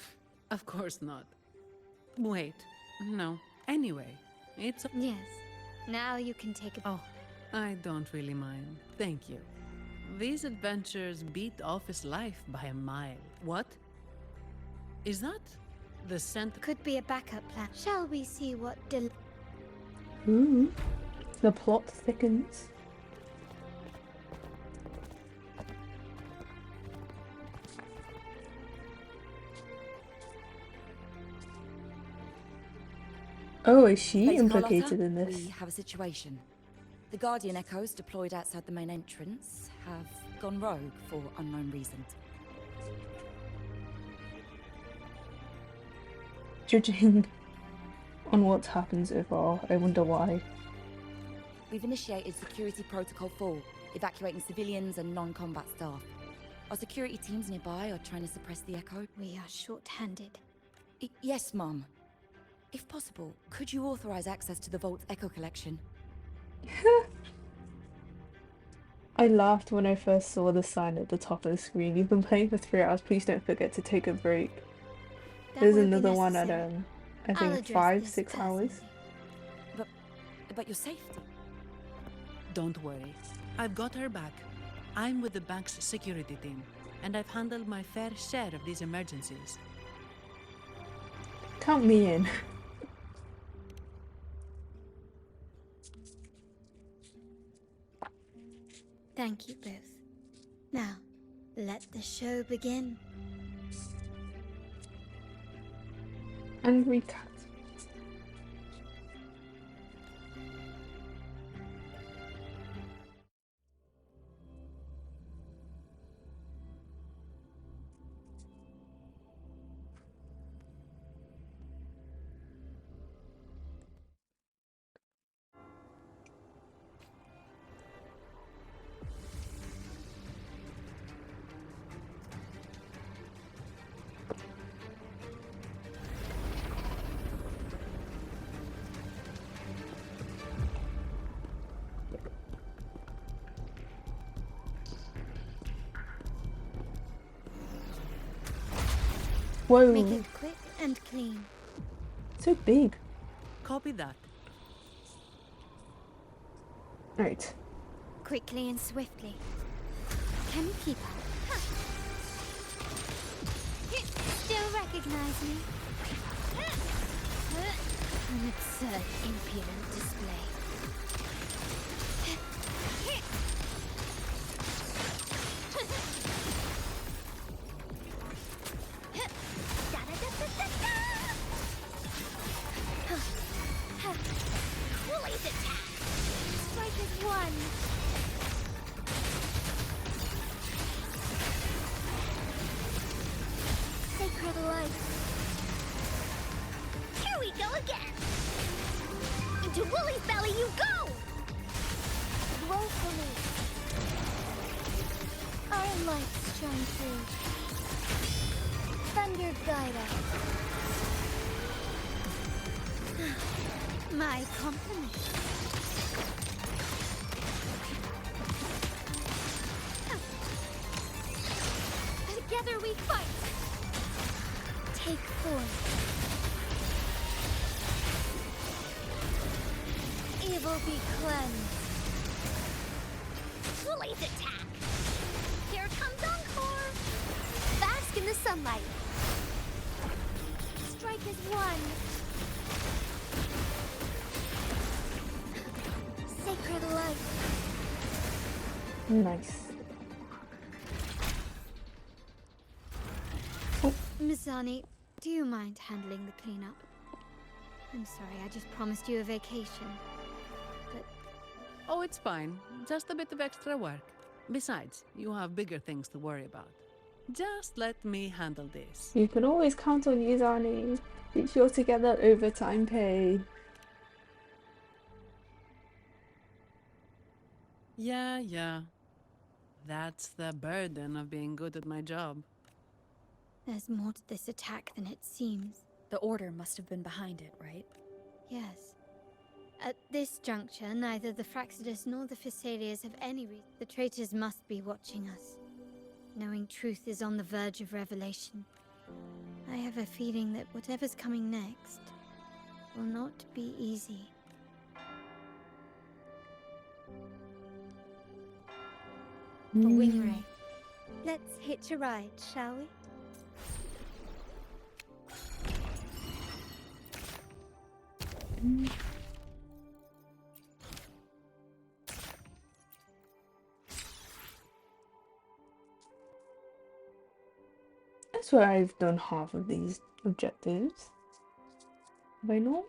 Of course not. Wait, no. Anyway, it's... Yes. Now you can take a... Oh, I don't really mind. Thank you. These adventures beat office life by a mile. What? Is that the scent? Could be a backup plan. Shall we see what Ooh. The plot thickens. Oh, is she Lady implicated Carlotta, in this? We have a situation. The Guardian Echoes deployed outside the main entrance have gone rogue for unknown reasons. Judging on what happens so far, I wonder why. We've initiated Security Protocol 4, evacuating civilians and non-combat staff. Our security teams nearby are trying to suppress the Echo. We are short-handed. Yes, Mum. If possible, could you authorize access to the Vault's Echo collection? I laughed when I first saw the sign at the top of the screen. You've been playing for 3 hours, please don't forget to take a break. There's another one at I think 5-6 hours. But your safety? Don't worry. I've got her back. I'm with the bank's security team, and I've handled my fair share of these emergencies. Count me in. Thank you both. Now, let the show begin. Angry cat. Whoa. Make it quick and clean. So big. Copy that. Right. Quickly and swiftly. Can you keep up? Still recognize me? An absurd, impudent display. Woolly's attack! Strike is one! Sacred light! Here we go again! Into Woolly's belly you go! Woefully! Our lights shine through. Thunder guide us. My compliments. Together we fight. Take form. Evil be cleansed. Woolly's attack. Here comes Encore. Bask in the sunlight. Strike is one. Sacred light. Nice. Mizani, do you mind handling the cleanup? I'm sorry, I just promised you a vacation. But Oh, it's fine. Just a bit of extra work. Besides, you have bigger things to worry about. Just let me handle this. You can always count on you, Zani. Be sure to get that overtime pay. Yeah. That's the burden of being good at my job. there's more to this attack than it seems. The Order must have been behind it, right? Yes. At this juncture, neither the Fraxidus nor the Physaelias have any reason. The traitors must be watching us, knowing truth is on the verge of revelation. I have a feeling that whatever's coming next will not be easy. A wing ray. Let's hitch a ride, shall we? I swear I've done half of these objectives. Have I not?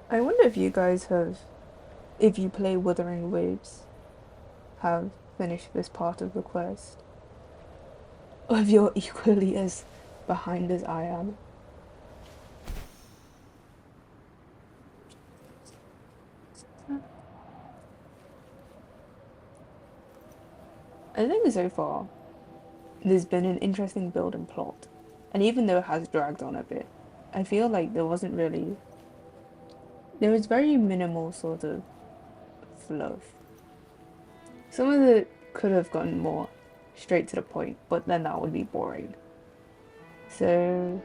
I wonder if you guys have, if you play Wuthering Waves, have finished this part of the quest. Or if you're equally as behind as I am. I think so far there's been an interesting build and plot, and even though it has dragged on a bit, I feel like there was very minimal sort of fluff. Some of it could have gotten more straight to the point, but then that would be boring. So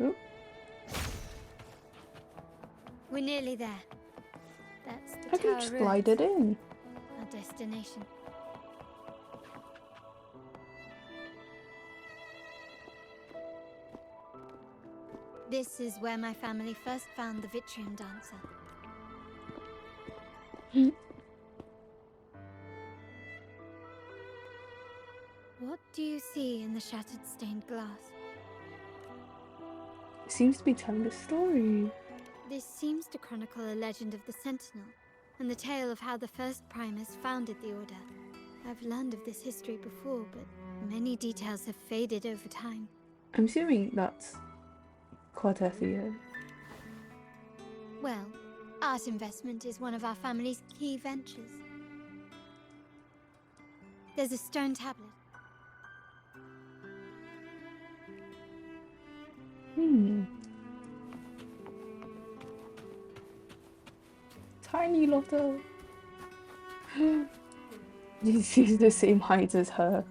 oop. We're nearly there. That's the I can tower just ruins. glide it in. Our destination. This is where my family first found the Vitrium Dancer. What do you see in the shattered stained glass? It seems to be telling a story. This seems to chronicle a legend of the Sentinel, and the tale of how the first Primus founded the Order. I've learned of this history before, but many details have faded over time. I'm assuming that's cartethyia. Well, art investment is one of our family's key ventures. There's a stone tablet. Tiny Lotto. She's the same height as her.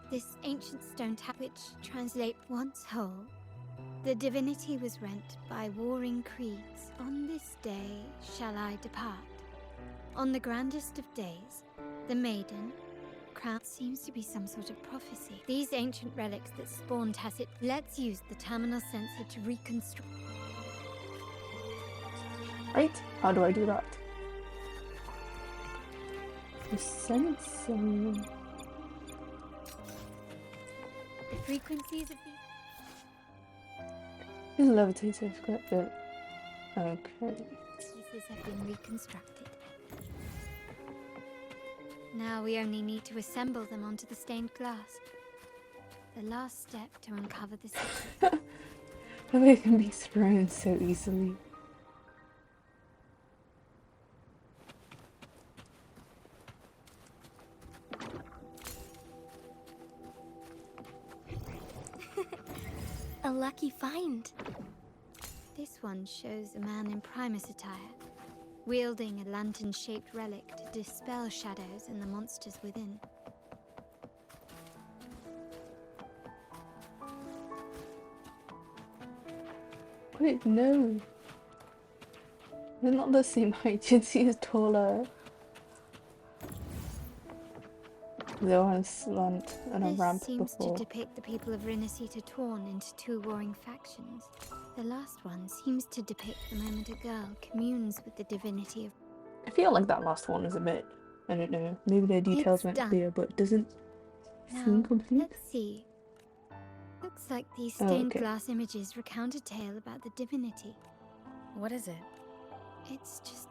This ancient stone tablet, which translates once whole, the divinity was rent by warring creeds. On this day shall I depart. On the grandest of days, the maiden crown seems to be some sort of prophecy. These ancient relics that spawn tacit. Let's use the terminal sensor to reconstruct. Right? How do I do that? The sensor. The frequencies of these Is levitative correct bit? Okay. pieces have been reconstructed. Now we only need to assemble them onto the stained glass. The last step to uncover the secret. How they can be thrown so easily. A lucky find. This one shows a man in Primus attire, wielding a lantern-shaped relic to dispel shadows and the monsters within. Wait, no. They're not the same height. Jinxie is taller. They're on a slant and a ramp This seems before. to depict the people of Rinascita torn into two warring factions. The last one seems to depict the moment a girl communes with the divinity of... I feel like that last one is a bit, I don't know, maybe the details weren't clear, but it doesn't seem complete. Let's see. Looks like these stained okay. glass images recount a tale about the divinity. What is it? It's just...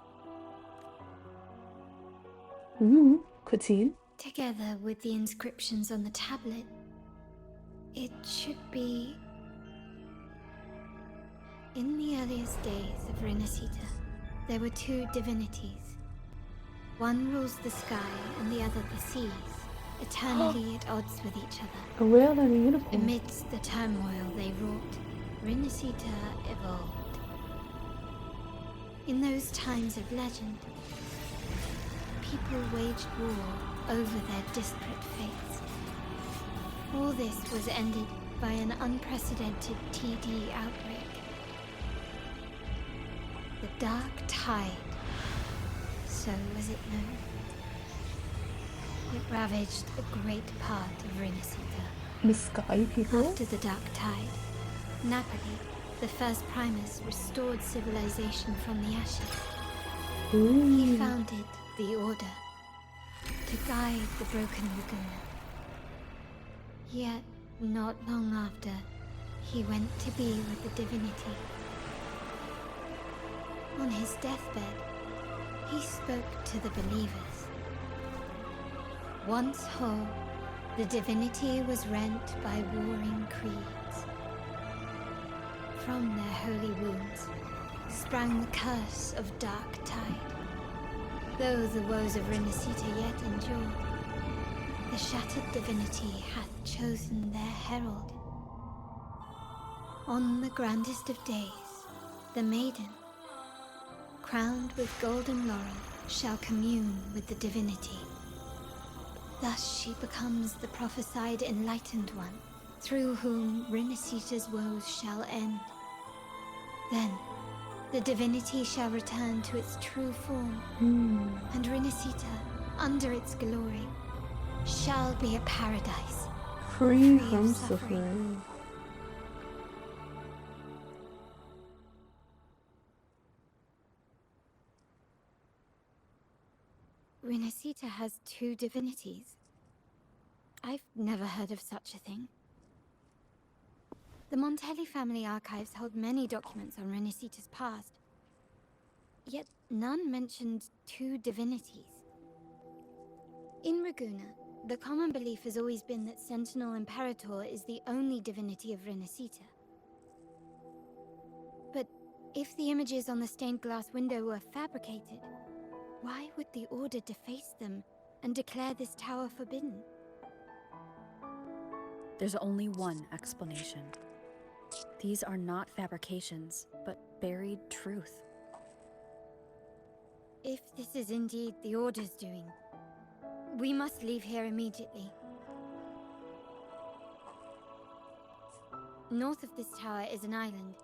Ooh, cutscene. Together with the inscriptions on the tablet, it should be... In the earliest days of Rinascita, there were two divinities. One rules the sky and the other the seas, eternally at odds with each other. A whale and a unicorn. Amidst the turmoil they wrought, Rinascita evolved. In those times of legend, people waged war over their disparate fates. All this was ended by an unprecedented TD outbreak. The Dark Tide, so was it known. It ravaged a great part of Rinascita. The sky people? After the Dark Tide, Napoli, the first Primus, restored civilization from the ashes. Ooh. He founded the Order to guide the broken Laguna. Yet, not long after, he went to be with the divinity. On his deathbed, he spoke to the believers. Once whole, the divinity was rent by warring creeds. From their holy wounds sprang the curse of Dark Tide. Though the woes of Rinascita yet endure, the shattered divinity hath chosen their herald. On the grandest of days, the maiden, crowned with golden laurel, shall commune with the divinity. Thus she becomes the prophesied enlightened one, through whom Rinascita's woes shall end. Then, the divinity shall return to its true form, and Rinascita, under its glory, shall be a paradise, Free of from suffering. Rinascita has two divinities. I've never heard of such a thing. The Montelli family archives hold many documents on Rinascita's past, yet none mentioned two divinities. In Raguena, the common belief has always been that Sentinel Imperator is the only divinity of Rinascita. But if the images on the stained glass window were fabricated, why would the Order deface them and declare this tower forbidden? There's only one explanation. These are not fabrications, but buried truth. If this is indeed the Order's doing, we must leave here immediately. North of this tower is an island.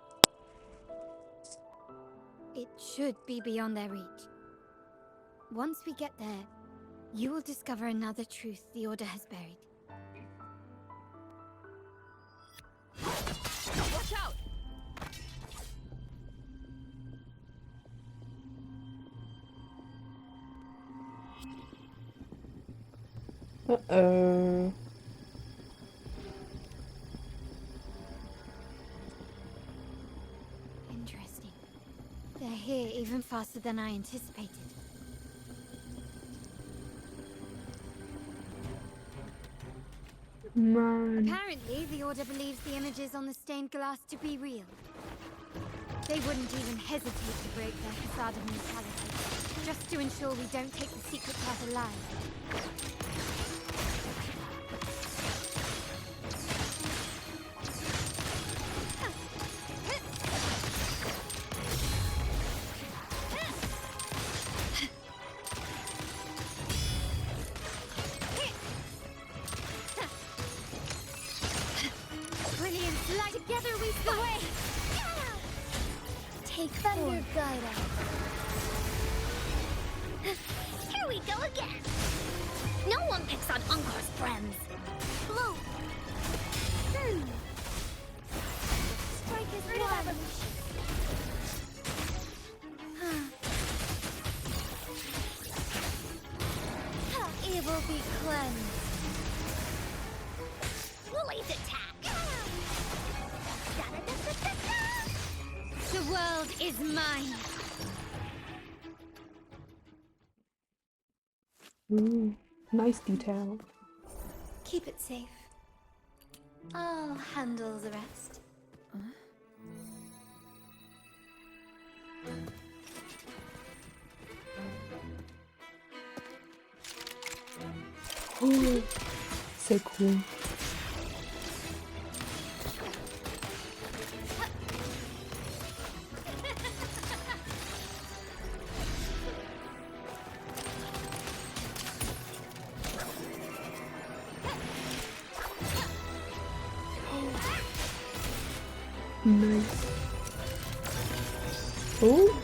It should be beyond their reach. Once we get there, you will discover another truth the Order has buried. Watch out! Uh-oh. Interesting. They're here even faster than I anticipated. Man. Apparently, the Order believes the images on the stained glass to be real. They wouldn't even hesitate to break their facade of neutrality, just to ensure we don't take the secret path alive. Brilliant light! Together we the way! Take thunder guide us. Here we go again. No one picks on Ungar's friends. Blue. Strike is one. Evil be cleansed. Woolly's attack. The world is mine. Ooh, nice detail. Keep it safe. I'll handle the rest. Ooh, so cool. Nice. Oh.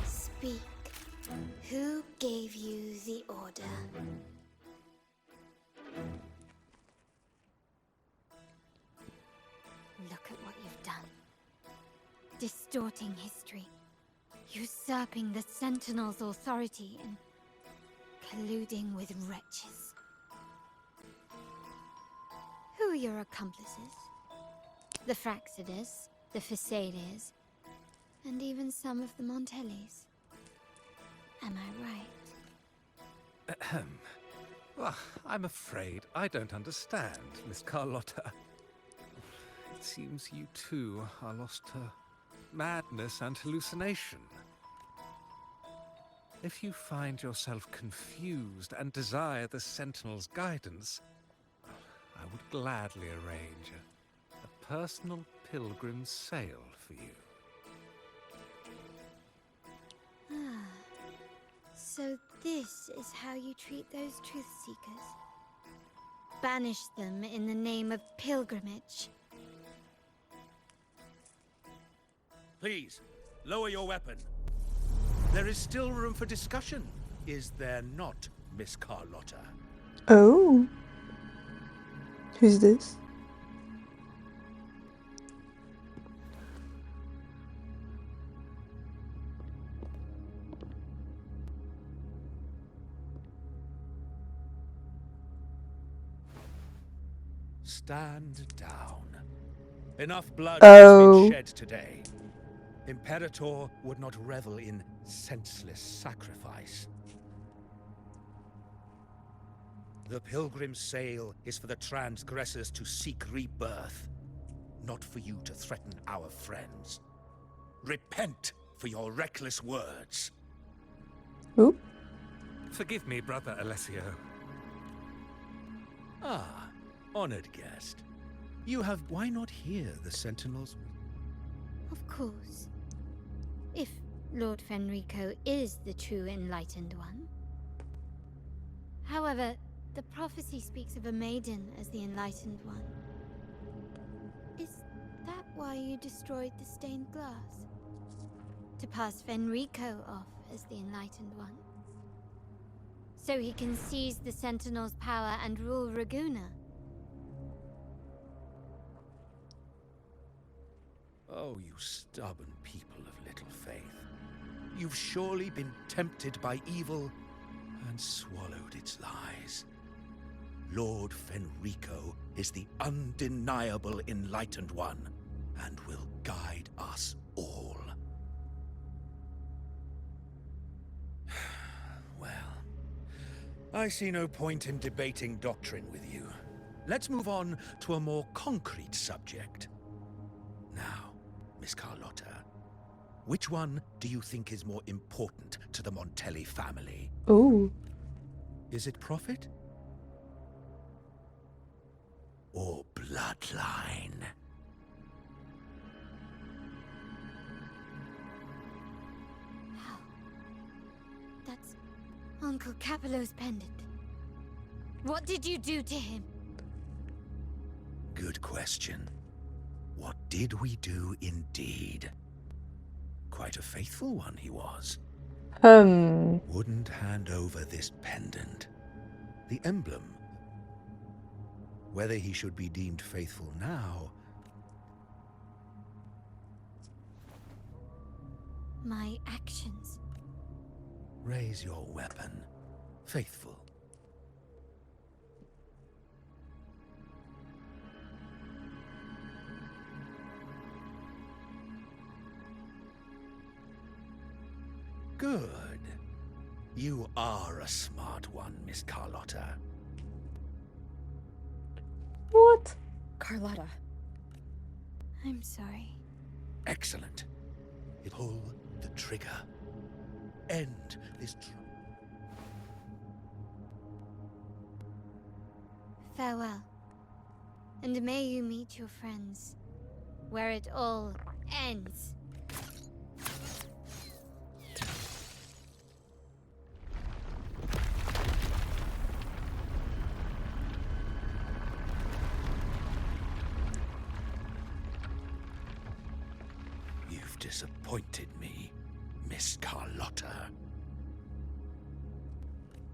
Speak. Who gave you the order? Look at what you've done. Distorting history. Usurping the Sentinel's authority and colluding with wretches. Who are your accomplices? The Fraxidus, the Facades, and even some of the Montellis. Am I right? Ahem. Well, I'm afraid I don't understand, Miss Carlotta. It seems you too are lost to madness and hallucination. If you find yourself confused and desire the Sentinel's guidance, I would gladly arrange a personal pilgrim sail for you. Ah. So this is how you treat those truth seekers. Banish them in the name of pilgrimage. Please, lower your weapon. There is still room for discussion, is there not, Miss Carlotta? Oh. Who's this? Stand down. Enough blood has been shed today. Imperator would not revel in senseless sacrifice. The pilgrim's sail is for the transgressors to seek rebirth, not for you to threaten our friends. Repent for your reckless words. Who? Forgive me, Brother Alessio. Ah, honored guest. You have... Why not hear the Sentinels? Of course. If Lord Fenrico is the true Enlightened One. However, the prophecy speaks of a maiden as the Enlightened One. Is that why you destroyed the stained glass? To pass Fenrico off as the Enlightened One? So he can seize the Sentinel's power and rule Raguna? Oh, you stubborn people of little faith. You've surely been tempted by evil and swallowed its lies. Lord Fenrico is the undeniable Enlightened One, and will guide us all. Well, I see no point in debating doctrine with you. Let's move on to a more concrete subject. Now, Miss Carlotta, which one do you think is more important to the Montelli family? Ooh. Is it profit? Or bloodline? That's Uncle Capello's pendant. What did you do to him? Good question. What did we do indeed? Quite a faithful one he was. Wouldn't hand over this pendant. The emblem. Whether he should be deemed faithful now... My actions. Raise your weapon. Faithful. Good. You are a smart one, Miss Carlotta. What? Carlotta. I'm sorry. Excellent. Pull the trigger. End this Farewell. And may you meet your friends, where it all ends. You've disappointed me, Miss Carlotta.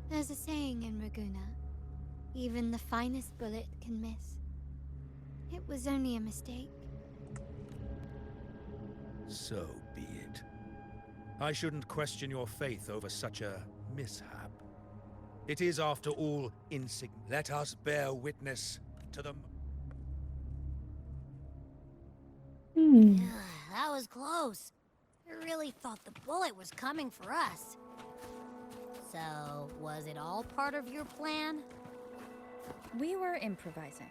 There's a saying in Raguna, even the finest bullet can miss. It was only a mistake. So be it. I shouldn't question your faith over such a mishap. It is, after all, insignificant. Let us bear witness to the... That was close. I really thought the bullet was coming for us. So, was it all part of your plan? We were improvising.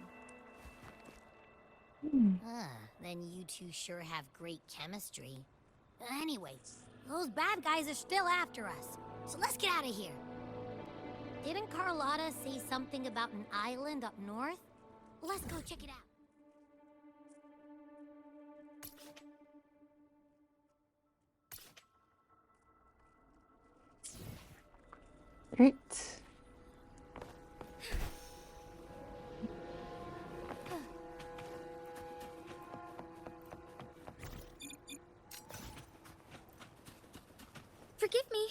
Then you two sure have great chemistry. Anyway, those bad guys are still after us. So let's get out of here. Didn't Carlotta say something about an island up north? Let's go check it out. Right. Forgive me.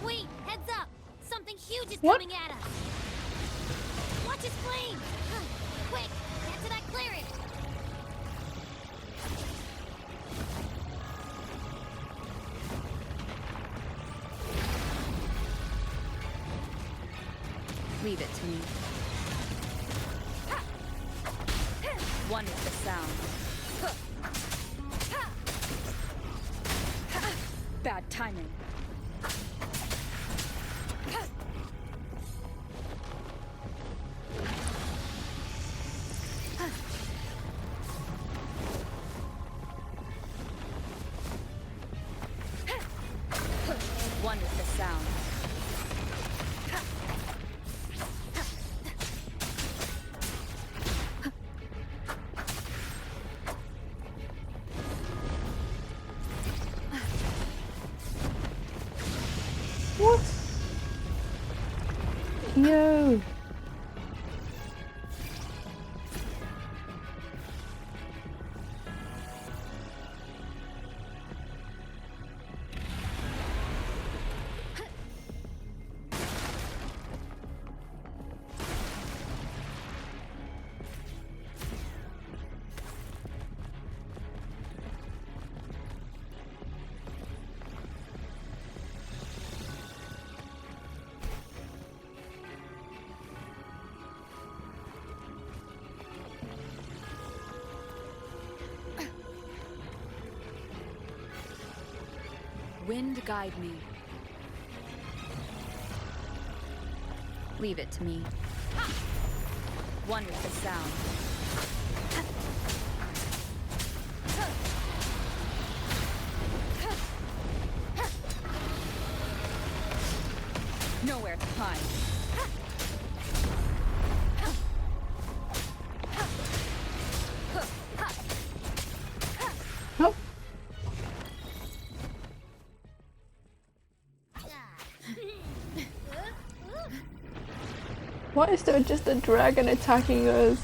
Wait, heads up! Something huge is What? coming at us! Watch its flame! Quick, get to that clearing! Leave it to me. One is the sound. Bad timing. One is the sound. What? Yo. Wind guide me. Leave it to me. One with the sound. Nowhere to hide. Why is there just a dragon attacking us?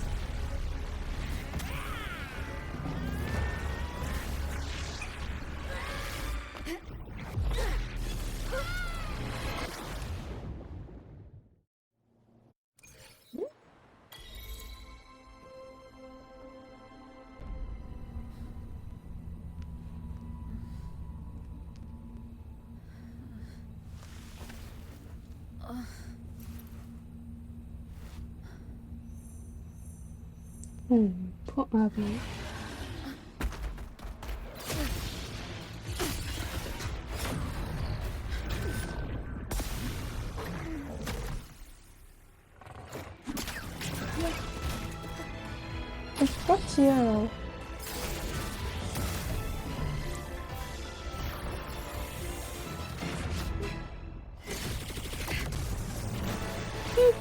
Poor Abby. It's Boccio. Cute.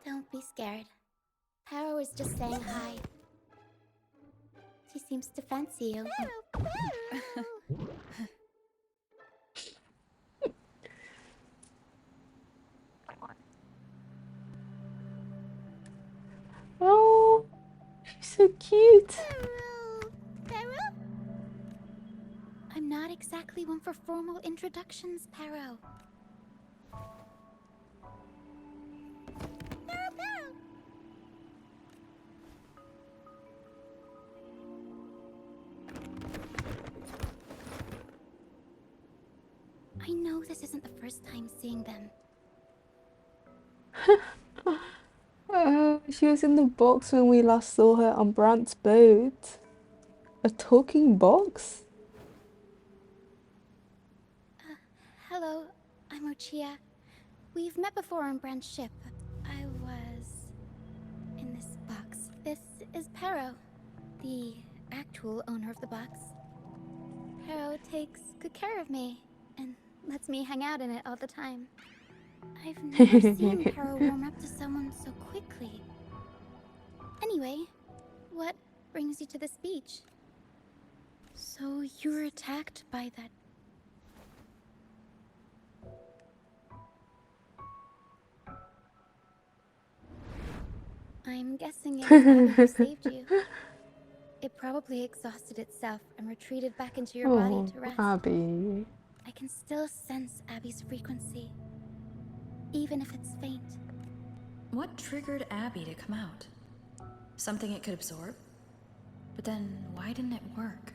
Don't be scared. Paro was just saying hi. She seems to fancy you. Oh, she's so cute. Paro? I'm not exactly one for formal introductions, Paro. I know this isn't the first time seeing them. She was in the box when we last saw her on Brant's boat. A talking box? Hello, I'm Ochia. We've met before on Brant's ship. I was in this box. This is Paro, the actual owner of the box. Paro takes good care of me and lets me hang out in it all the time. I've never seen Paro warm up to someone so quickly. Anyway, what brings you to this beach? So you were attacked by that... I'm guessing it was Abby who saved you. It probably exhausted itself and retreated back into your body to rest. Abby. I can still sense Abby's frequency, even if it's faint. What triggered Abby to come out? Something it could absorb? But then, why didn't it work?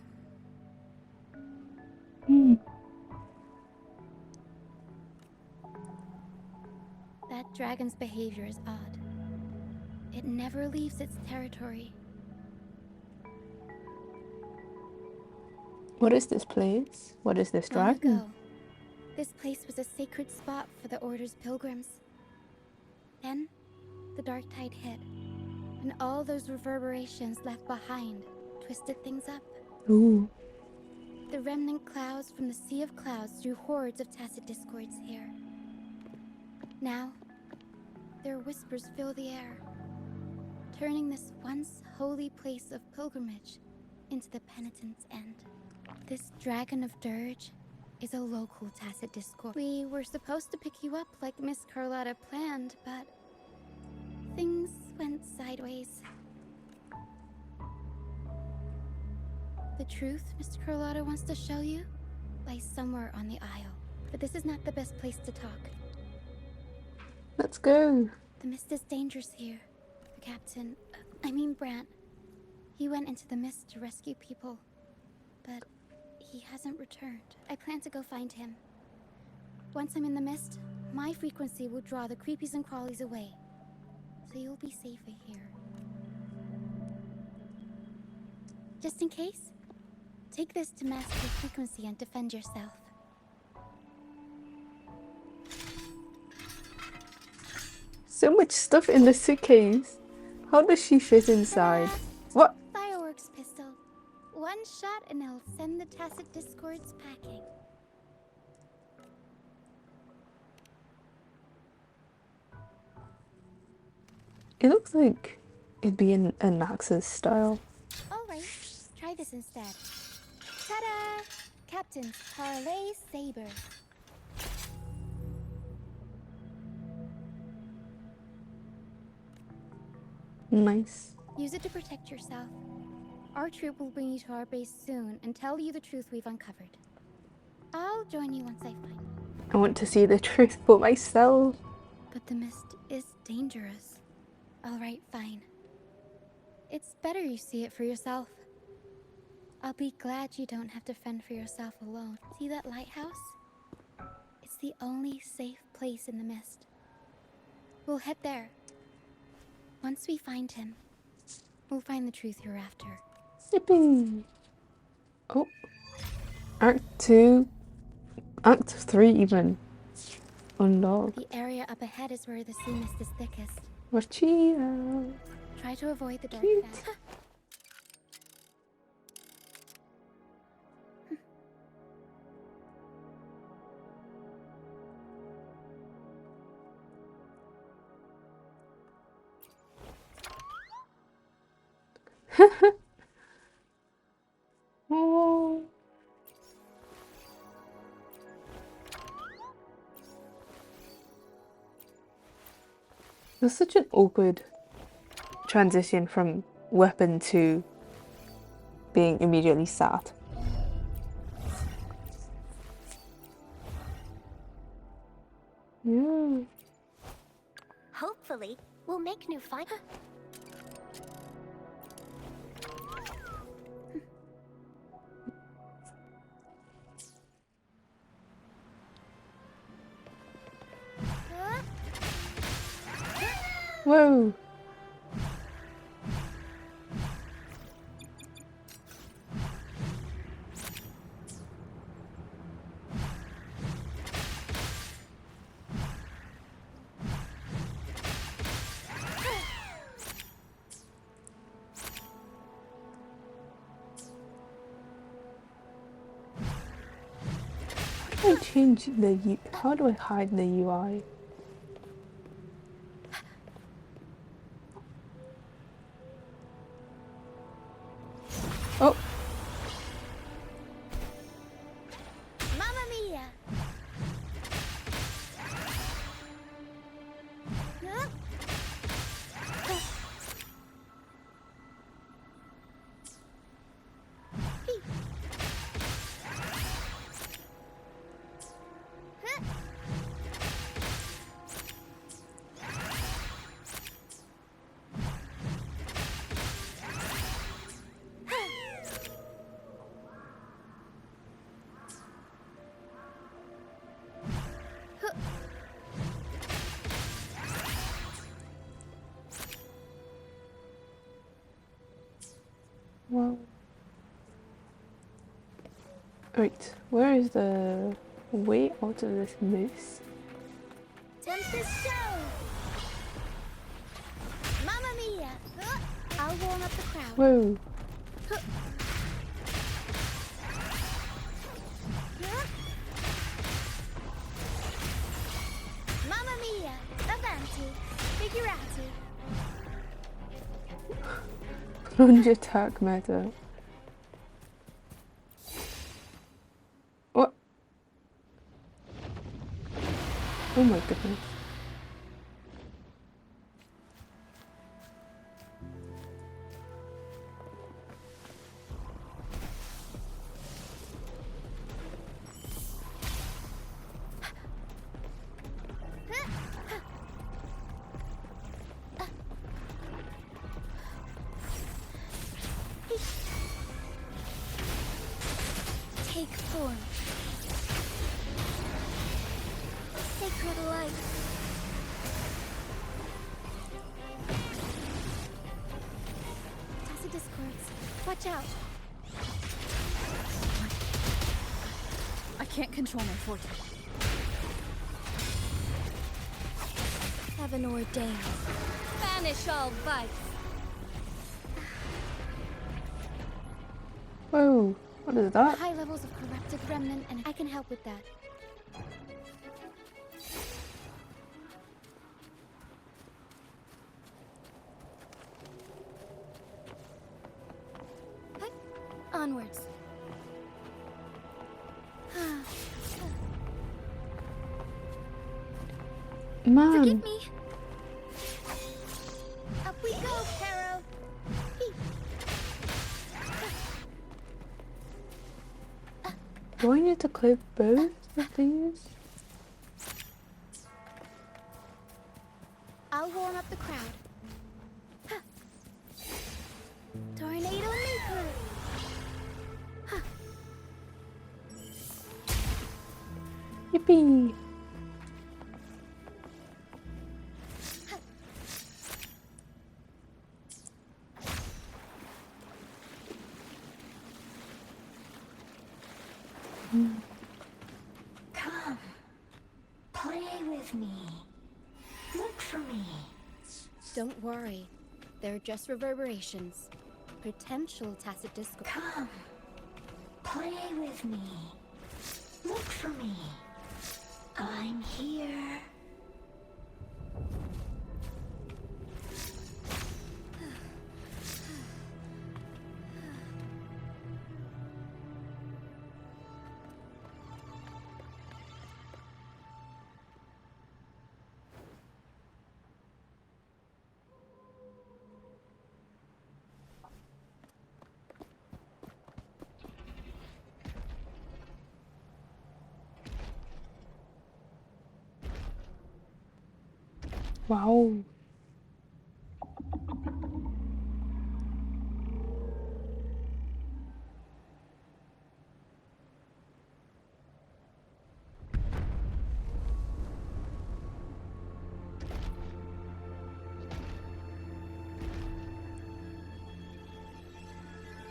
That dragon's behavior is odd. It never leaves its territory. What is this place? What is this Long dragon? ago, this place was a sacred spot for the Order's pilgrims. Then, the dark tide hit, and all those reverberations left behind twisted things up. Ooh. The remnant clouds from the Sea of Clouds drew hordes of tacit discords here. Now, their whispers fill the air, turning this once holy place of pilgrimage into the penitent's end. This Dragon of Dirge is a local tacit discord. We were supposed to pick you up like Miss Carlotta planned, but things went sideways. The truth Mr. Carlotta wants to show you lies somewhere on the Isle, but this is not the best place to talk. Let's go. The mist is dangerous here. The captain, Brant, he went into the mist to rescue people, but he hasn't returned. I plan to go find him. Once I'm in the mist, My frequency will draw the creepies and crawlies away, so you'll be safer here. Just in case, take this to mask your frequency and defend yourself. So much stuff in the suitcase. How does she fit inside? What? Fireworks pistol. One shot and it'll send the Tacit Discords packing. It looks like it'd be in a Naxxas style. Alright, try this instead. Ta-da! Captain's Parlay Saber. Nice. Use it to protect yourself. Our troop will bring you to our base soon and tell you the truth we've uncovered. I'll join you once I find it. I want to see the truth for myself. But the mist is dangerous. Alright, fine. It's better you see it for yourself. I'll be glad you don't have to fend for yourself alone. See that lighthouse? It's the only safe place in the mist. We'll head there. Once we find him, we'll find the truth you're after. Yippee! Oh. Act 2. Act 3 even. Unlocked. The area up ahead is where the sea mist is thickest. Watch out. Try to avoid the dark Cute. path. Oh. There's such an awkward transition from weapon to being immediately sat. Yeah. Hopefully, we'll make new find. Whoa. How do I change the how do I hide the UI? Oh. Mamma mia! Huh? Wow. Right, where is the way out of this mess? Tempest show! Mamma mia! I'll warm up the crowd. Whoa. Mamma mia! Avanti! Figurati! Plunge attack meta. What? Oh my goodness. Take form. Sacred light. Watch out! I can't control my forte. Heaven ordained. Banish all vice. Whoa, what is that? High levels of corrupted remnant, and I can help with that. Onwards. Man. Forgive me. Up we go, Pharaoh. Do I need to clip both of these? I'll warm up the crowd. Huh. Tornado maker. Huh. Yippee! Come, play with me. Look for me. Don't worry. They're just reverberations. Potential tacit discord. Come, play with me. Look for me. I'm here. Wow.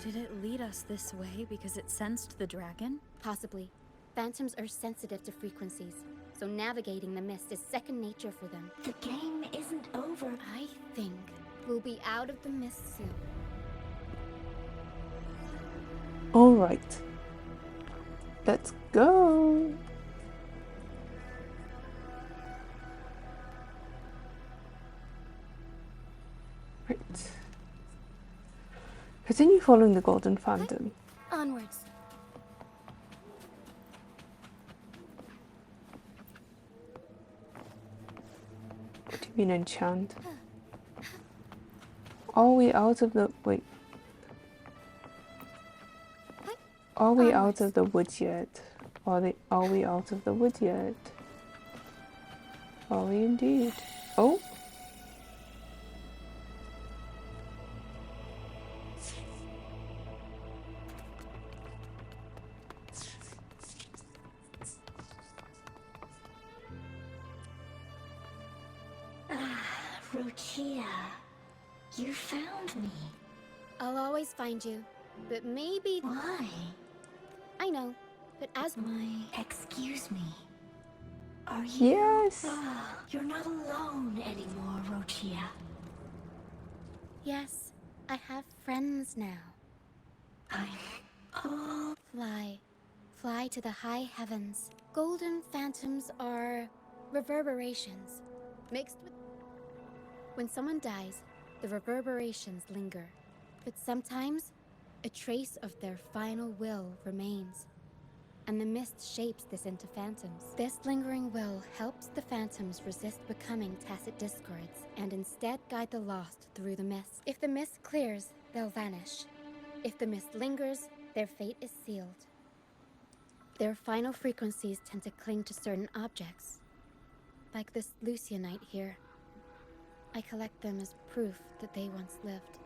Did it lead us this way because it sensed the dragon? Possibly. Phantoms are sensitive to frequencies, so navigating the mist is second nature for them. The game isn't over. I think we'll be out of the mist soon. Alright. Let's go. Right. Continue following the Golden Phantom. Onwards. What do you mean enchant? Are we out of the... wait. Are we out of the woods yet? Are we out of the woods yet? Are we indeed? Oh? Rochia, you found me. I'll always find you, but maybe... Why? I know, but as... Excuse me. Are you... Yes! You're not alone anymore, Rochia. Yes, I have friends now. Fly. Fly to the high heavens. Golden phantoms are reverberations, mixed with... When someone dies, the reverberations linger. But sometimes, a trace of their final will remains. And the mist shapes this into phantoms. This lingering will helps the phantoms resist becoming tacit discords, and instead guide the lost through the mist. If the mist clears, they'll vanish. If the mist lingers, their fate is sealed. Their final frequencies tend to cling to certain objects. Like this Lucianite here. I collect them as proof that they once lived.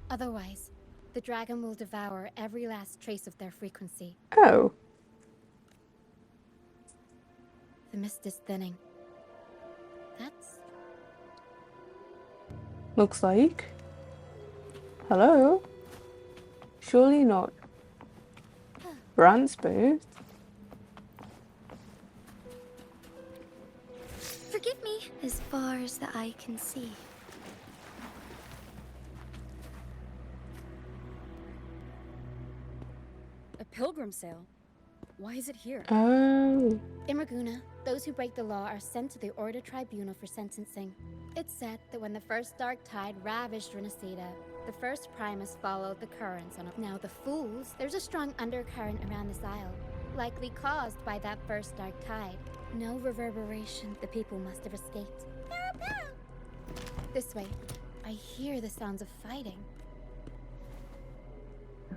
Otherwise, the dragon will devour every last trace of their frequency. Oh. The mist is thinning. That's Looks like. Hello? Surely not Brandt's booth. Forgive me. As far as the eye can see. A pilgrim sale? Why is it here? Oh. In Raguna, those who break the law are sent to the Order Tribunal for sentencing. It's said that when the first dark tide ravaged rinascita, the first Primus followed the currents on. Now the fools, there's a strong undercurrent around this isle, likely caused by that first dark tide. No reverberation. The people must have escaped. This way. I hear the sounds of fighting.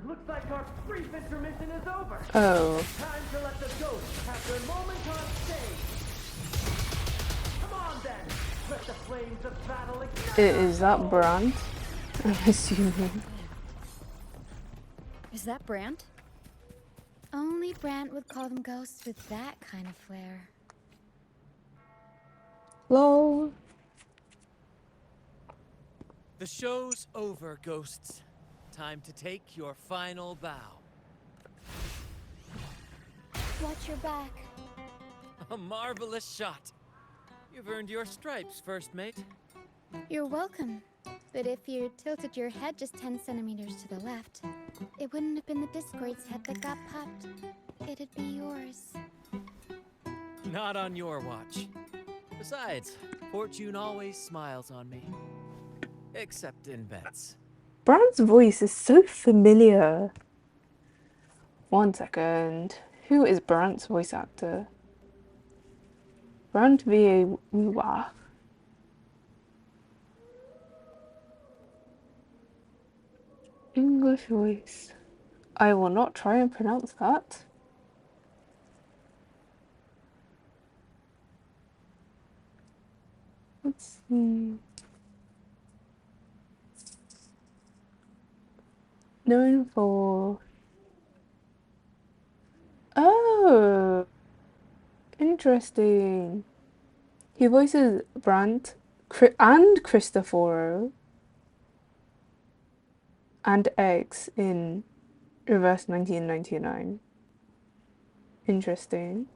Looks like our brief intermission is over. Oh. Time to let the ghosts have their moment on stage. Come on then. Let the flames of battle ignite. Is that Brandt? I'm assuming. Is that Brandt? Only Brandt would call them ghosts with that kind of flair. Lol. The show's over, ghosts. Time to take your final bow. Watch your back. A marvelous shot. You've earned your stripes, first mate. You're welcome. But if you tilted your head just 10 centimeters to the left, it wouldn't have been the Discord's head that got popped. It'd be yours. Not on your watch. Besides, fortune always smiles on me. Except in bets. Brandt's voice is so familiar. 1 second. Who is Brandt's voice actor? Brandt wahooo. English voice. I will not try and pronounce that. Let's see. Known for... Oh! Interesting. He voices Brandt and Cristoforo and X in Reverse 1999. Interesting.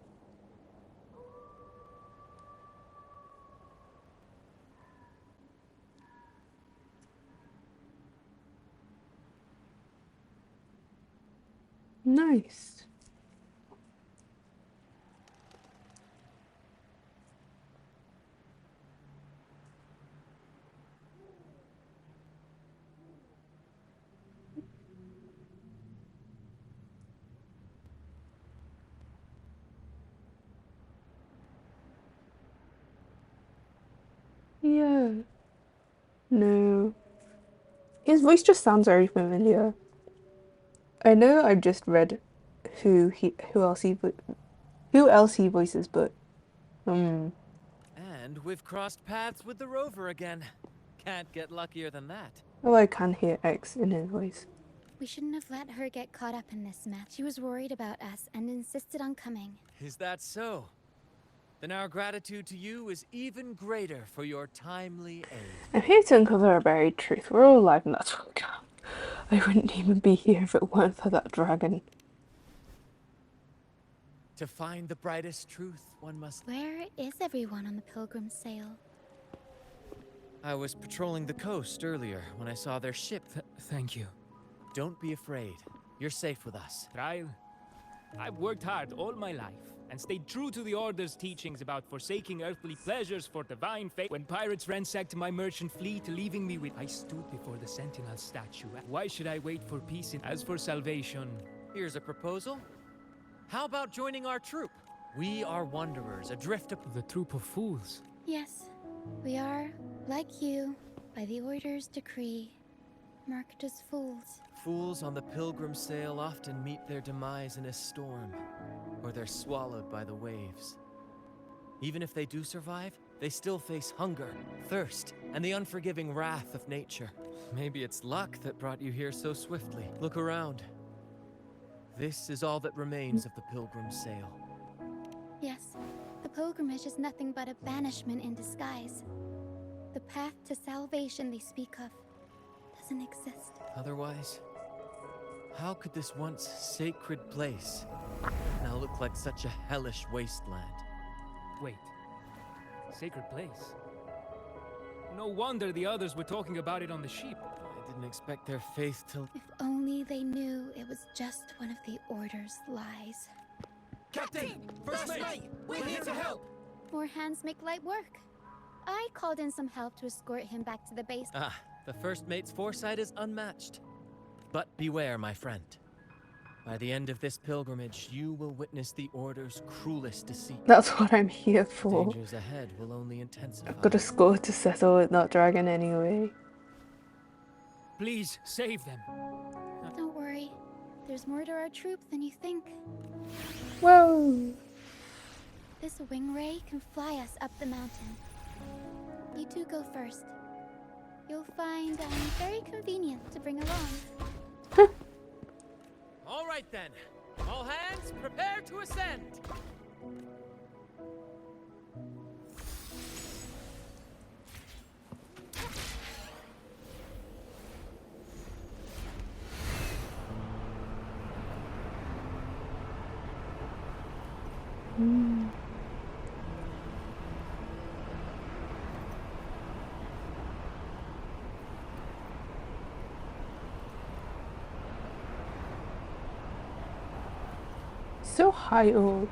Nice. Yeah. No. His voice just sounds very familiar. I know I've just read who else he voices, but And we've crossed paths with the rover again. Can't get luckier than that. oh, I can hear X in his voice. We shouldn't have let her get caught up in this mess. She was worried about us and insisted on coming. Is that so? Then our gratitude to you is even greater for your timely aid. I'm here to uncover a buried truth. We're all alive and that's what counts. I wouldn't even be here if it weren't for that dragon. To find the brightest truth, one must... Where is everyone on the pilgrim sail? I was patrolling the coast earlier when I saw their ship. Thank you. Don't be afraid. You're safe with us. Trial? I've worked hard all my life and stayed true to the Order's teachings about forsaking earthly pleasures for divine fate. When pirates ransacked my merchant fleet, leaving me with... I stood before the Sentinel statue. Why should I wait for peace? As for salvation... Here's a proposal. How about joining our troop? We are wanderers, adrift upon... The troop of fools. Yes, we are, like you, by the Order's decree, marked as fools. Fools on the pilgrim sail often meet their demise in a storm, or they're swallowed by the waves. Even if they do survive, they still face hunger, thirst, and the unforgiving wrath of nature. Maybe it's luck that brought you here so swiftly. Look around. This is all that remains of the pilgrim sail. Yes, the pilgrimage is nothing but a banishment in disguise. The path to salvation they speak of doesn't exist. Otherwise, how could this once sacred place now look like such a hellish wasteland? Wait. Sacred place? No wonder the others were talking about it on the ship. I didn't expect their faith to... If only they knew it was just one of the Order's lies. Captain! First mate! We're here to help! More hands make light work. I called in some help to escort him back to the base. Ah, the first mate's foresight is unmatched. But beware, my friend. By the end of this pilgrimage, you will witness the Order's cruelest deceit. That's what I'm here for. Dangers ahead will only intensify. I've got a score to settle with that dragon anyway. Please, save them. Don't worry. There's more to our troop than you think. Whoa! This wing ray can fly us up the mountain. You two go first. You'll find very convenient to bring along. All right then. All hands, prepare to ascend. So high up.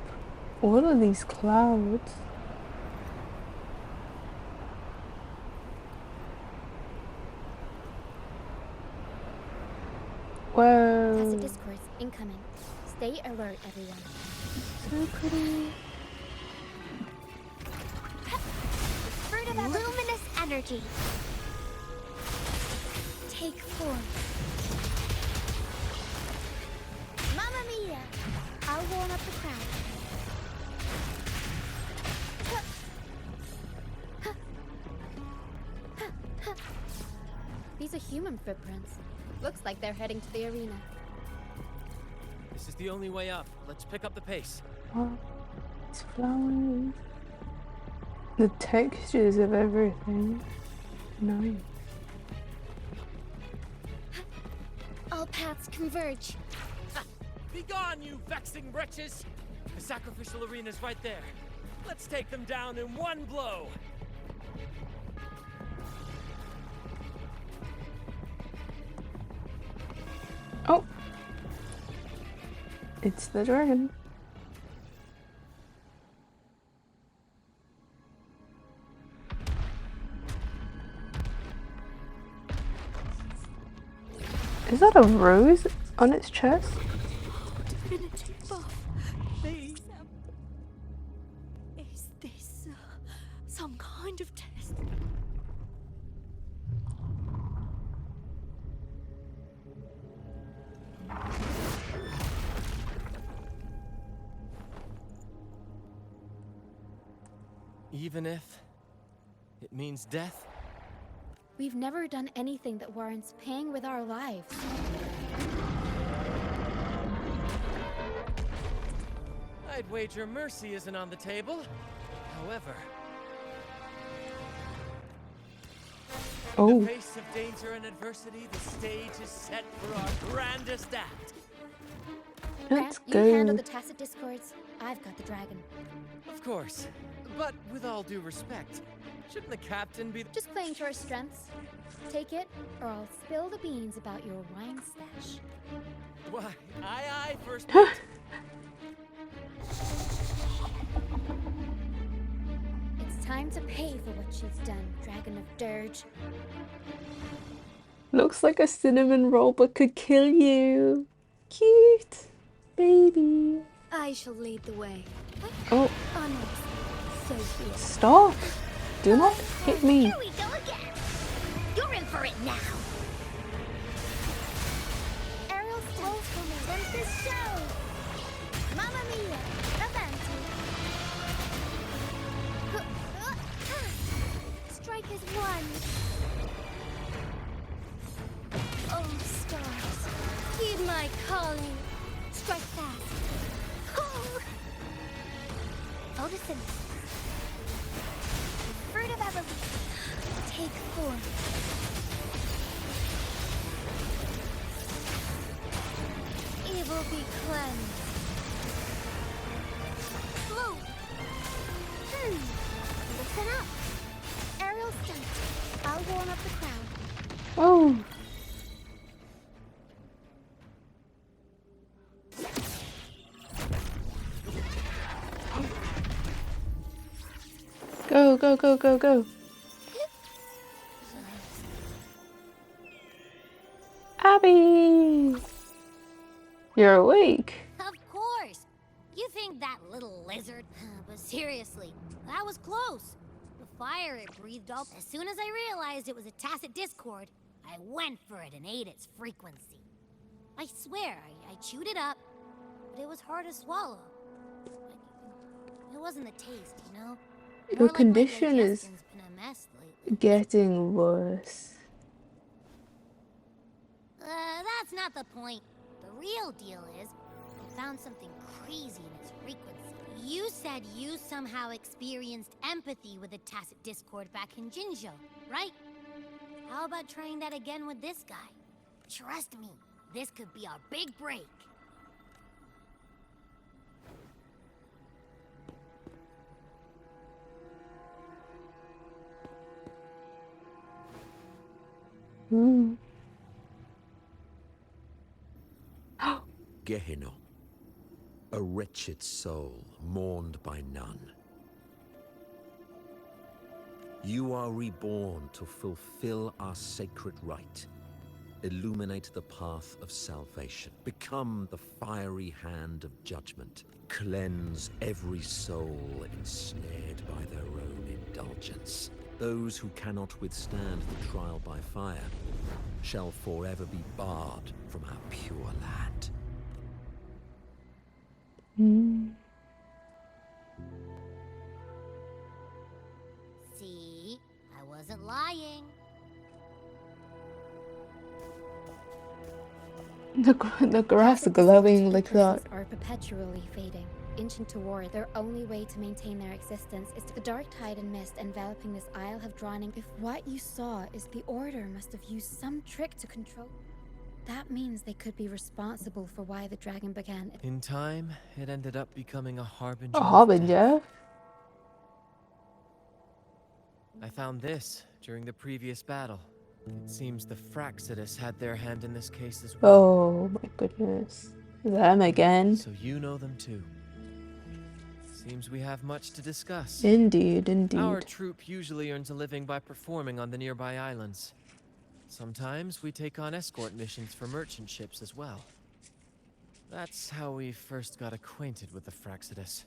What are these clouds? Whoa. Tacit discourse incoming. Stay alert, everyone. So pretty. Fruit of luminous energy. Take form. Mamma mia! I'll warm up the crowd. These are human footprints. Looks like they're heading to the arena. This is the only way up. Let's pick up the pace. Oh, it's flowers. The textures of everything. Nice. All paths converge. Be gone, you vexing wretches! The sacrificial arena's right there. Let's take them down in one blow! Oh! It's the dragon. Is that a rose on its chest? Please, is this some kind of test? Even if it means death? We've never done anything that warrants paying with our lives. I'd wager mercy isn't on the table. However... In the face of danger and adversity, the stage is set for our grandest act. Let's You go. handle the tacit discords. I've got the dragon. Of course. But with all due respect, shouldn't the captain be... Just playing to our strengths. Take it, or I'll spill the beans about your wine stash. Why, aye, first mate. It's time to pay for what she's done, Dragon of Dirge. Looks like a cinnamon roll but could kill you. Cute. Baby. I shall lead the way. Oh, Onwards, Sophia. stop. Do not hit me. Here we go again. You're in for it now. Ariel stills for me. Tempest show. Mamma mia. Avanti. Strike is one. Oh, stars, heed my calling. Strike fast. Oh. Photosynthesis. Fruit of evolution. take form. Evil be cleansed. Blue! Listen up. Aerial stunt. I'll warm up the crowd. Oh. Go, go, go, go, go. Abby! You're awake. Of course. You think that little lizard? But seriously, that was close. The fire it breathed off. As soon as I realized it was a tacit discord, I went for it and ate its frequency. I swear, I chewed it up, but it was hard to swallow. It wasn't the taste, you know? Your More like my condition is digestion's been a mess lately. getting worse. That's not the point. The real deal is, I found something crazy in its frequency. You said you somehow experienced empathy with the tacit discord back in Jinzhou, right? How about trying that again with this guy? Trust me, this could be our big break. Gehenna, a wretched soul mourned by none. You are reborn to fulfill our sacred rite, illuminate the path of salvation, become the fiery hand of judgment, cleanse every soul ensnared by their own indulgence. Those who cannot withstand the trial by fire shall forever be barred from our pure land. See? I wasn't lying. The grass glowing like that. Are perpetually fading, inching toward. Their only way to maintain their existence is the dark tide and mist enveloping this isle have drawn in. If what you saw is the Order must have used some trick to control, that means they could be responsible for why the dragon began. In time, it ended up becoming a harbinger. A harbinger? I found this during the previous battle. It seems the Fraxidus had their hand in this case as well. Oh my goodness. Them again. So you know them too. Seems we have much to discuss. Indeed, indeed. Our troop usually earns a living by performing on the nearby islands. Sometimes we take on escort missions for merchant ships as well. That's how we first got acquainted with the Fraxidus.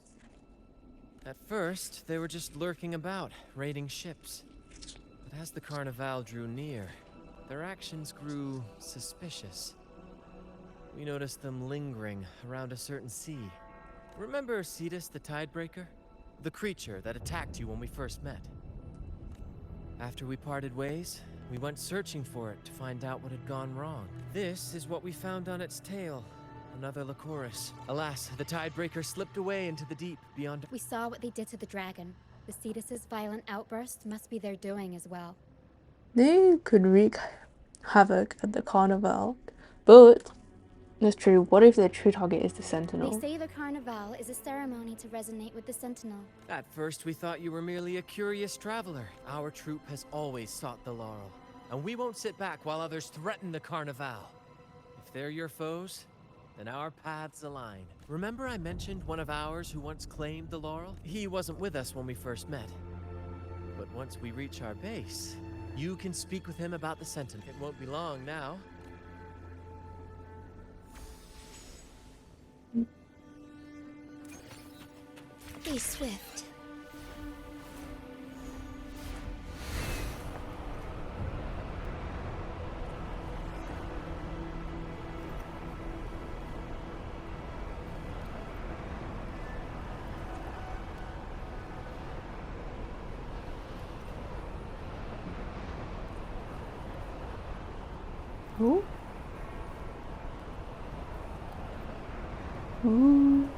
At first, they were just lurking about, raiding ships. But as the Carnival drew near, their actions grew suspicious. We noticed them lingering around a certain sea. Remember Cetus the Tidebreaker? The creature that attacked you when we first met. After we parted ways, we went searching for it to find out what had gone wrong. This is what we found on its tail. Another Lycoris. Alas, the Tidebreaker slipped away into the deep beyond... We saw what they did to the dragon. The Cetus's violent outburst must be their doing as well. They could wreak havoc at the Carnival, but that's true. What if their true target is the Sentinel? They say the Carnival is a ceremony to resonate with the Sentinel. At first, we thought you were merely a curious traveler. Our troop has always sought the laurel, and we won't sit back while others threaten the Carnival. If they're your foes, then our paths align. Remember I mentioned one of ours who once claimed the laurel? He wasn't with us when we first met. But once we reach our base, you can speak with him about the Sentinel. It won't be long now. Be swift. Ooh. Ooh.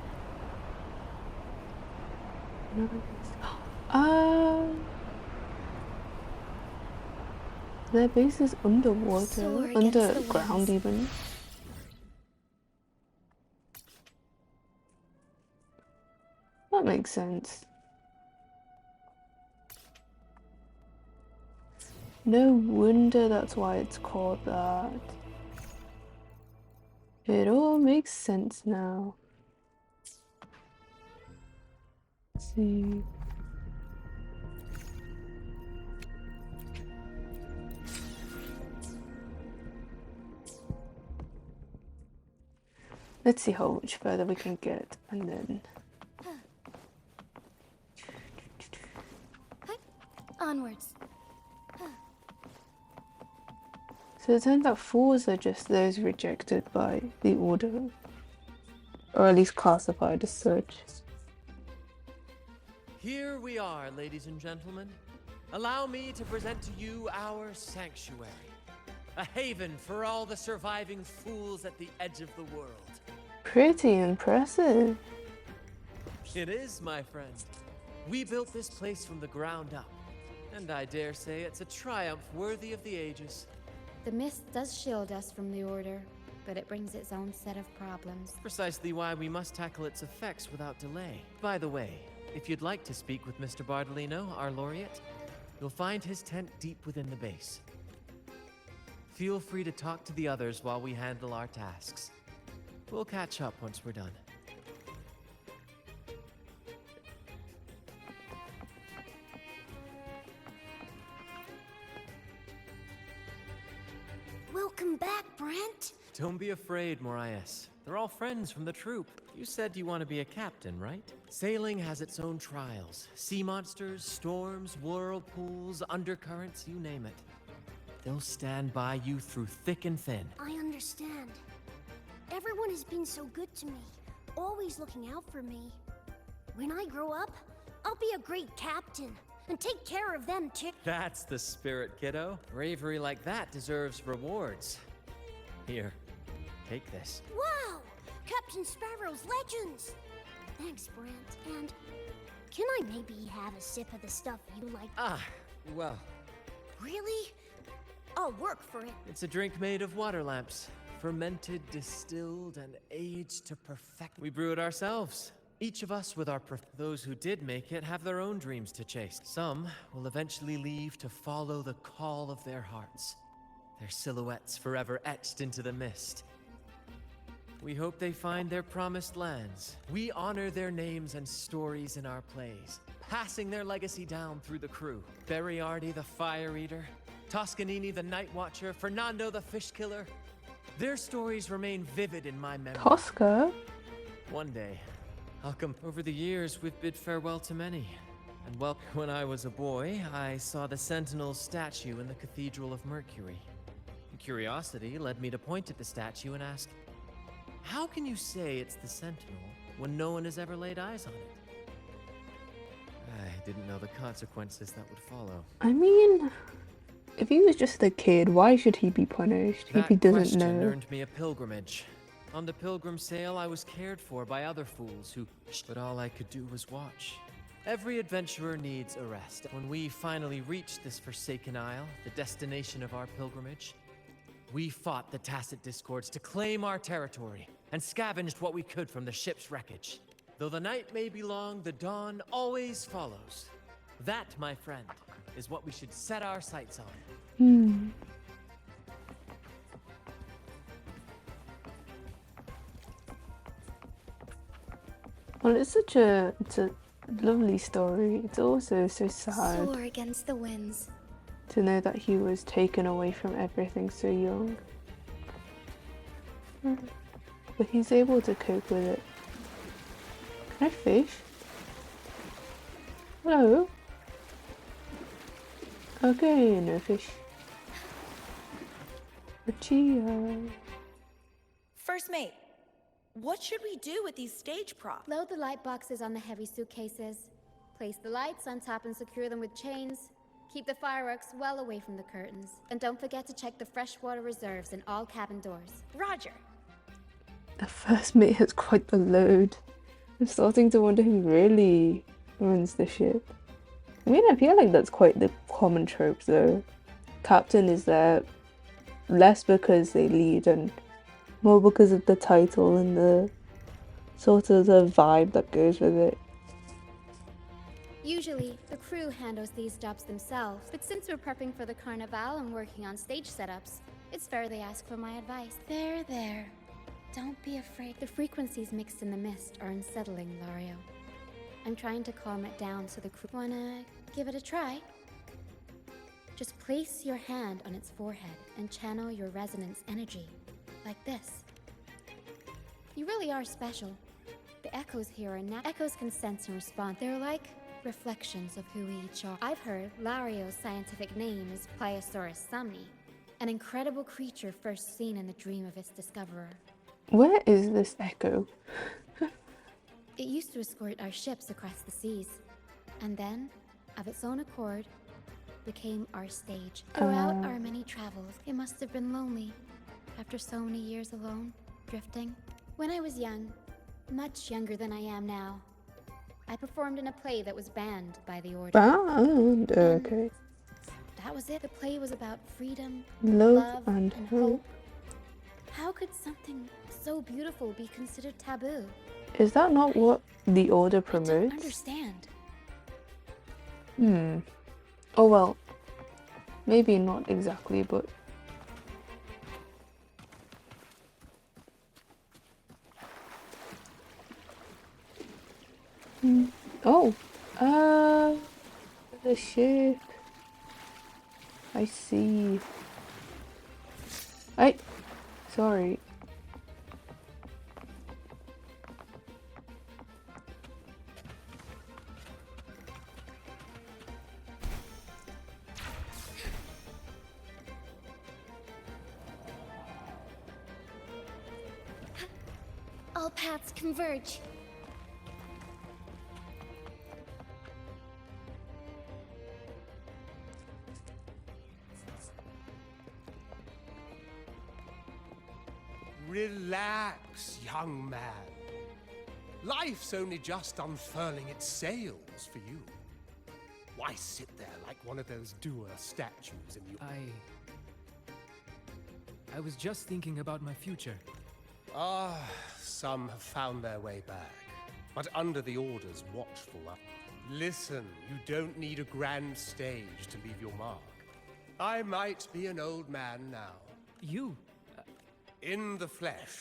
Their base is underwater, Soar against the underground winds. even. That makes sense. No wonder that's why it's called that. It all makes sense now. Let's see. Let's see how much further we can get, and then Onwards. so it turns out fools are just those rejected by the order, or at least classified as such. Here we are, ladies and gentlemen. Allow me to present to you our sanctuary. A haven for all the surviving fools at the edge of the world. Pretty impressive. It is, my friend. We built this place from the ground up. And I dare say it's a triumph worthy of the ages. The mist does shield us from the Order, but it brings its own set of problems. Precisely why we must tackle its effects without delay. By the way, if you'd like to speak with Mr. Bardolino, our laureate, you'll find his tent deep within the base. Feel free to talk to the others while we handle our tasks. We'll catch up once we're done. Welcome back, Brent. Don't be afraid, Morias. They're all friends from the troop. You said you want to be a captain, right? Sailing has its own trials. Sea monsters, storms, whirlpools, undercurrents, you name it. They'll stand by you through thick and thin. I understand. Everyone has been so good to me, always looking out for me. When I grow up, I'll be a great captain and take care of them too. That's the spirit, kiddo. Bravery like that deserves rewards. Here, take this. Wow! Captain Sparrow's legends! Thanks, Brent. And can I maybe have a sip of the stuff you like? Ah, well, Really? I'll work for it. it's a drink made of water lamps. Fermented, distilled, and aged to perfection. We brew it ourselves. Each of us with our those who did make it have their own dreams to chase. Some will eventually leave to follow the call of their hearts. Their silhouettes forever etched into the mist. We hope they find their promised lands. We honor their names and stories in our plays, passing their legacy down through the crew. Beriardi the Fire Eater, Toscanini the Night Watcher, Fernando the Fish Killer. Their stories remain vivid in my memory. Tosca? One day, I'll come. Over the years, we've bid farewell to many. And well, when I was a boy, I saw the Sentinel's statue in the Cathedral of Mercury. Curiosity led me to point at the statue and ask, how can you say it's the Sentinel when no one has ever laid eyes on it? I didn't know the consequences that would follow. I mean, if he was just a kid, why should he be punished if he doesn't question know? earned me a pilgrimage. On the pilgrim sail, I was cared for by other fools who... But all I could do was watch. Every adventurer needs a rest. When we finally reached this forsaken isle, the destination of our pilgrimage, we fought the Tacit Discords to claim our territory and scavenged what we could from the ship's wreckage. Though the night may be long, the dawn always follows. That, my friend, is what we should set our sights on. Well, it's a lovely story. It's also so sad Soar against the winds. to know that he was taken away from everything so young. But he's able to cope with it. Can I fish? Hello? Okay, no fish. Chia. First mate, what should we do with these stage props? Load the light boxes on the heavy suitcases. Place the lights on top and secure them with chains. Keep the fireworks well away from the curtains. And don't forget to check the freshwater reserves in all cabin doors. Roger. The first mate has quite the load. I'm starting to wonder who really runs the ship. I mean, I feel like that's quite the common trope though. captain is there less because they lead and more because of the title and the sort of the vibe that goes with it. Usually, the crew handles these jobs themselves, but since we're prepping for the carnival and working on stage setups, it's fair they ask for my advice. There. Don't be afraid. The frequencies mixed in the mist are unsettling, Lario. I'm trying to calm it down so the crew... Wanna give it a try? Just place your hand on its forehead and channel your resonance energy, like this. You really are special. The echoes here are echoes can sense and respond. They're like reflections of who we each are. I've heard Lario's scientific name is Pliosaurus somni, an incredible creature first seen in the dream of its discoverer. Where is this echo? It used to escort our ships across the seas, and then, of its own accord, became our stage. Throughout our many travels, it must have been lonely, after so many years alone, drifting. When I was young, much younger than I am now, I performed in a play that was banned by the Order. Banned? Okay. That was it. The play was about freedom, Love and hope. How could something so beautiful be considered taboo? Is that not what the Order I promotes? don't understand. Oh well, maybe not exactly, but... Oh, the ship. I see. Sorry. All paths converge. Relax, young man. Life's only just unfurling its sails for you. Why sit there like one of those dour statues in you? I was just thinking about my future. Some have found their way back, but under the Order's watchful eye. Listen, you don't need a grand stage to leave your mark. I might be an old man now. You? In the flesh.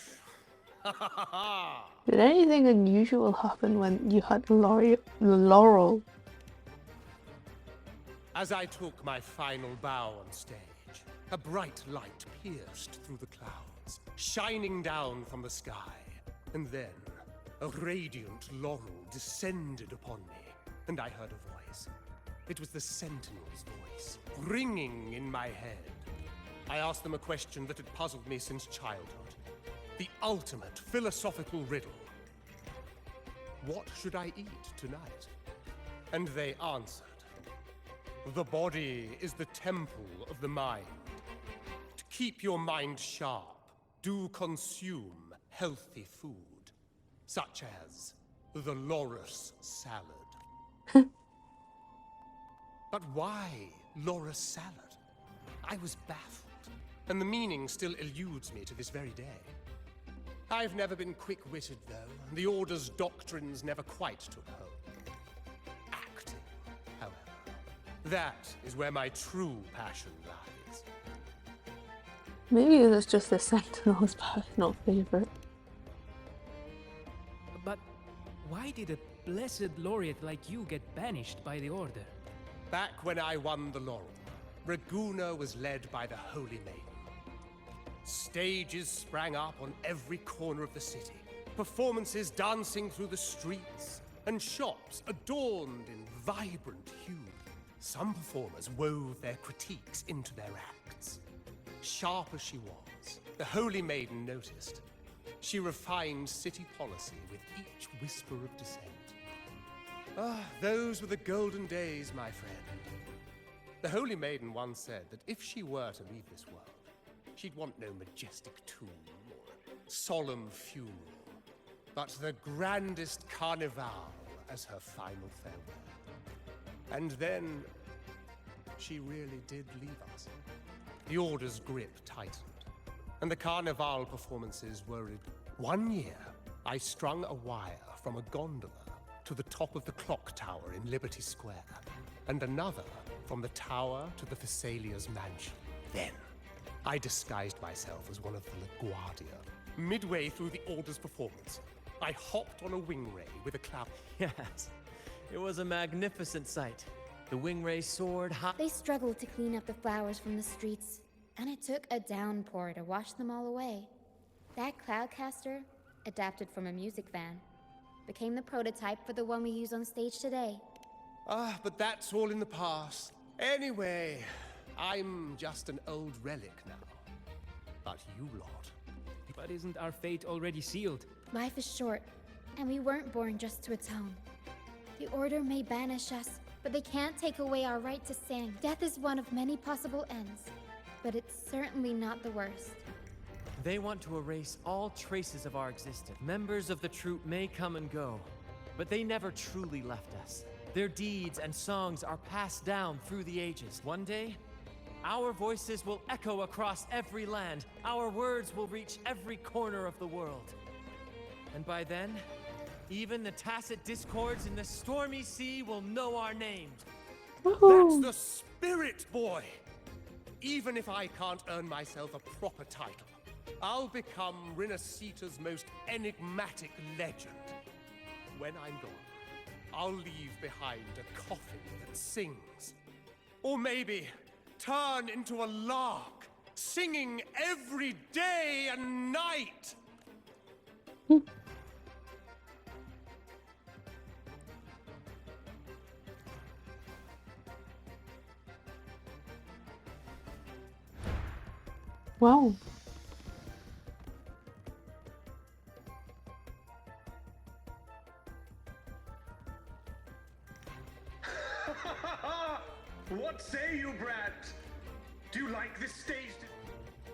Did anything unusual happen when you had Laurel? As I took my final bow on stage, a bright light pierced through the clouds, shining down from the sky. And then, a radiant laurel descended upon me, and I heard a voice. It was the Sentinel's voice, ringing in my head. I asked them a question that had puzzled me since childhood. The ultimate philosophical riddle. What should I eat tonight? And they answered. The body is the temple of the mind. To keep your mind sharp, do consume healthy food, such as the loris salad. But why loris salad? I was baffled, and the meaning still eludes me to this very day. I've never been quick-witted, though. The Order's doctrines never quite took hold. Acting, however, that is where my true passion lies. Maybe it was just the Sentinel's personal favorite. But why did a blessed laureate like you get banished by the Order? Back when I won the laurel, Raguna was led by the Holy Maiden. Stages sprang up on every corner of the city, performances dancing through the streets, and shops adorned in vibrant hues. Some performers wove their critiques into their acts. Sharp as she was, the Holy Maiden noticed. She refined city policy with each whisper of dissent. Those were the golden days, my friend. The Holy Maiden once said that if she were to leave this world, she'd want no majestic tomb or solemn funeral, but the grandest carnival as her final farewell. And then she really did leave us. The Order's grip tightened, and the Carnival performances worried. One year, I strung a wire from a gondola to the top of the clock tower in Liberty Square, and another from the tower to the Thessalia's mansion. Then, I disguised myself as one of the LaGuardia. Midway through the Order's performance, I hopped on a wing ray with a cloud. Yes, it was a magnificent sight. The wingray soared high. They struggled to clean up the flowers from the streets, and it took a downpour to wash them all away. That cloudcaster, adapted from a music van, became the prototype for the one we use on stage today. Ah, but that's all in the past. Anyway, I'm just an old relic now. But you lot... But isn't our fate already sealed? Life is short, and we weren't born just to atone. The Order may banish us, but they can't take away our right to sing. Death is one of many possible ends, but it's certainly not the worst. They want to erase all traces of our existence. Members of the troupe may come and go, but they never truly left us. Their deeds and songs are passed down through the ages. One day, our voices will echo across every land. Our words will reach every corner of the world. And by then, even the tacit discords in the stormy sea will know our names. That's the spirit, boy! Even if I can't earn myself a proper title, I'll become Rinascita's most enigmatic legend. When I'm gone, I'll leave behind a coffin that sings. Or maybe turn into a lark, singing every day and night. Wow. What say you, brats? Do you like this stage?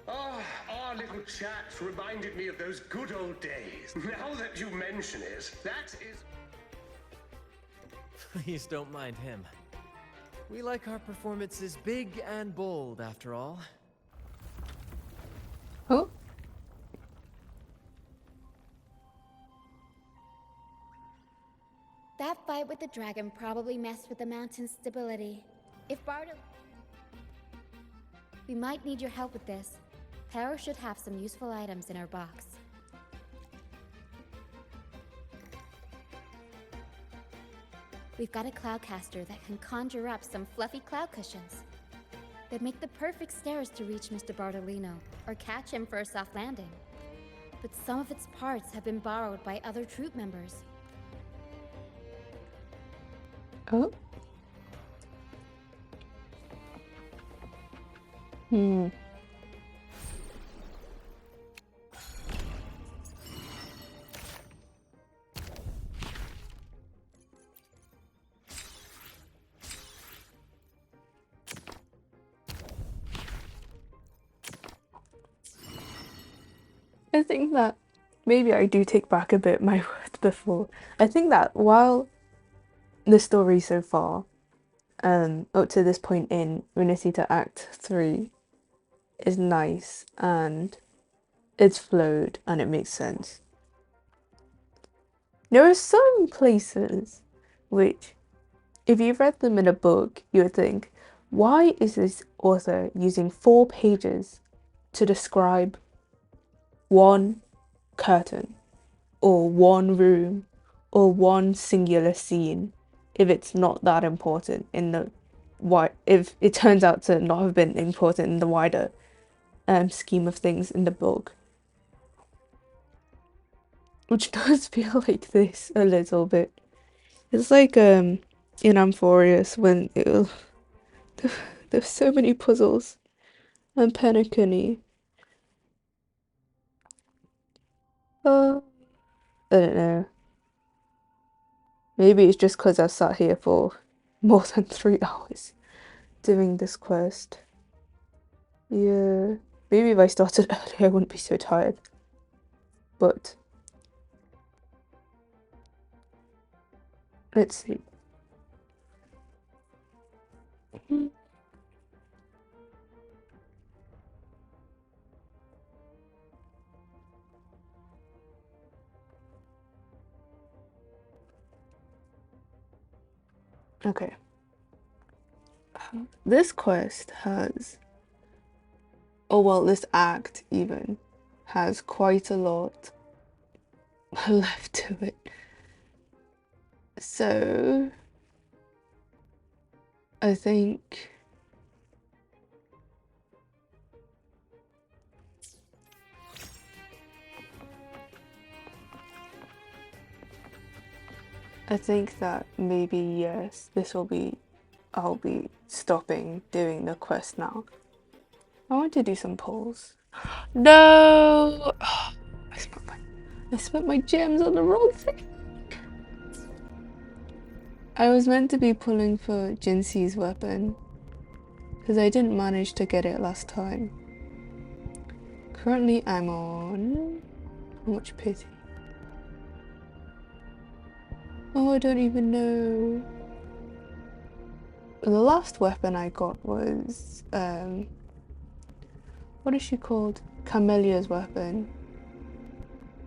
Ah, our little chat reminded me of those good old days. Now that you mention it, that is... Please don't mind him. We like our performances big and bold, after all. Oh. That fight with the dragon probably messed with the mountain's stability. If Bardo... We might need your help with this. Para should have some useful items in her box. We've got a cloudcaster that can conjure up some fluffy cloud cushions. They'd make the perfect stairs to reach Mr. Bartolino, or catch him for a soft landing. But some of its parts have been borrowed by other troop members. Oh. I think that maybe I do take back a bit my words before. I think that while the story so far, up to this point in Rinascita Act 3 is nice and it's flowed and it makes sense, there are some places which, if you've read them in a book, you would think, why is this author using 4 pages to describe one curtain or one room or one singular scene if it's not that important in the if it turns out to not have been important in the wider scheme of things in the book, which does feel like this a little bit. It's like in Amphorius when there's so many puzzles and Penacony. I don't know. Maybe it's just because I've sat here for more than 3 hours doing this quest. Yeah. Maybe if I started earlier I wouldn't be so tired. But let's see. Okay. This quest has, oh well, this act even has quite a lot left to it. So I think that maybe yes, I'll be stopping doing the quest now. I want to do some pulls. No! I spent my gems on the wrong thing. I was meant to be pulling for Jinxi's weapon because I didn't manage to get it last time. Currently I'm on... how much pity? Oh, I don't even know. The last weapon I got was what is she called? Camellia's weapon,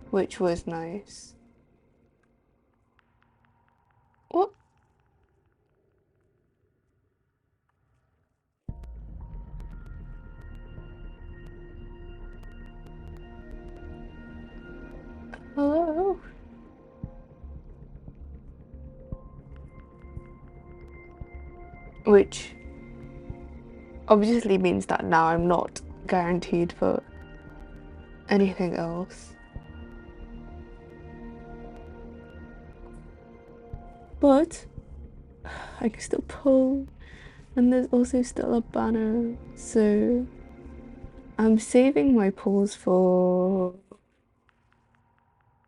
which was nice. What? Hello? Which obviously means that now I'm not guaranteed for anything else. But I can still pull, and there's also still a banner, so I'm saving my pulls for...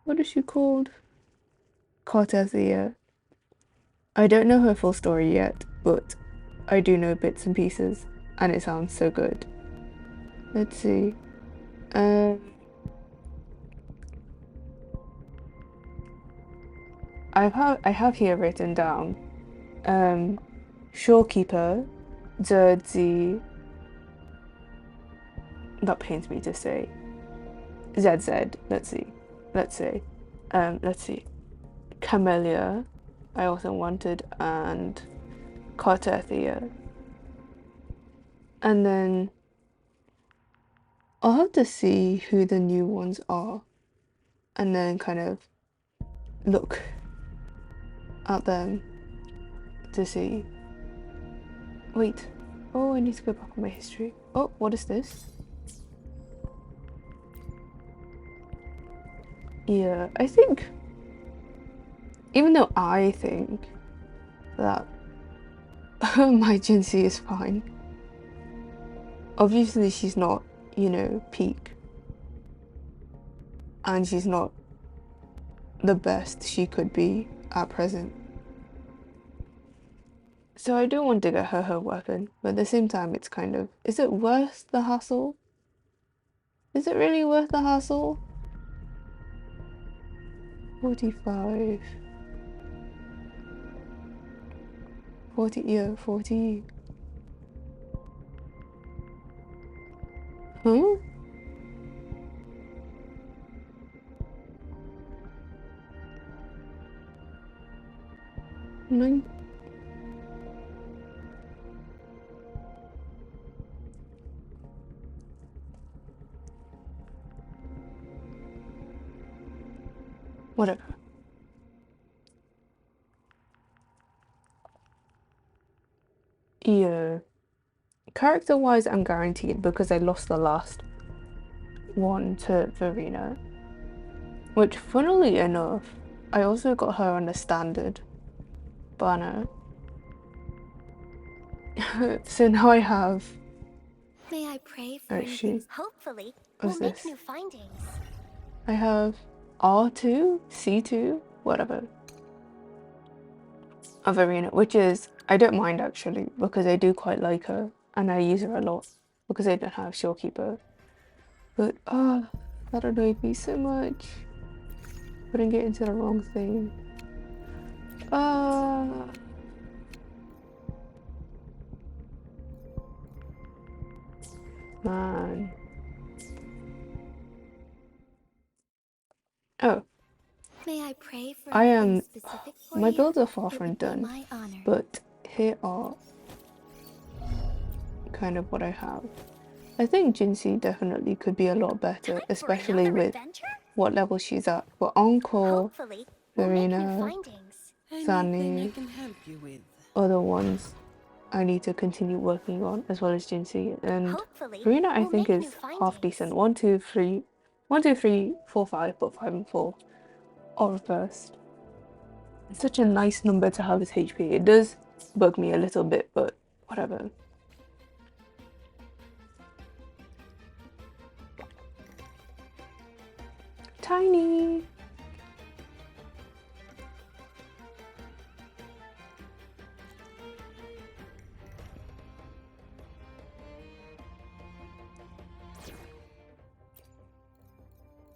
what is she called? Cartethyia. I don't know her full story yet, but I do know bits and pieces, and it sounds so good. Let's see. I have here written down Shorekeeper, ZZ, that pains me to say, ZZ, let's see, Camellia, I also wanted, and Cartethyia. And then I'll have to see who the new ones are, and then kind of look at them to see. Wait, oh, I need to go back on my history. Oh, what is this? Yeah, I think, even though I think that my Jinxie is fine, obviously she's not, you know, peak, and she's not the best she could be at present. So I do want to get her weapon, but at the same time it's kind of, is it worth the hassle? Is it really worth the hassle? 45. 40, yeah, 40. Huh? Nine. Whatever. Yeah. Character-wise, I'm guaranteed because I lost the last one to Verena. Which, funnily enough, I also got her on the standard banner. So now I have... May I pray for oh, anything? shoot. Hopefully, What's we'll make this? new findings. I have R2, C2, whatever, of Verena, which is, I don't mind actually, because I do quite like her, and I use her a lot, because I don't have Shorekeeper. But, that annoyed me so much. Putting it into the wrong thing. Man. Oh. May I pray for I anything am. specific for My you? builds are far It from would be done, my honor. but here are kind of what I have. I think Jinsey definitely could be a lot better, especially with what level she's at. But Encore, Hopefully, we'll make new Verena, findings. Anything I Zanny, can help you with. other ones I need to continue working on, as well as Jinsey. And Hopefully, Verena, I we'll think, make is new findings. half decent. 1, 2, 3, 1, 2, 3, 4, 5, but 5 and 4 are reversed. It's such a nice number to have as HP. It does bug me a little bit, but whatever. Tiny.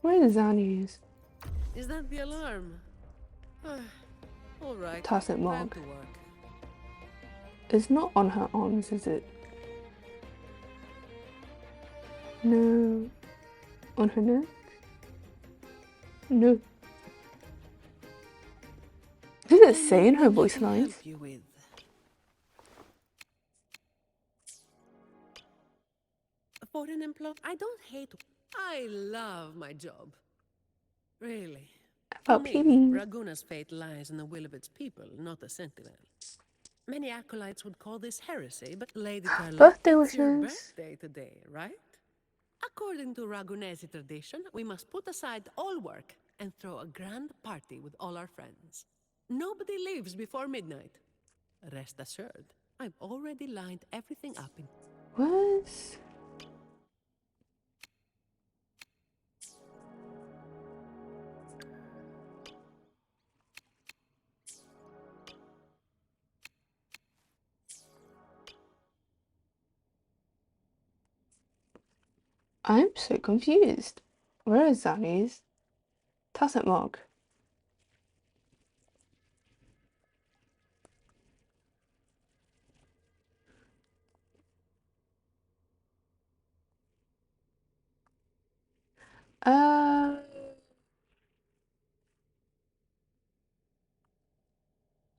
Where is Zanny's? Is that the alarm? All right. Tacit time mark. to work. It's not on her arms, is it? No. On her neck? No. Does it say in her voice lines? Help you with. For an employee, I don't hate. I love my job. Really. For About me, Phoebe. Raguna's fate lies in the will of its people, not the Sentinel. Many acolytes would call this heresy, but Lady Carla, Birthday it's your wishes. birthday today, right? According to Ragunese tradition, we must put aside all work and throw a grand party with all our friends. Nobody leaves before midnight. Rest assured, I've already lined everything up in... What? I'm so confused. Where is Zanny's? Tacit mark.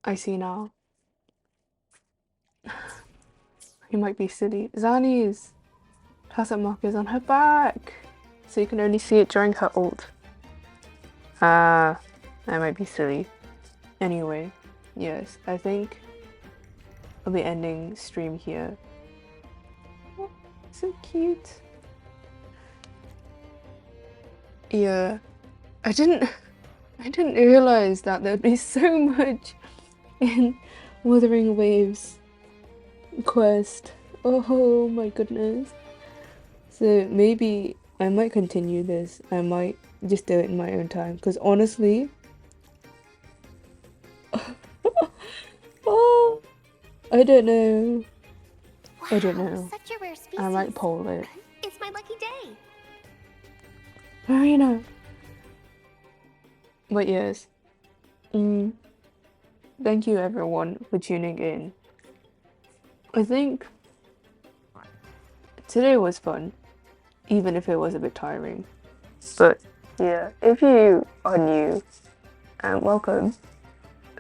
I see now. You might be silly. Zanny's tacit mark is on her back, so you can only see it during her ult. I might be silly. Anyway, yes, I think I'll be ending stream here. Oh, so cute. Yeah, I didn't realize that there'd be so much in Wuthering Waves quest. Oh my goodness. So maybe I might continue this. I might just do it in my own time, because honestly, oh, I don't know. I don't know. Such a rare species. I might poll it. It's my lucky day. Marina. But yes. Thank you everyone for tuning in. I think today was fun, even if it was a bit tiring. But yeah, if you are new, welcome.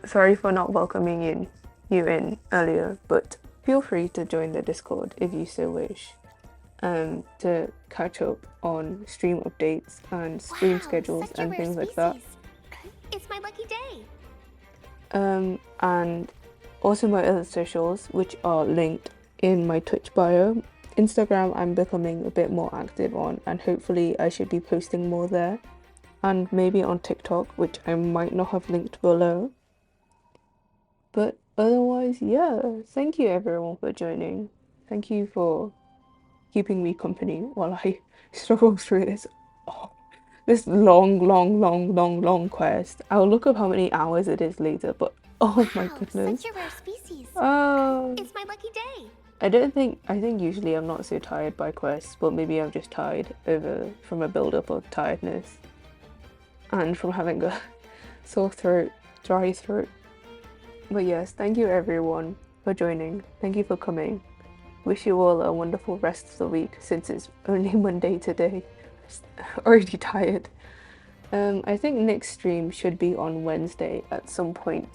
Sorry for not welcoming you in earlier, but feel free to join the Discord if you so wish. To catch up on stream updates and stream schedules and things like that. It's my lucky day. And also my other socials, which are linked in my Twitch bio. Instagram I'm becoming a bit more active on, and hopefully I should be posting more there. And maybe on TikTok, which I might not have linked below. But otherwise, yeah, thank you everyone for joining. Thank you for keeping me company while I struggle through this long quest. I'll look up how many hours it is later, but oh my goodness. Such a rare species. It's my lucky day. I think usually I'm not so tired by quests, but maybe I'm just tired from a build-up of tiredness. And from having a sore throat, dry throat. But yes, thank you everyone for joining. Thank you for coming. Wish you all a wonderful rest of the week, since it's only Monday today. Already tired. I think next stream should be on Wednesday at some point.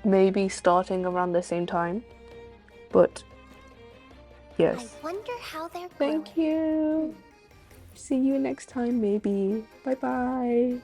Maybe starting around the same time. But yes. I wonder how they're Thank you. See you next time, maybe. Bye bye.